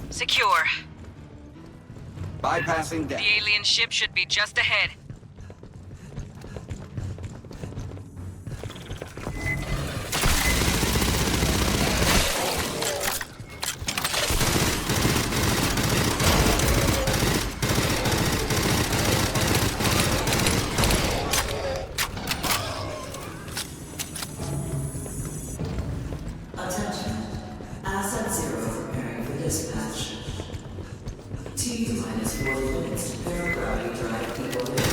Secure. Bypassing deck. The alien ship should be just ahead. Attention. Asset 0 preparing for dispatch. T-minus 40 minutes to paragravity drive equilibrium.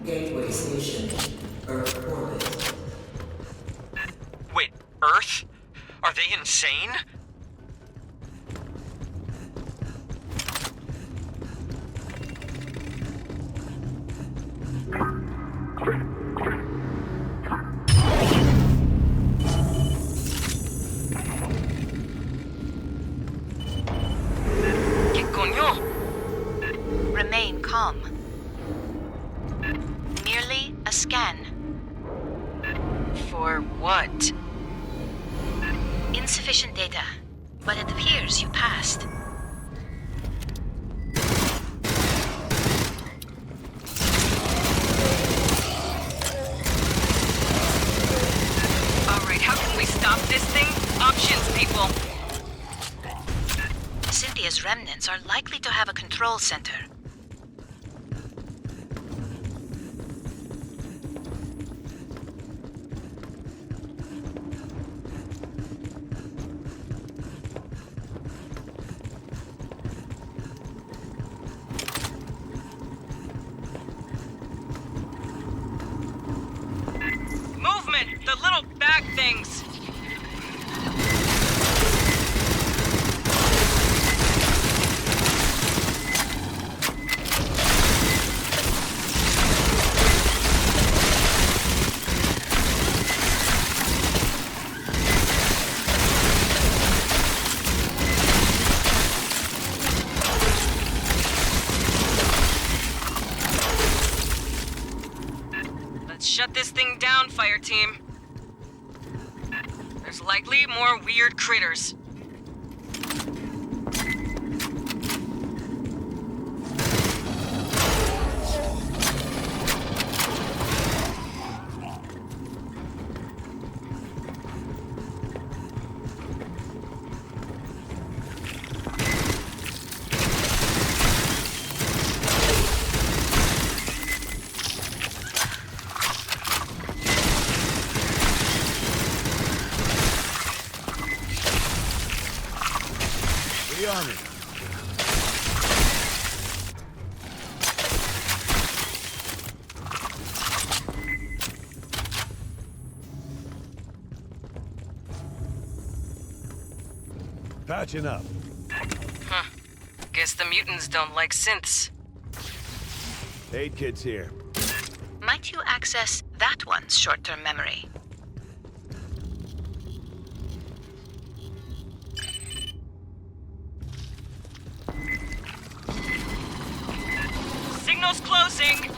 Gateway station. Earth orbit. Wait, Earth? Are they insane? ¿Qué coño? Remain calm. Merely a scan. For what? Insufficient data, but it appears you passed. Alright, how can we stop this thing? Options, people. Cynthia's remnants are likely to have a control center. Movement! The little bag things! Let's shut this thing down, Fireteam. There's likely more weird critters. Be on it. Patching up. Huh. Guess the mutants don't like synths. Aid kit's here. Might you access that one's short-term memory? Circle's closing!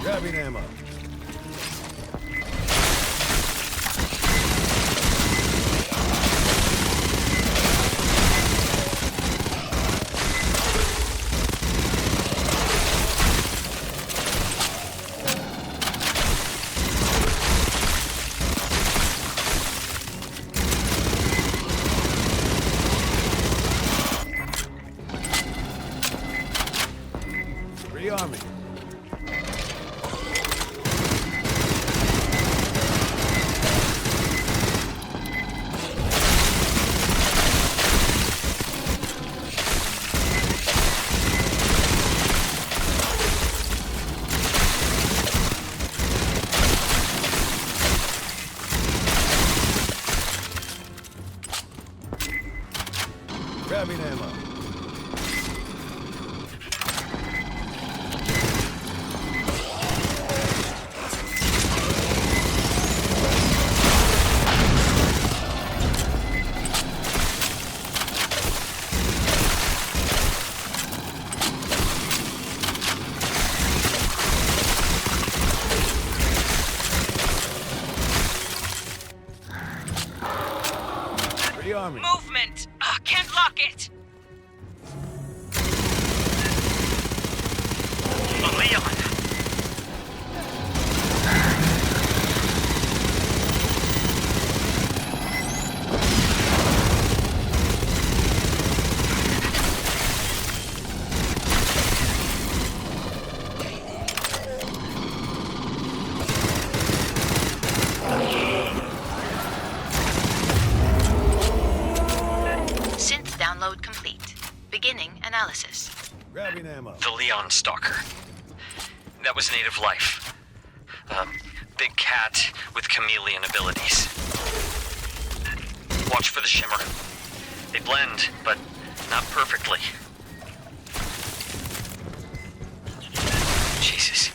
Grabbing ammo. Rearming. Grabbing ammo. Rearming. Movement! Can't lock it! Leon! Synth download complete. Beginning analysis. Grabbing ammo. The Leon Stalker. That was native life. Big cat with chameleon abilities. Watch for the shimmer. They blend, but not perfectly. Jesus.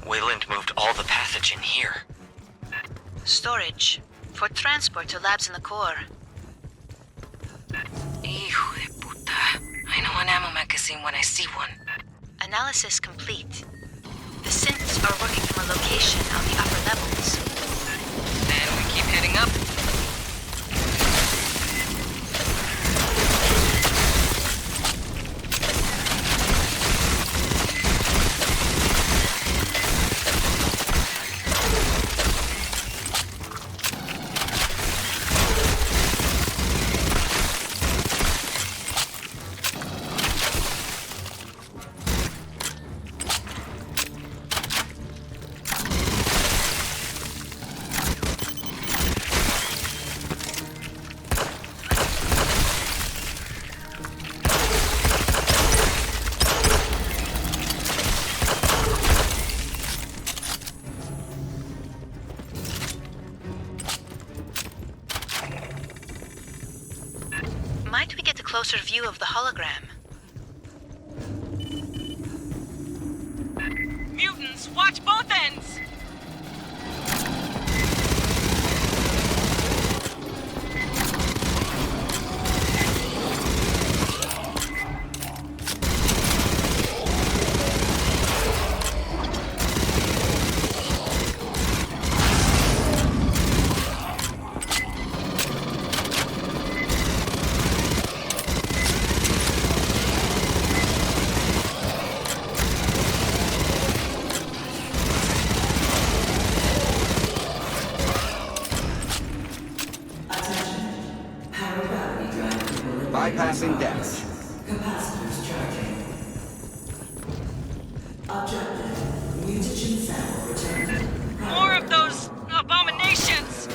Wayland moved all the pathogen here. Storage. For transport to labs in the core. Hijo de puta. I know an ammo magazine when I see one. Analysis complete. The synths are working from a location on the upper levels. And we keep heading up. Might we get a closer view of the hologram? Mutants, watch both ends! Bypassing damage. Capacitors charging. Objective. Mutagen sample returned. More of those abominations!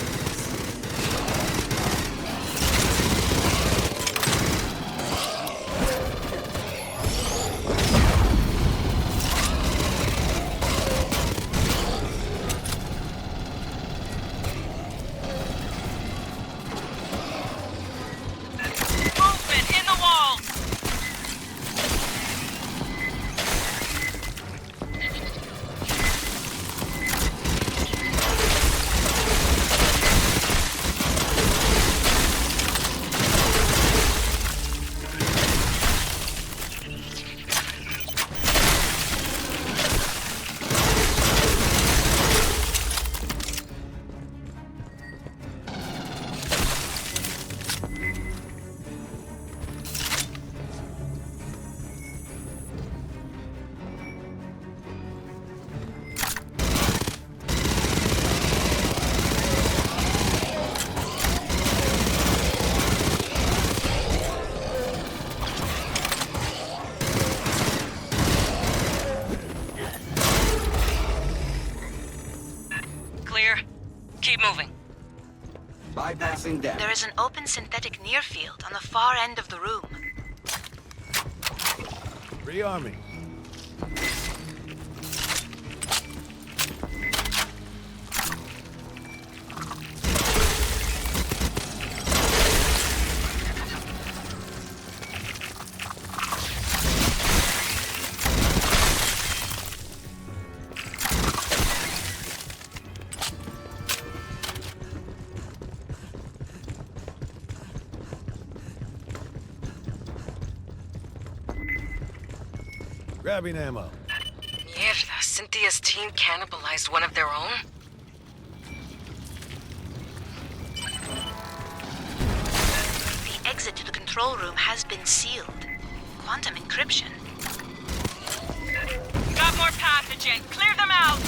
Bypassing depth. There is an open synthetic near field on the far end of the room. Rearming. Grabbing ammo. Mierda, Cynthia's team cannibalized one of their own? The exit to the control room has been sealed. Quantum encryption. Got more pathogen. Clear them out!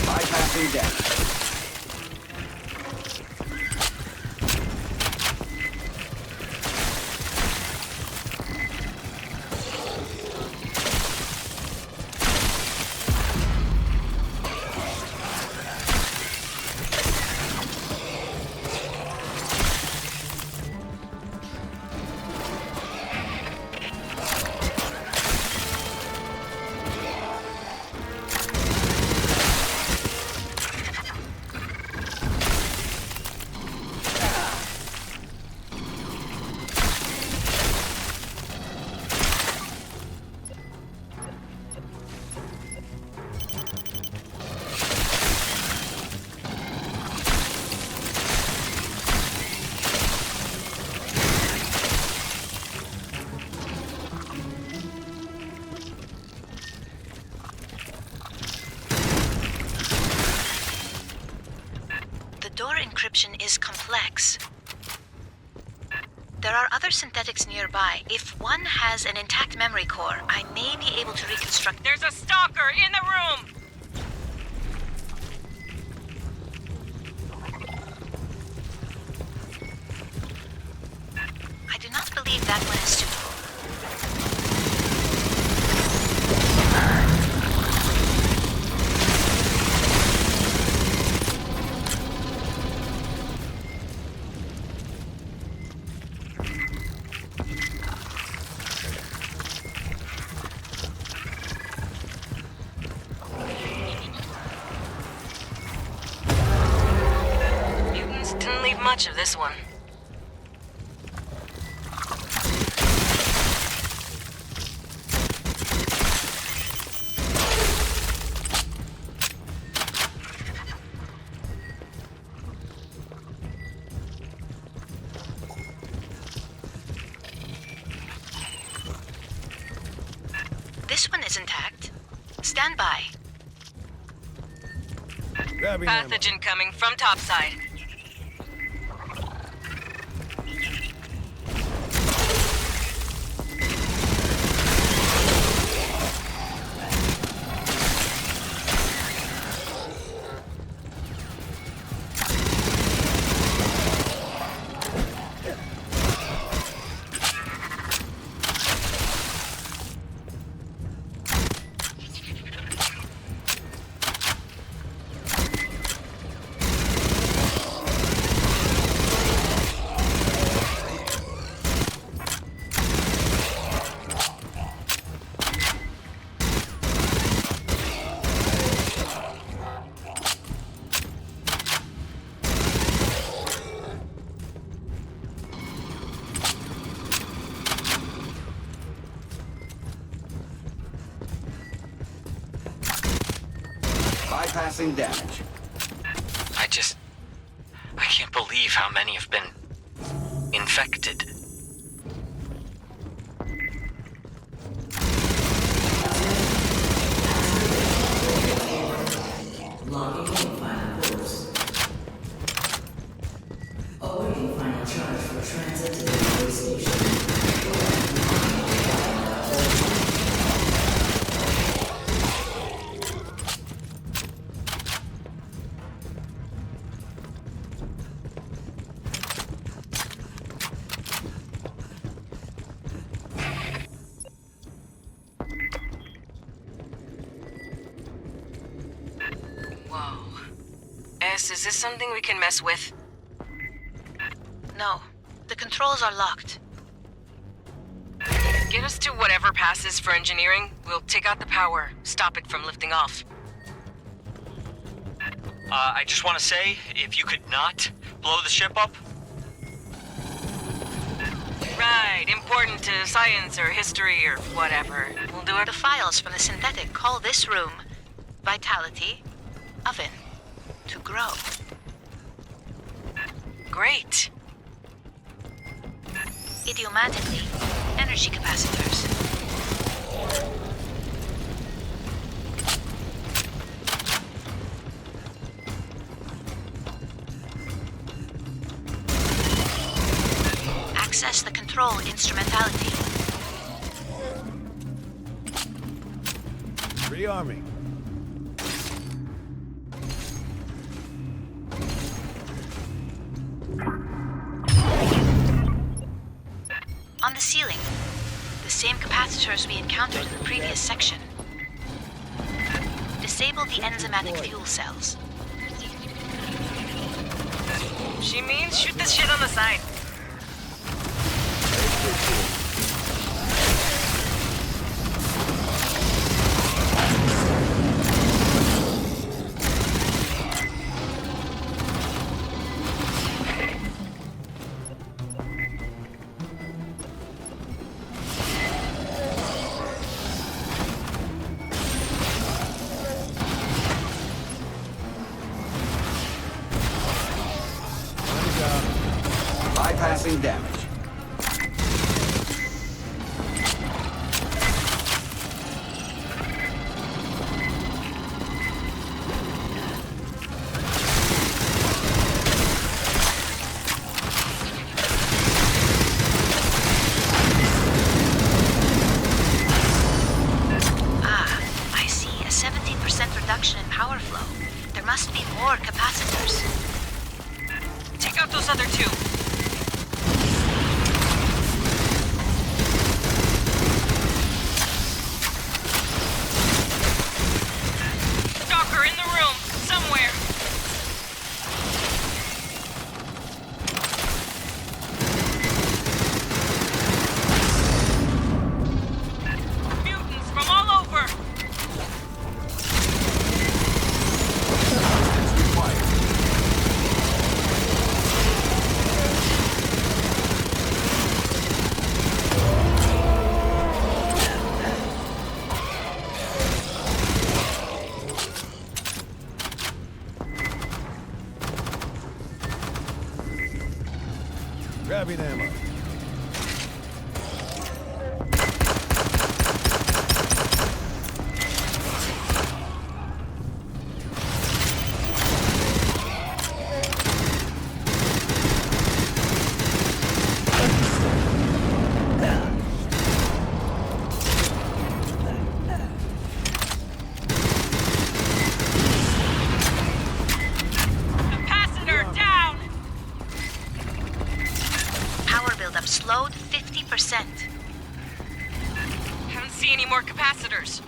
Bypassing depth. Door encryption is complex. There are other synthetics nearby. If one has an intact memory core, I may be able to reconstruct. There's a stalker in the room! I do not believe that one is suitable. Didn't leave much of this one. This one is intact. Stand by. Grabbing ammo. Pathogen coming from topside. Bypassing damage. I can't believe how many have been infected. Logging in final course. Awaiting final charge for transit to the railway station. Is this something we can mess with? No. The controls are locked. Get us to whatever passes for engineering. We'll take out the power, stop it from lifting off. I just want to say, if you could not blow the ship up. Right, important to science or history or whatever. We'll do it. The files from the synthetic call this room Vitality Oven to grow. Great. Idiomatically, energy capacitors. Access the control instrumentality. Rearming. On the ceiling, the same capacitors we encountered in the previous section. Disable the enzymatic fuel cells. She means shoot this shit on the side. Bypassing damage. I see a 17% reduction in power flow. There must be more capacitors. Take out those other two. Stalker in the room, somewhere. Mutants from all over. Grabbing ammo. Capacitor down. Power buildup slowed 50%. Haven't seen any more capacitors.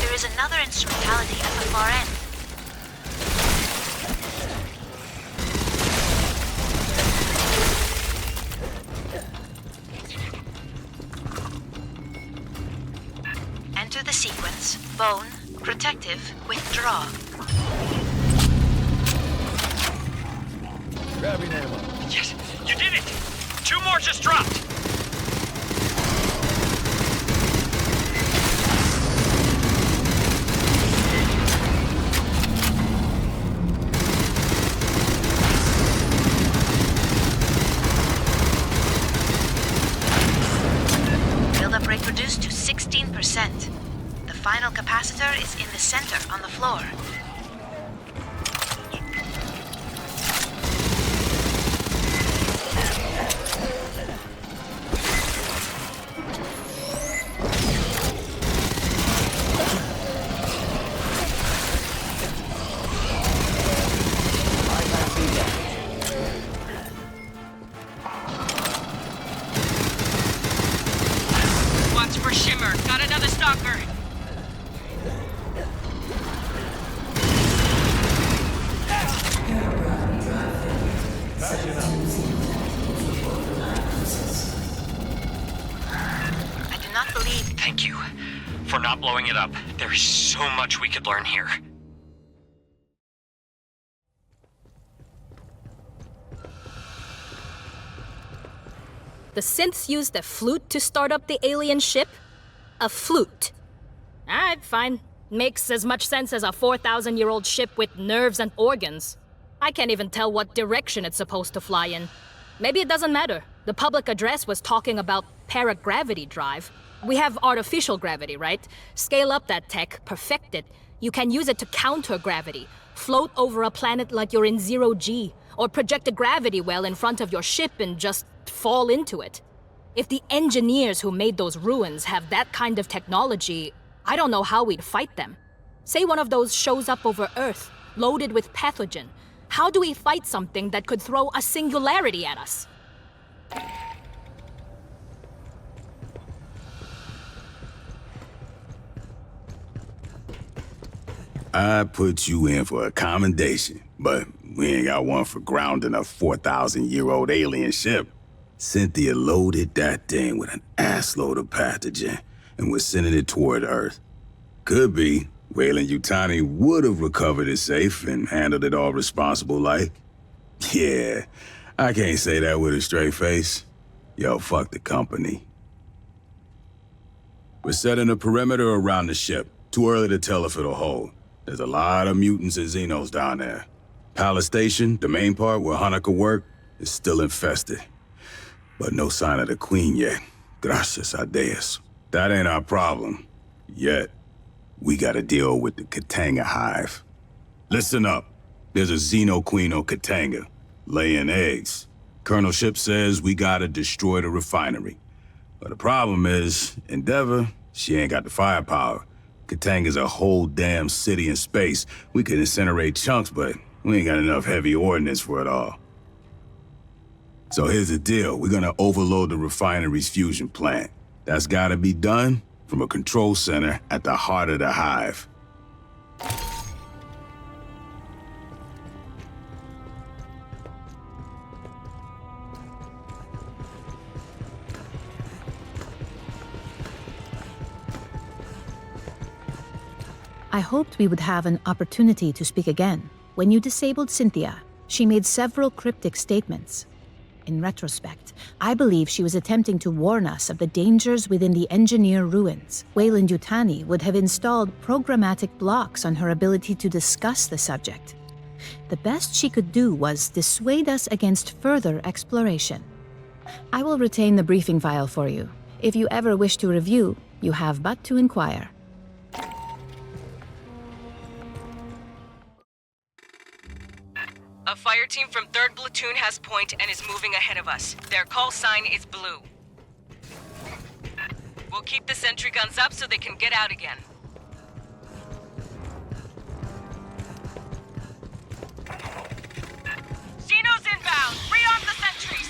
There is another instrumentality at the far end. Enter the sequence. Bone. Protective. Withdraw. Grabbing ammo. Yes, you did it! 2 more just dropped! final capacitor is in the center on the floor. Watch for Shimmer. Got another stalker. I do not believe. Thank you for not blowing it up. There is so much we could learn here. The synths used a flute to start up the alien ship? A flute. Alright, fine. Makes as much sense as a 4,000-year-old ship with nerves and organs. I can't even tell what direction it's supposed to fly in. Maybe it doesn't matter. The public address was talking about paragravity drive. We have artificial gravity, right? Scale up that tech, perfect it. You can use it to counter gravity. Float over a planet like you're in 0G. Or project a gravity well in front of your ship and just fall into it. If the engineers who made those ruins have that kind of technology, I don't know how we'd fight them. Say one of those shows up over Earth, loaded with pathogen. How do we fight something that could throw a singularity at us? I put you in for a commendation, but we ain't got one for grounding a 4,000-year-old alien ship. Cynthia loaded that thing with an assload of pathogen and was sending it toward Earth. Could be Weyland-Yutani would have recovered it safe and handled it all responsible like. Yeah, I can't say that with a straight face. Yo, fuck the company. We're setting a perimeter around the ship. Too early to tell if it'll hold. There's a lot of mutants and Xenos down there. Palace Station, the main part where Hanukkah worked, is still infested. But no sign of the Queen yet. Gracias a Dios. That ain't our problem. Yet. We gotta deal with the Katanga hive. Listen up. There's a Xeno Queen on Katanga, laying eggs. Colonel Ship says we gotta destroy the refinery. But the problem is, Endeavor, she ain't got the firepower. Katanga's a whole damn city in space. We could incinerate chunks, but we ain't got enough heavy ordnance for it all. So here's the deal. We're gonna overload the refinery's fusion plant. That's gotta be done from a control center at the heart of the hive. I hoped we would have an opportunity to speak again. When you disabled Cynthia, she made several cryptic statements. In retrospect, I believe she was attempting to warn us of the dangers within the engineer ruins. Weyland-Yutani would have installed programmatic blocks on her ability to discuss the subject. The best she could do was dissuade us against further exploration. I will retain the briefing file for you. If you ever wish to review, you have but to inquire. A fire team from 3rd Platoon has point and is moving ahead of us. Their call sign is blue. We'll keep the sentry guns up so they can get out again. Xenos inbound! Rearm the sentries!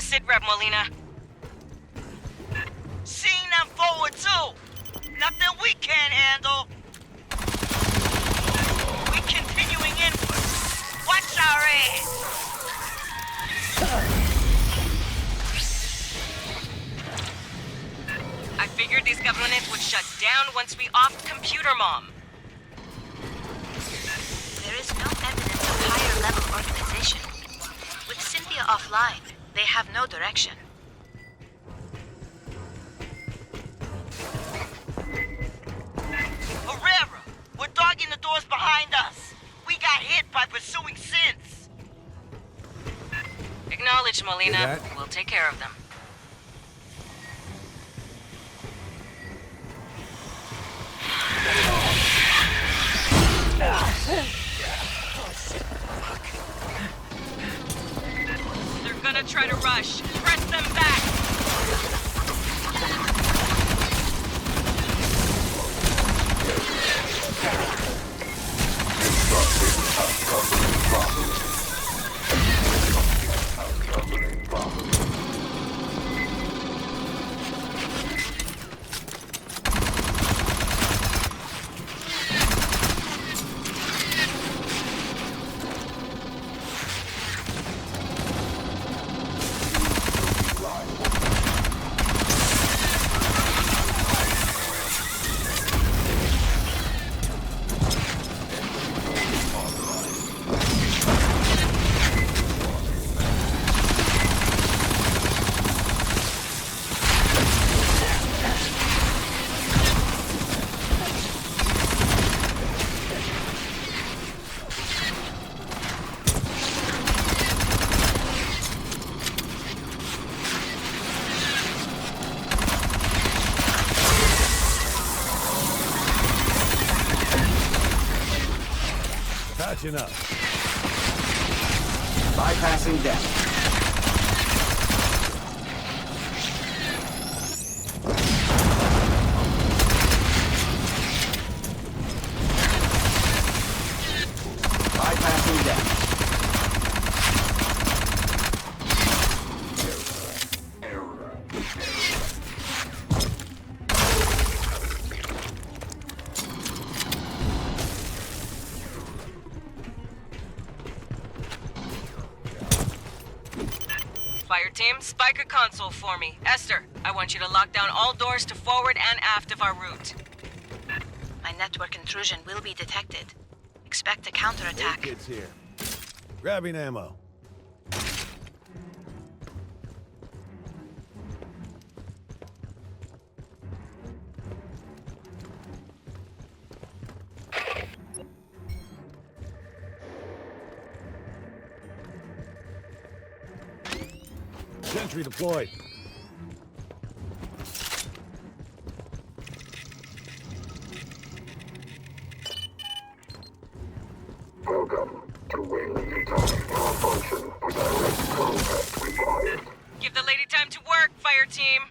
sit rep, Molina. Seen them forward too. Nothing we can't handle. We continuing inward. Watch our ass. I figured these cabrones would shut down once we offed Computer Mom. There is no evidence of higher level organization. With Cynthia offline, they have no direction. Herrera, we're dogging the doors behind us. We got hit by pursuing synths. Acknowledge, Molina. that? We'll take care of them. They're gonna try to rush. Press them back! Patching up. Bypassing deck. Bypassing deck. Fireteam, spike a console for me. Esther, I want you to lock down all doors to forward and aft of our route. My network intrusion will be detected. Expect a counterattack. Kids here. Grabbing ammo. Sentry deployed. Welcome to Wayland-Yutani malfunction. Direct contact required. Give the lady time to work, Fireteam.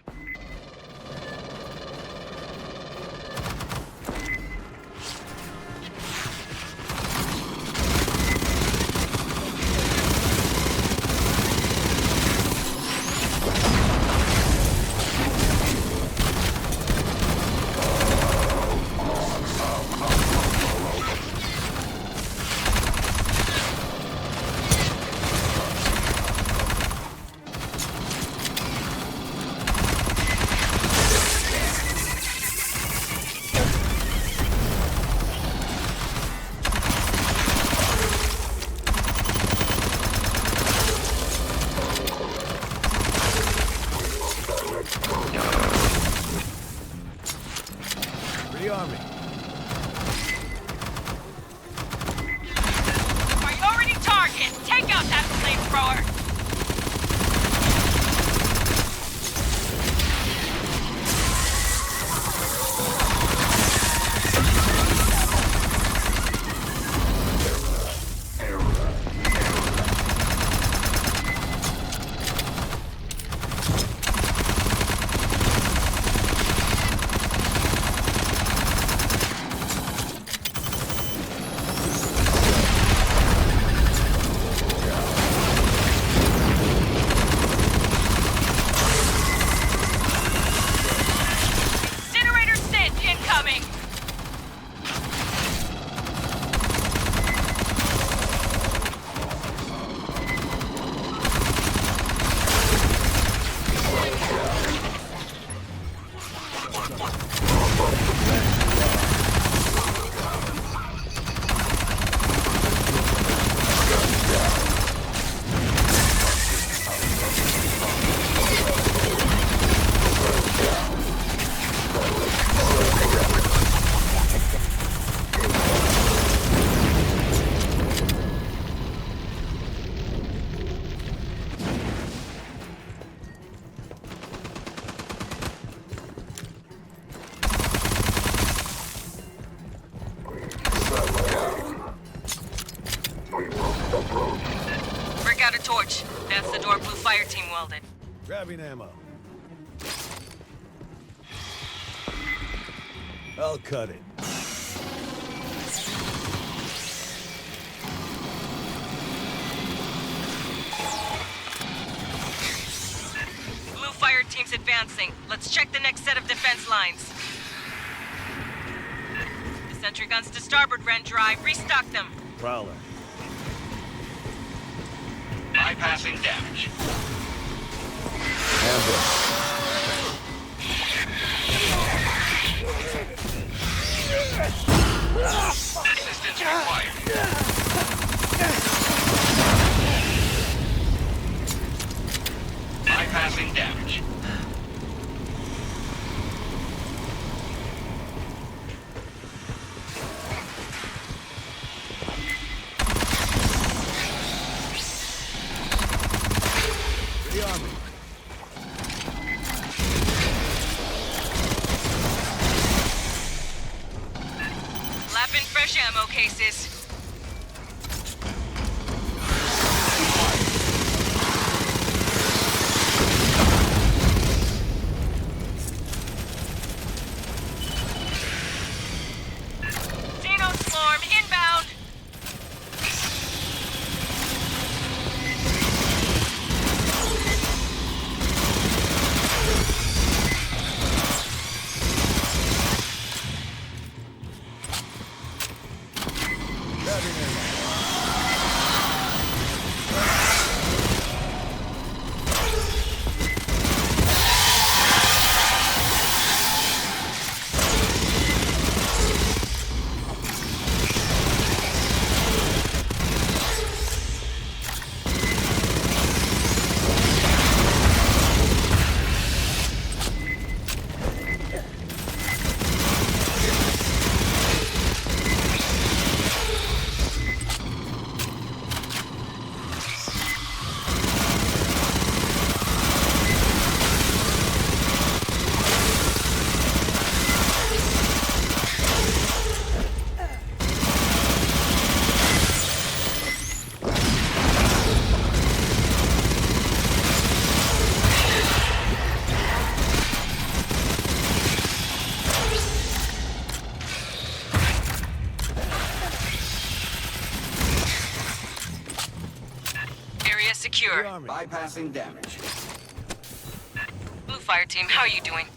Rearming. Priority target! Take out that flamethrower! Grabbing ammo. I'll cut it. Blue fire team's advancing. Let's check the next set of defense lines. The sentry guns to starboard ran dry. Restock them. Prowler. Bypassing damage. Ambush. Assistance required. Bypassing damage. Rearming. Lapping fresh ammo cases. Xeno swarm inbound. Grabbing ammo. Area secure. Rearming. Bypassing damage. Blue fire team, how are you doing?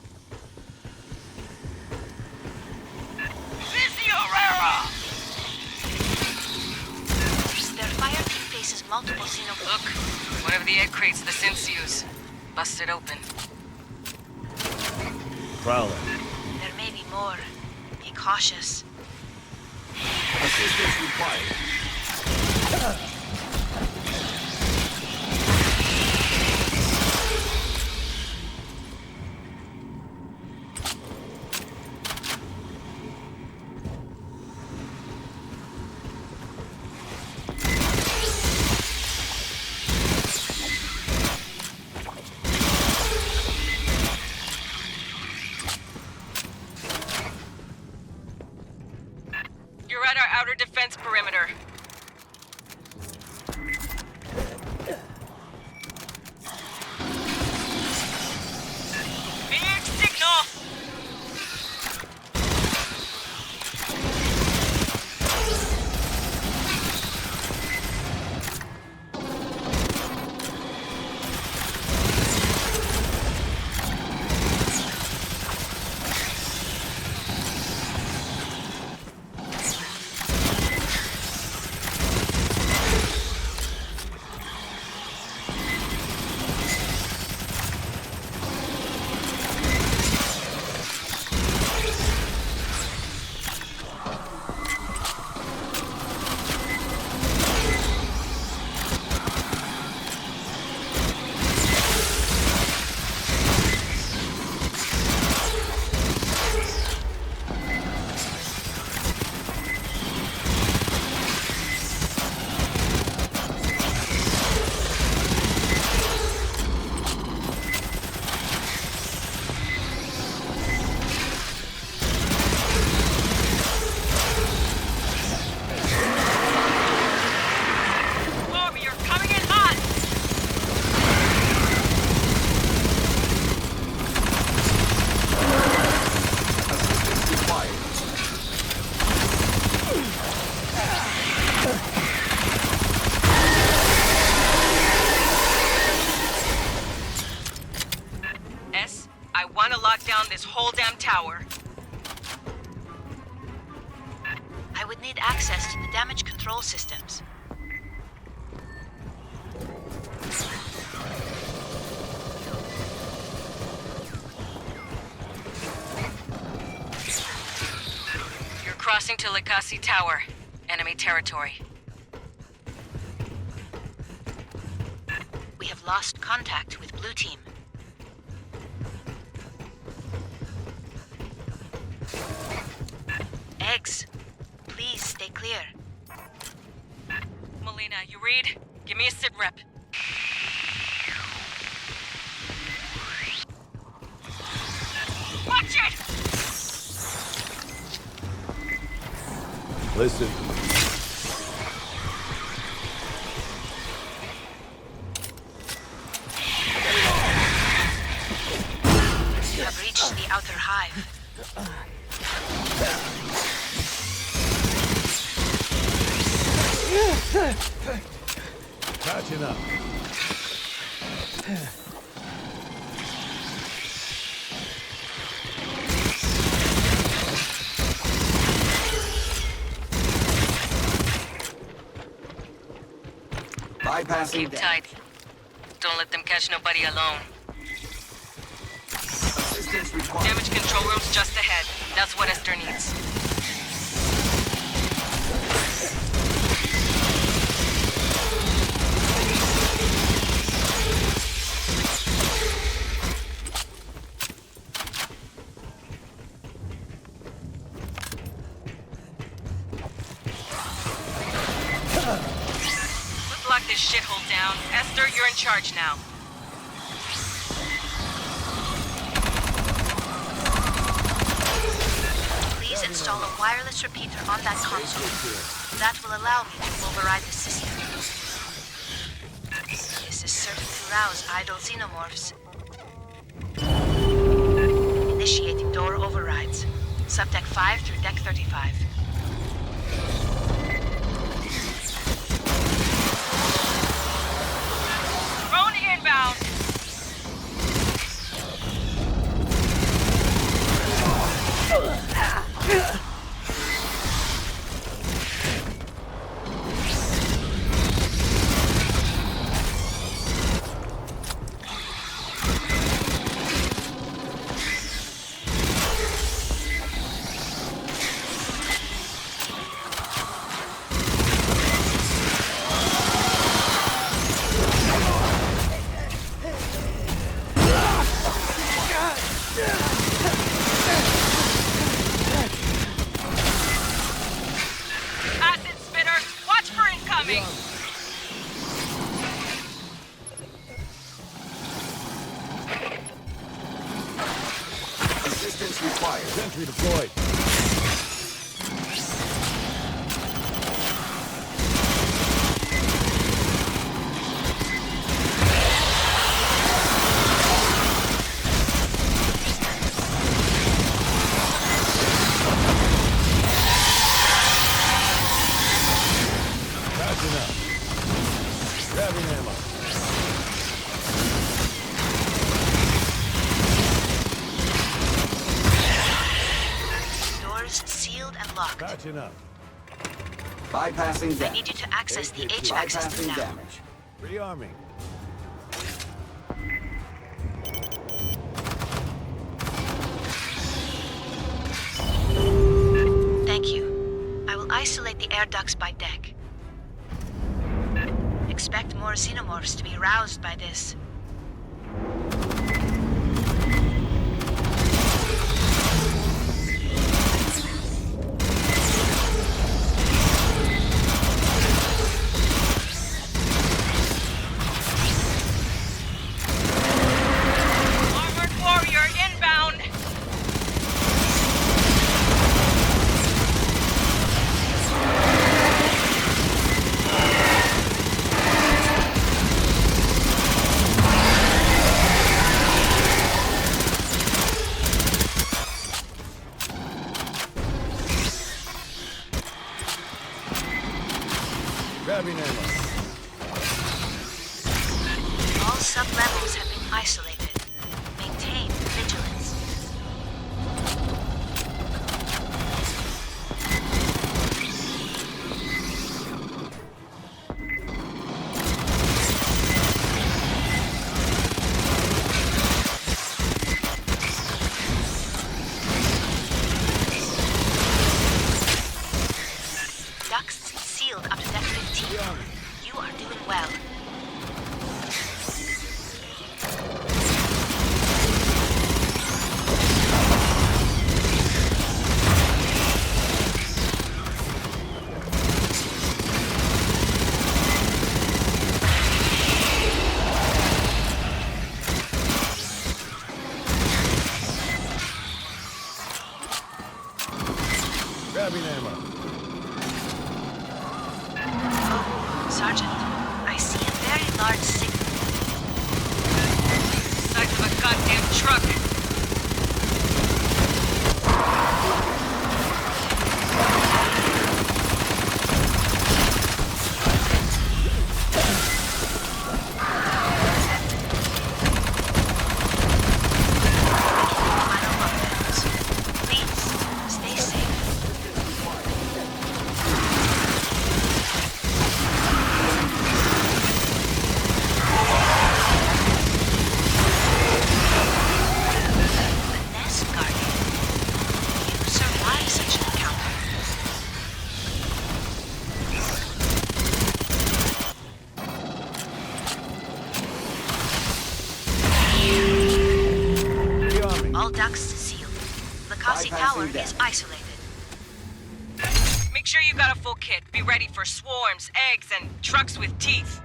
Their fire team faces multiple Xeno... Look, one of the egg crates the synths use. Busted open. Prowler. There may be more. Be cautious. Assistance required. You're at our outer defense perimeter. I want to lock down this whole damn tower. I would need access to the damage control systems. You're crossing to Likasi Tower. Enemy territory. We have lost contact with Blue Team. Eggs, please stay clear. Melina, you read? Give me a sit rep. Watch it! Listen. You have reached the outer hive. Catching up. Bypassing Keep tight. Don't let them catch nobody alone. Assistance required. Damage control room's just ahead. That's what Esther needs. Let's lock this shithole down. Esther, you're in charge now. Please install a wireless repeater on that console. That will allow me to override the system. This is certain to rouse idle xenomorphs. Initiating door overrides. Subdeck 5 through deck 35. Drone inbound! Acid spitter, watch for incoming! Assistance required. Sentry deployed. Catching up. Grabbing ammo. Doors sealed and locked. Catching up. Bypassing I damage. need you to access the HVAC system Bypassing now. damage. Rearming. Thank you. I will isolate the air ducts by deck. Expect more xenomorphs to be roused by this. Armored warrior inbound! goddamn truck! All ducts sealed. The Kasi Tower is isolated. Make sure you got a full kit. Be ready for swarms, eggs, and trucks with teeth.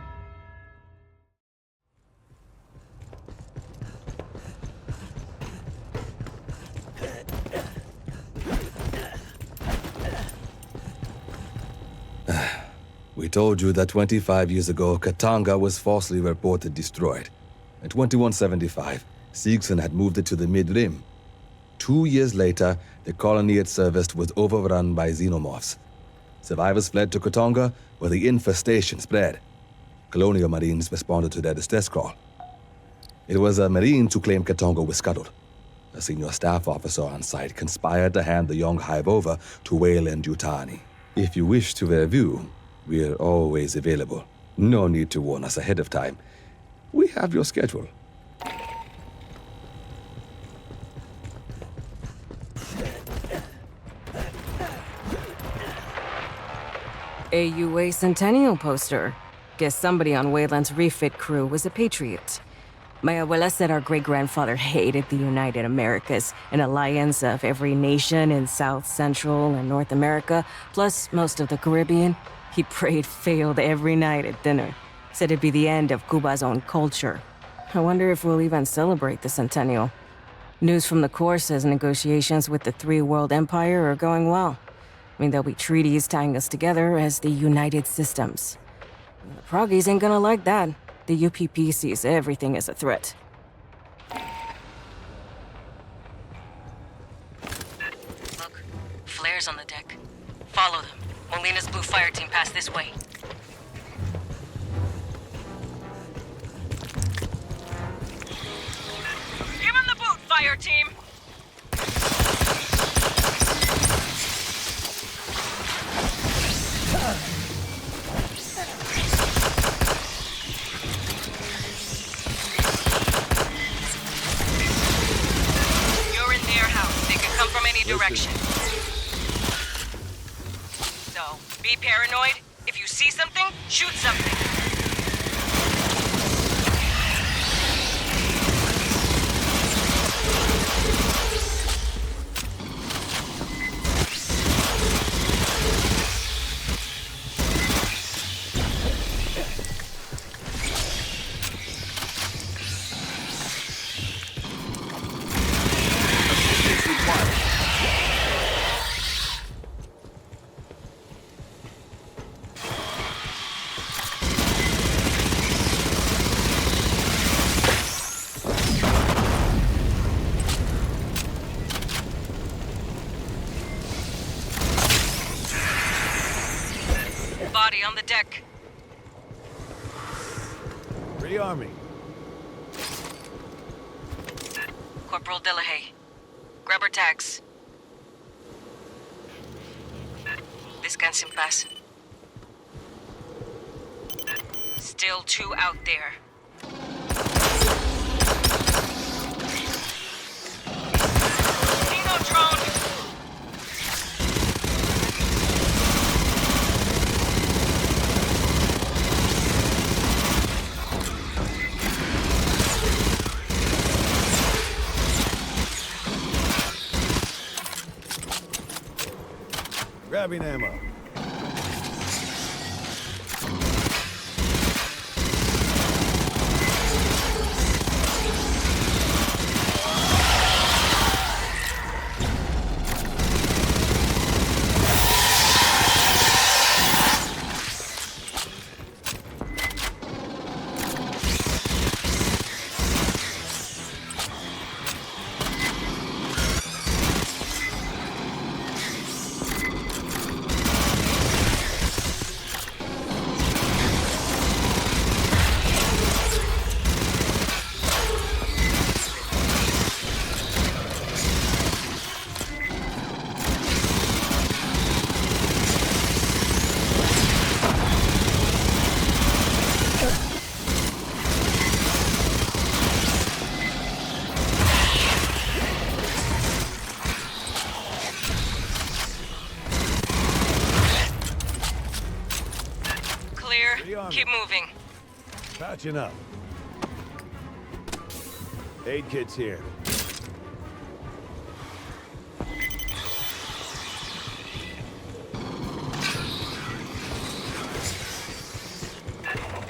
We told you that 25 years ago, Katanga was falsely reported destroyed. In 2175, Siegson had moved it to the Mid-Rim. 2 years later, the colony it serviced was overrun by xenomorphs. Survivors fled to Katanga, where the infestation spread. Colonial Marines responded to their distress call. It was the Marines who claimed Katanga was scuttled. A senior staff officer on site conspired to hand the young hive over to Weyland-Yutani. If you wish to review, we're always available. No need to warn us ahead of time. We have your schedule. AUA Centennial poster. Guess somebody on Wayland's refit crew was a patriot. My abuela said our great-grandfather hated the United Americas, an alliance of every nation in South, Central, and North America, plus most of the Caribbean. He prayed failed every night at dinner. Said it'd be the end of Cuba's own culture. I wonder if we'll even celebrate the centennial. News from the Corps says negotiations with the Three-World Empire are going well. I mean, there'll be treaties tying us together as the United Systems. The Proggies ain't gonna like that. The UPP sees everything as a threat. Look, flares on the deck. Follow them. Molina's blue Fireteam passed this way. Give him the boot, Fireteam! You're in their house. They can come from any direction. So, be paranoid. If you see something, shoot something. Body on the deck. Rearming. Corporal Delahaye. Grabber tags. Descanse en paz. Still 2 out there. Dino drone! Grabbing ammo. moving. Patching up. Aid kit's here.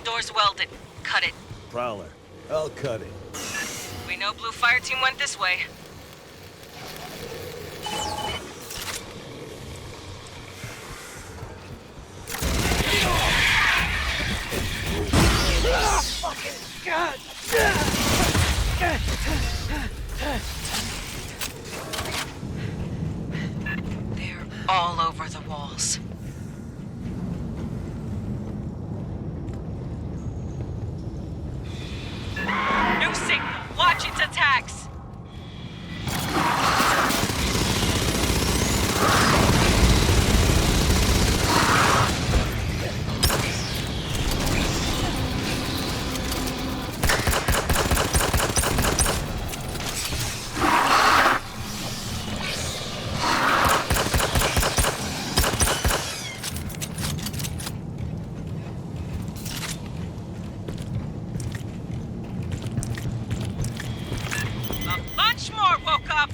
Door's welded. Cut it. Prowler. I'll cut it. We know Blue Fireteam went this way. They're all over the walls. New signal. Watch its attacks. A bunch more woke up.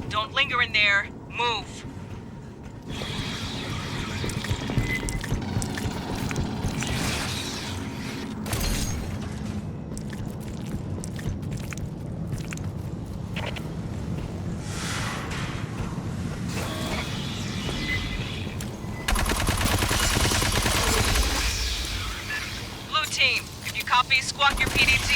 Don't linger in there. Move. Blue team, if you copy, squawk your PDT.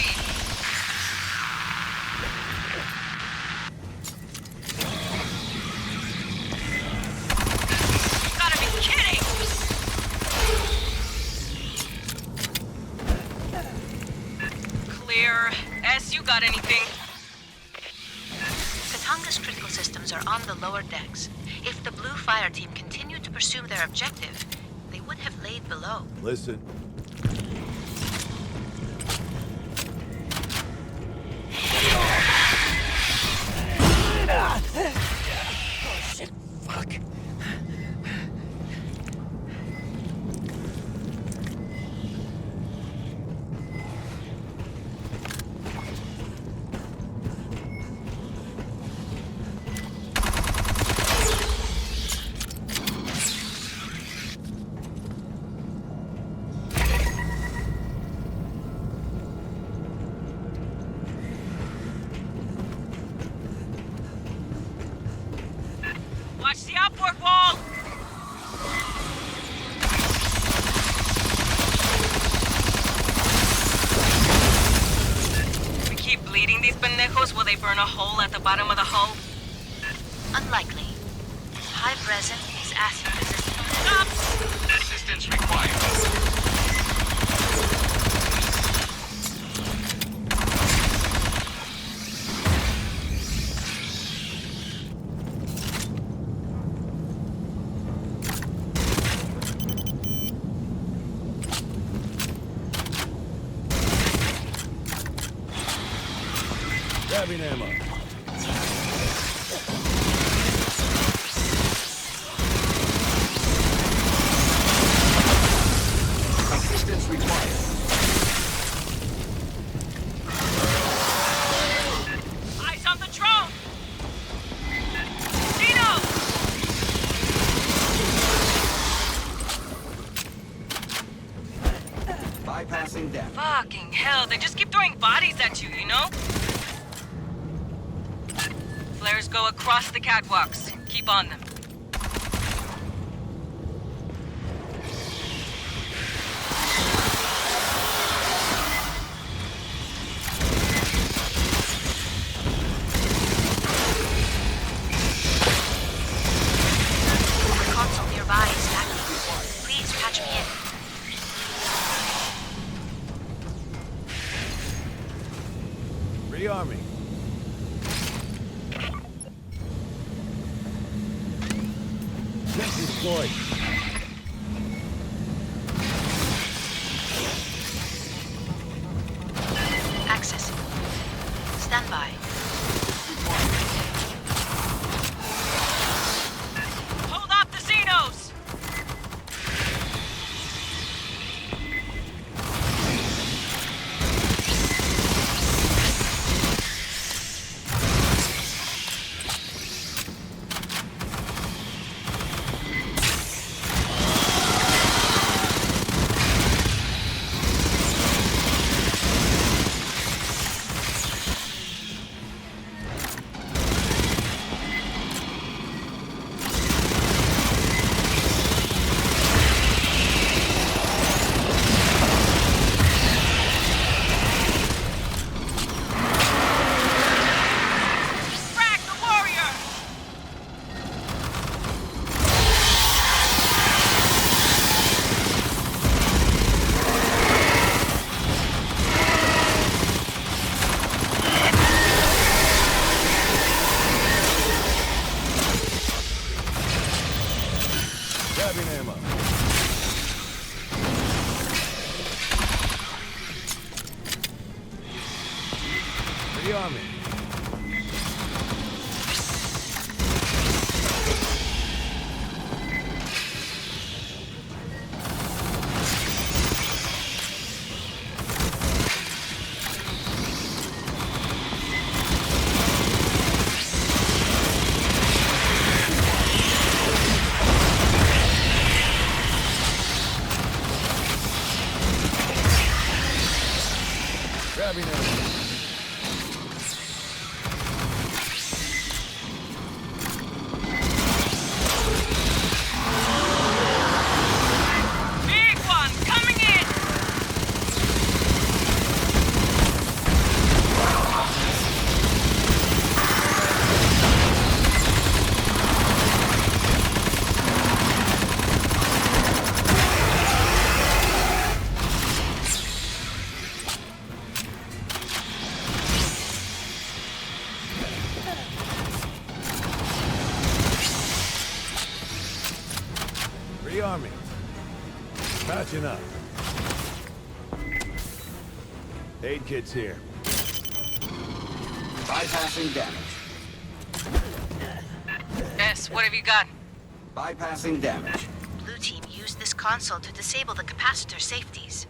Gotta be kidding! Clear. S, you got anything? Katanga's critical systems are on the lower decks. If the Blue Fireteam continued to pursue their objective, they would have laid below. Listen. Oh shit, fuck. Watch the outboard wall! We keep bleeding these pendejos, will they burn a hole at the bottom of the hull? Unlikely. High resin is acid resistant. Stop! Assistance required. Grabbing ammo. Assistance required. Eyes on the drone! Dino! Bypassing death. Fucking hell, they just keep throwing bodies at you, you know? Flares go across the catwalks. Keep on them. The console nearby is active. Please patch me in. Rearming. Sensor deployed. the army. Patching up. Aid kit's here. Bypassing damage. S, what have you got? Bypassing damage. Blue team used this console to disable the capacitor safeties.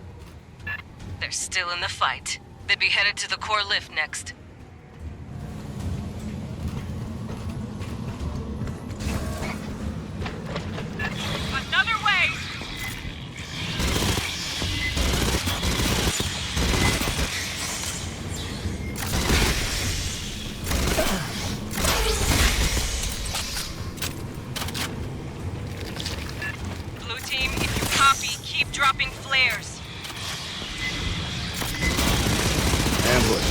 They're still in the fight. They'd be headed to the core lift next. Another way! Blue team, if you copy, keep dropping flares. Ambush.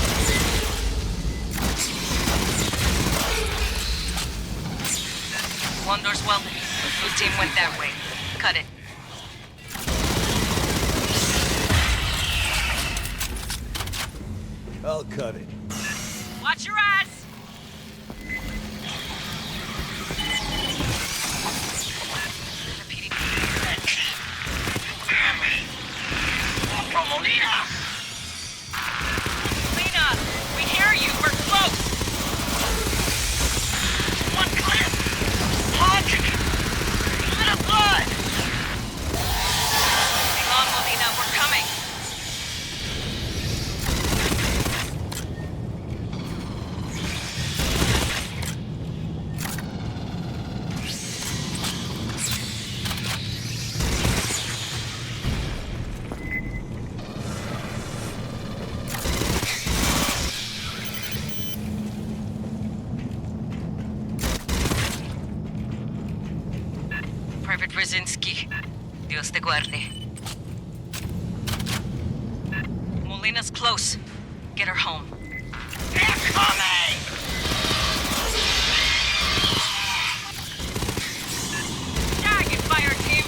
One door's welded. Blue team went that way. Cut it. I'll cut it. Watch your ass! Lena, we hear you. We're close. One clip. Punch! Bit of blood! Hang on, Molina. We're coming. Private Brzezinski. Dios te guarde. Molina's close. Get her home. They're coming! Die, you fire team!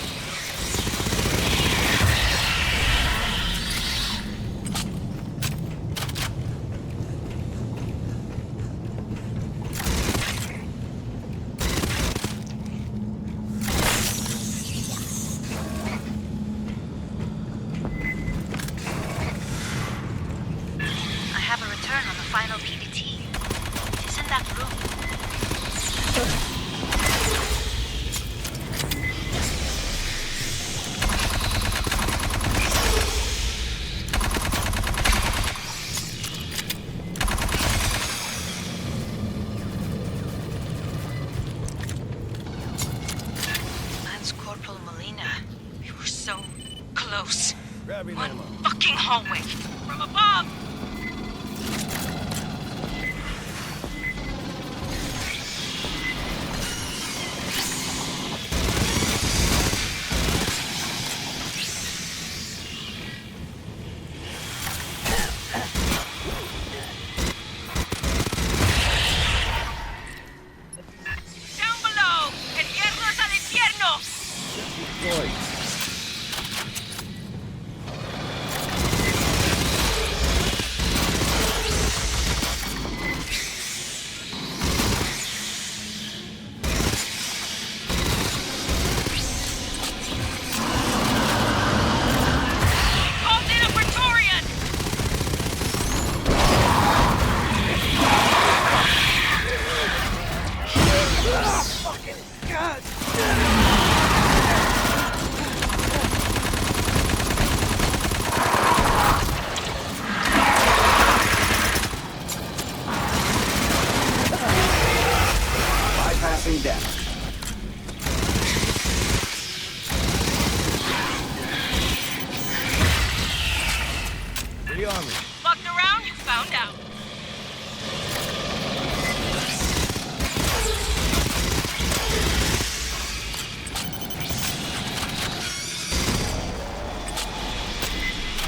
I have a return on the final PDT. It's in that room. Lance Corporal Molina. We were so close. Grabbing One ammo. fucking hallway. From above! Down below! ¡El hierro es al infierno! Boy. Called in a Praetorian! Bypassing damage. The army. Fucked around, you found out.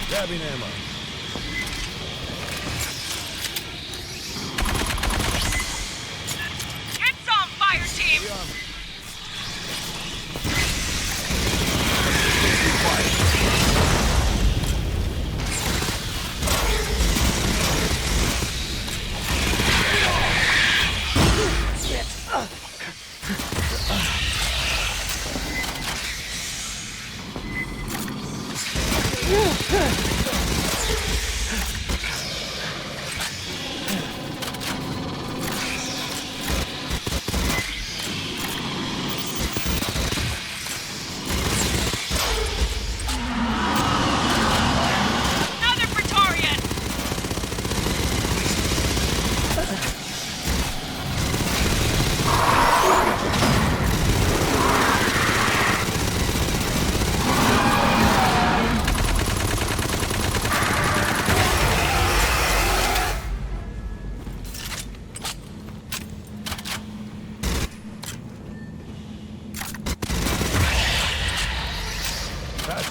Grabbing ammo. Get some, fire team! The army.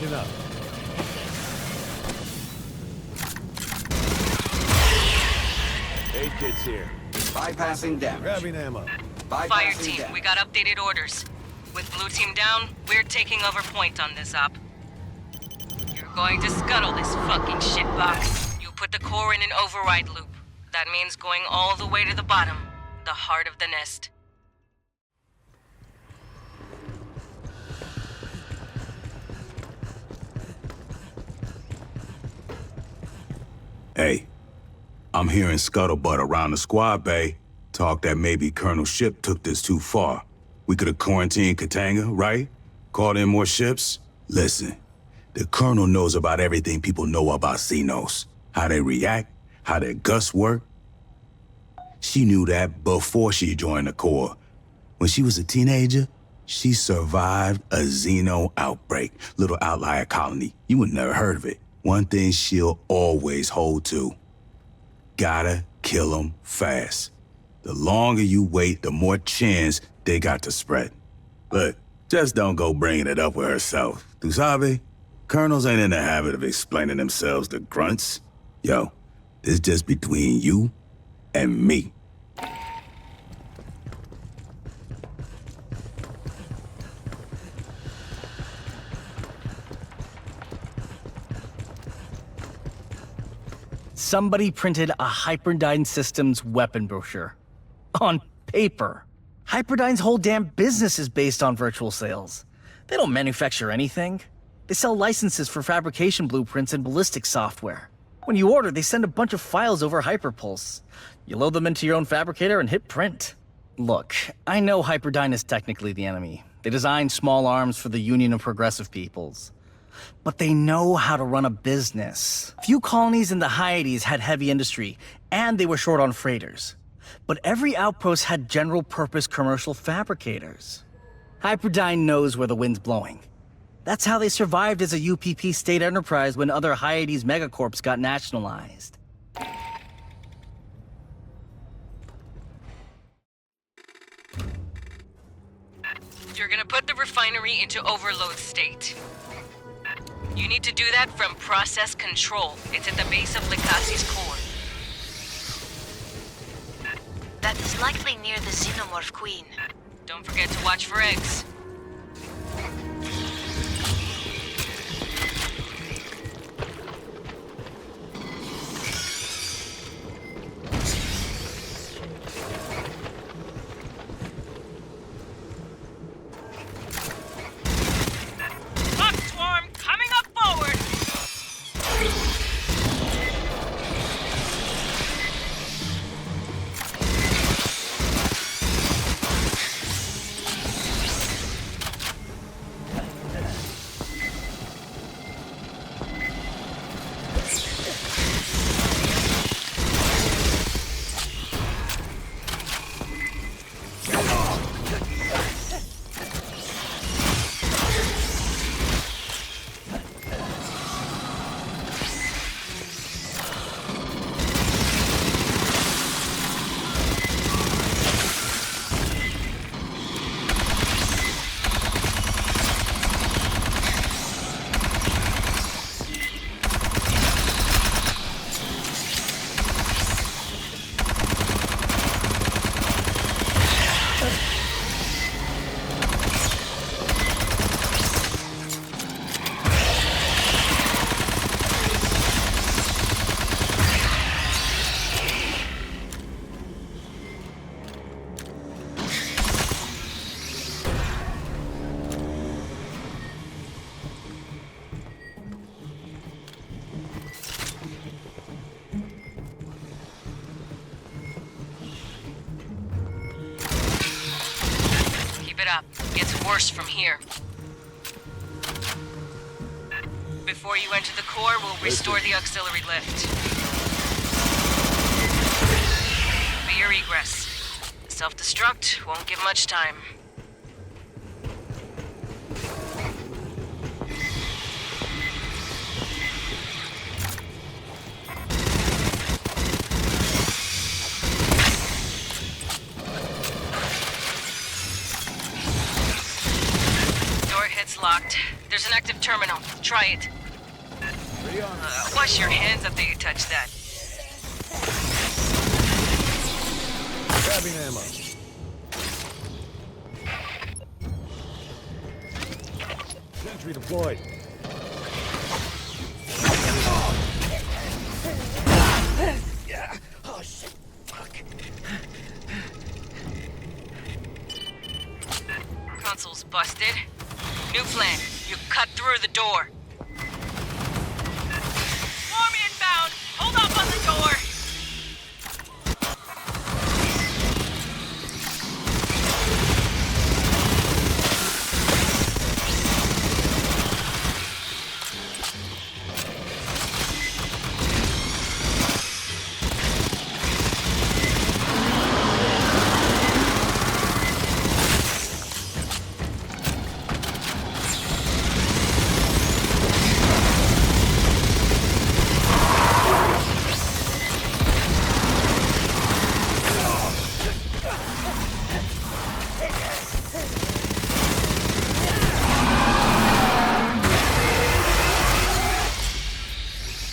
Listen up. Hey, kids here. Bypassing damage. Grabbing ammo. Bypassing Fireteam, damage. we got updated orders. With Blue Team down, we're taking over point on this op. You're going to scuttle this fucking shitbox. You put the core in an override loop. That means going all the way to the bottom, the heart of the nest. Hey, I'm hearing scuttlebutt around the squad bay. Talk that maybe Colonel Ship took this too far. We could have quarantined Katanga, right? Called in more ships? Listen, the Colonel knows about everything people know about Xenos. How they react, how their guts work. She knew that before she joined the Corps. When she was a teenager, she survived a Xeno outbreak. Little outlier colony. You would never heard of it. One thing she'll always hold to. Gotta kill them fast. The longer you wait, the more chance they got to spread. Look, just don't go bringing it up with herself. Tu sabe? Colonels ain't in the habit of explaining themselves to grunts. Yo, this just between you and me. Somebody printed a Hyperdyne Systems weapon brochure. On paper. Hyperdyne's whole damn business is based on virtual sales. They don't manufacture anything. They sell licenses for fabrication blueprints and ballistic software. When you order, they send a bunch of files over Hyperpulse. You load them into your own fabricator and hit print. Look, I know Hyperdyne is technically the enemy. They designed small arms for the Union of Progressive Peoples. But they know how to run a business. Few colonies in the Hyades had heavy industry, and they were short on freighters. But every outpost had general-purpose commercial fabricators. Hyperdyne knows where the wind's blowing. That's how they survived as a UPP state enterprise when other Hyades megacorps got nationalized. You're gonna put the refinery into overload state. You need to do that from process control. It's at the base of Likasi's core. That is likely near the Xenomorph Queen. Don't forget to watch for eggs. Gets worse from here. Before you enter the core, we'll restore the auxiliary lift. Be your egress. Self-destruct won't give much time. Door hit's locked. There's an active terminal. Try it. Wash your hands after you touch that. Grabbing ammo. Sentry deployed. Yeah. Oh, shit. Fuck. Console's busted. New plan. You cut through the door. Swarm inbound! Hold up on the door!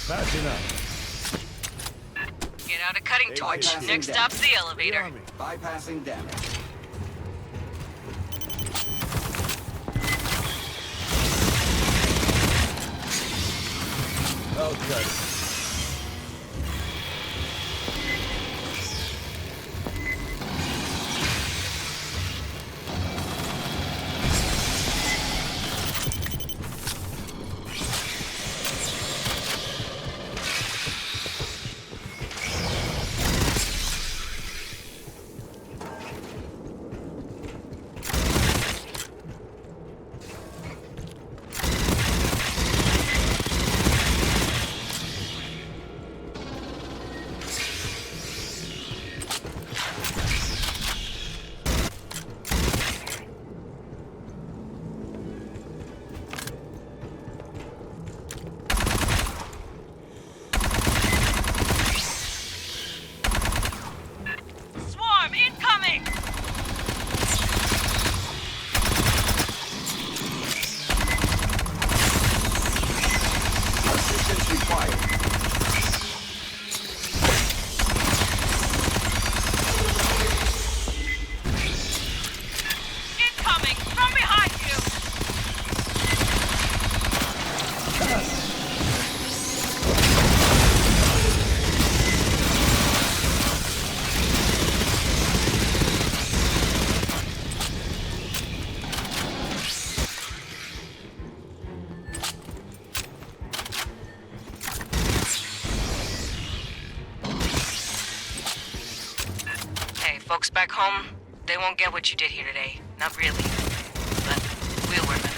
Patching up. Get out a cutting torch. Bypassing Next damage. stop's the elevator. Bypassing damage. Okay. Swarm incoming! Assistance required. Incoming! From behind you! Hey, folks back home, they won't get what you did here today. Not really. But we'll remember.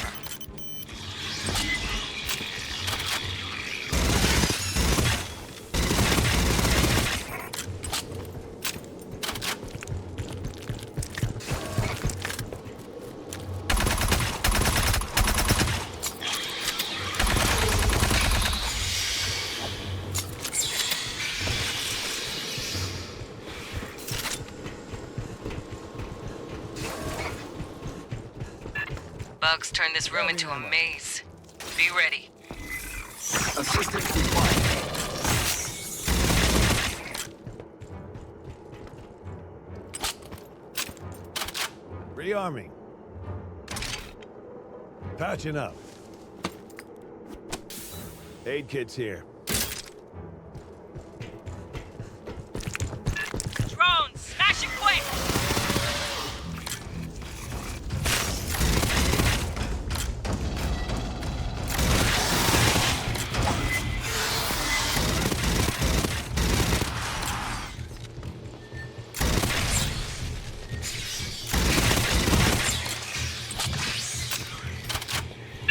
Bugs turned this room into a maze. Be ready. Assistance required. Rearming. Patching up. Aid kit's here. Drones, smash it quick!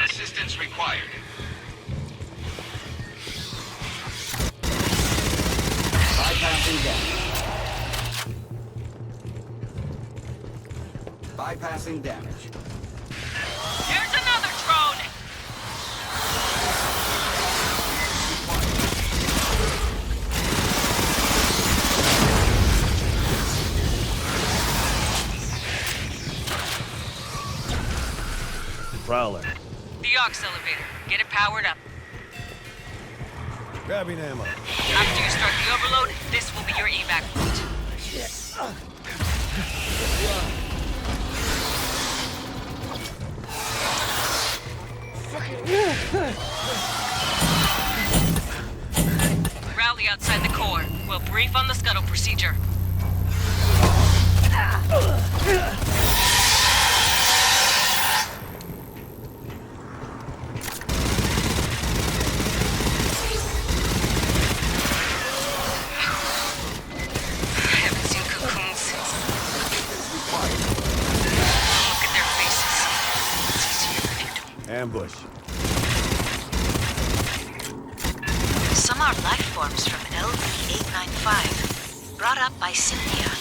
Assistance required. Bypassing damage. Bypassing damage. Here's another drone! Prowler. The aux elevator. Get it powered up. Grabbing ammo. After you start the overload, this will be your evac route. Rally outside the core. We'll brief on the scuttle procedure. Ambush. Some are life forms from LV-895, brought up by Cynthia.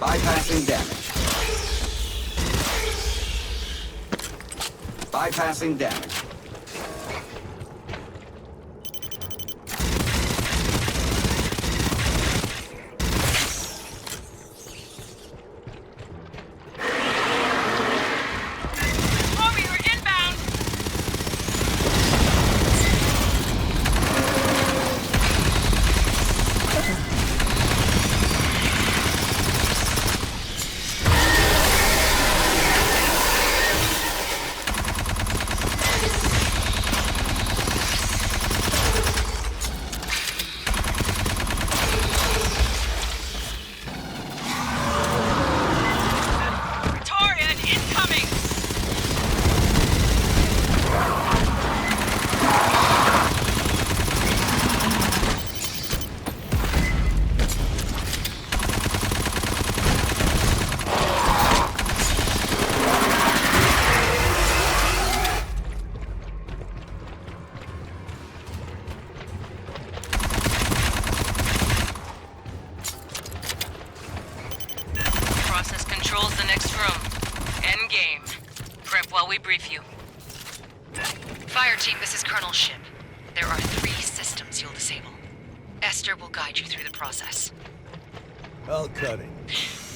Bypassing damage. Bypassing damage. brief you. Fireteam, this is Colonel Ship. There are 3 systems you'll disable. Esther will guide you through the process. I'll cut it.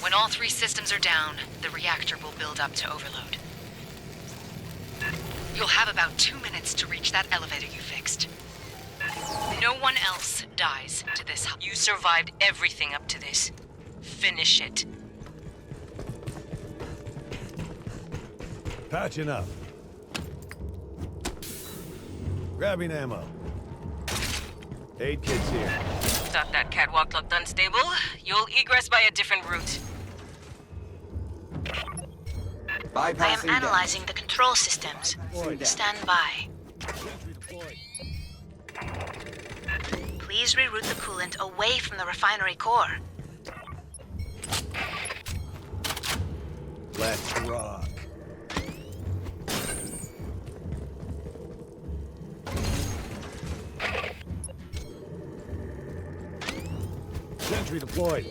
When all 3 systems are down, the reactor will build up to overload. You'll have about 2 minutes to reach that elevator you fixed. No one else dies to this. You survived everything up to this. Finish it. Patching up. Grabbing ammo. Aid kit's here. Thought that catwalk looked unstable? You'll egress by a different route. I am analyzing the control systems. Stand by. Please reroute the coolant away from the refinery core. Let's rock. Sentry deployed.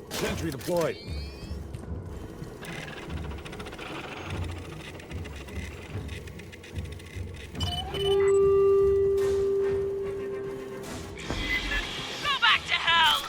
Sentry deployed. Go back to hell!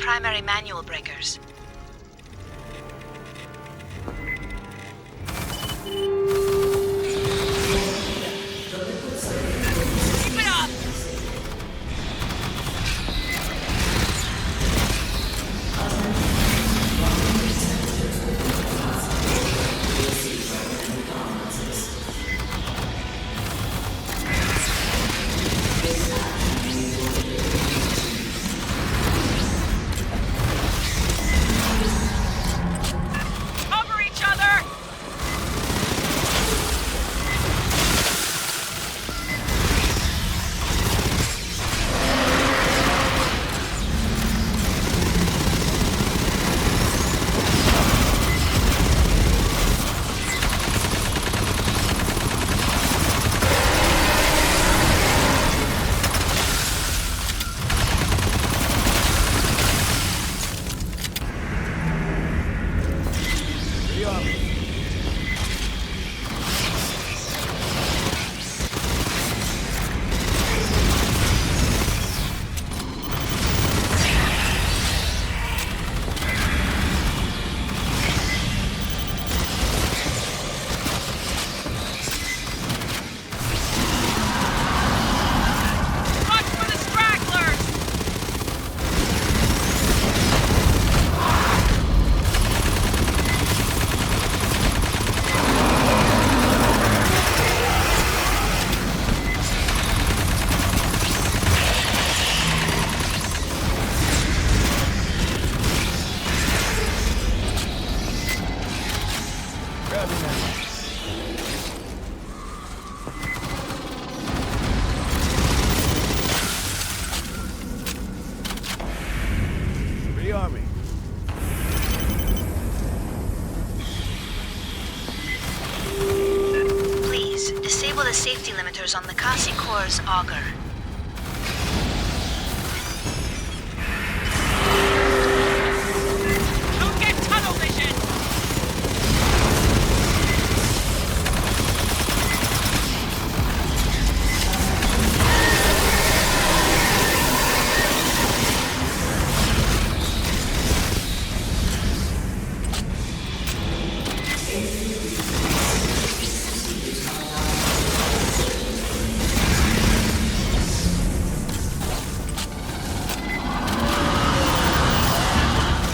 primary manual breakers. Keep it up! Cover each other! Watch for the stragglers! Grabbing ammo. Rearming. Please, disable the safety limiters on the Kasi Core's auger. Don't get tunnel vision!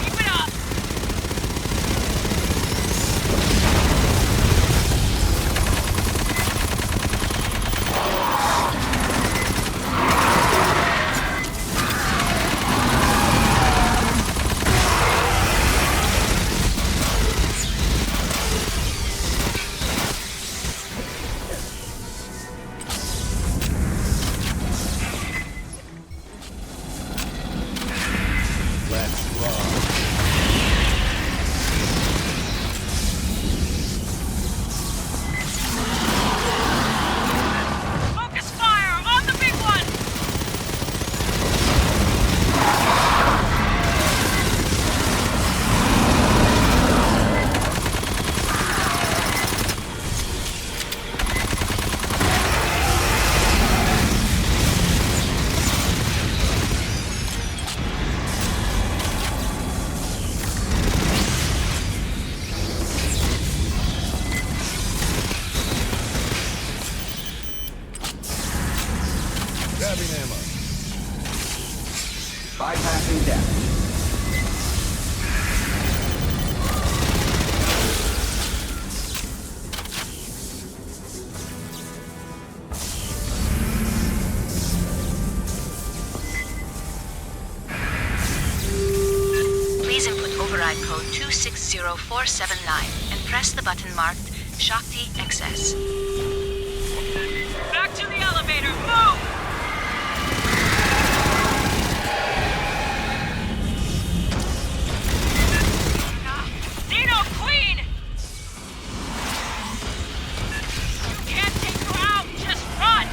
Keep it up! Let's rock. Focus fire on the big one! Grabbing ammo. Bypassing damage. Please input override code 260479 and press the button marked Shakti XS. Back to the elevator! Move! Xeno Queen! You can't take her out! Just run!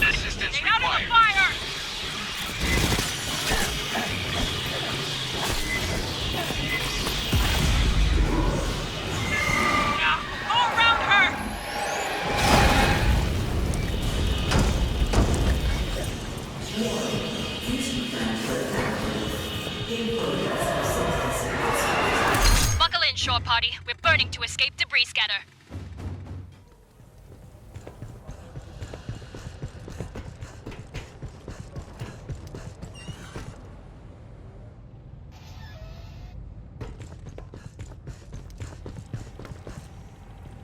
Assistance Stay out of the required. fire! Go around her! Buckle in, shore party. We're burning to escape debris scatter.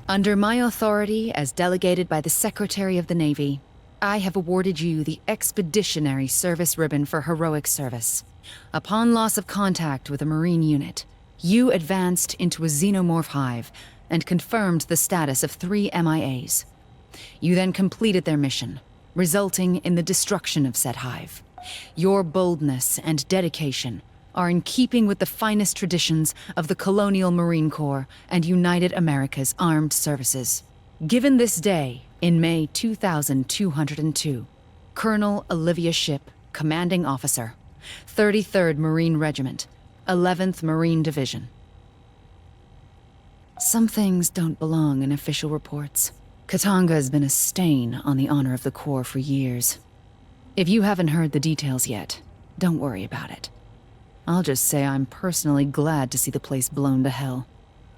Under my authority as delegated by the Secretary of the Navy, I have awarded you the Expeditionary Service Ribbon for heroic service. Upon loss of contact with a Marine unit, you advanced into a xenomorph hive and confirmed the status of 3 MIAs. You then completed their mission, resulting in the destruction of said hive. Your boldness and dedication are in keeping with the finest traditions of the Colonial Marine Corps and United America's Armed Services. Given this day, in May 2202, Colonel Olivia Shipp, Commanding Officer, 33rd Marine Regiment, 11th Marine Division. Some things don't belong in official reports. Katanga has been a stain on the honor of the Corps for years. If you haven't heard the details yet, don't worry about it. I'll just say I'm personally glad to see the place blown to hell.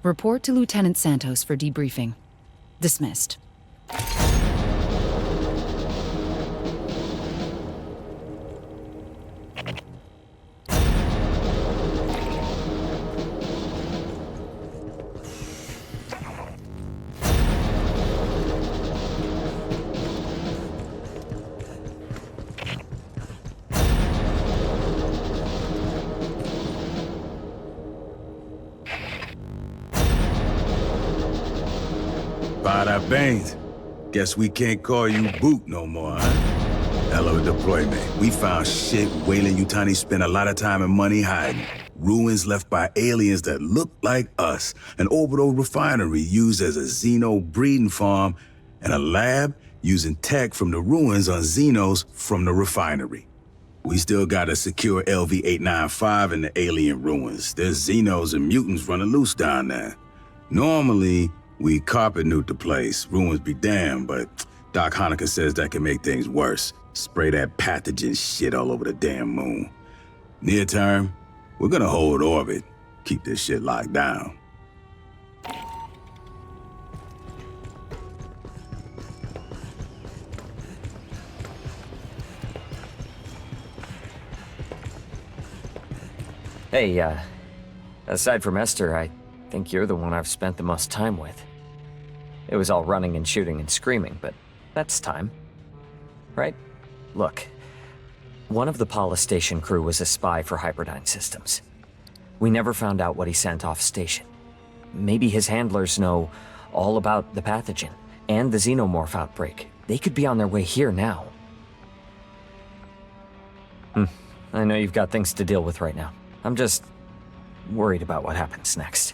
Report to Lieutenant Santos for debriefing. Dismissed. Bada Baines. Guess we can't call you Boot no more, huh? Hello, deployment. We found shit Weyland-Yutani spent a lot of time and money hiding. Ruins left by aliens that look like us. An orbital refinery used as a xeno breeding farm. And a lab using tech from the ruins on xenos from the refinery. We still gotta secure LV-895 in the alien ruins. There's xenos and mutants running loose down there. Normally, we carpet nuke the place, ruins be damned, but Doc Hanukkah says that can make things worse. Spray that pathogen shit all over the damn moon. Near term, we're gonna hold orbit, keep this shit locked down. Hey, aside from Esther, I think you're the one I've spent the most time with. It was all running and shooting and screaming, but that's time. Right? Look, one of the Paula Station crew was a spy for Hyperdyne Systems. We never found out what he sent off station. Maybe his handlers know all about the pathogen and the xenomorph outbreak. They could be on their way here now. I know you've got things to deal with right now. I'm just worried about what happens next.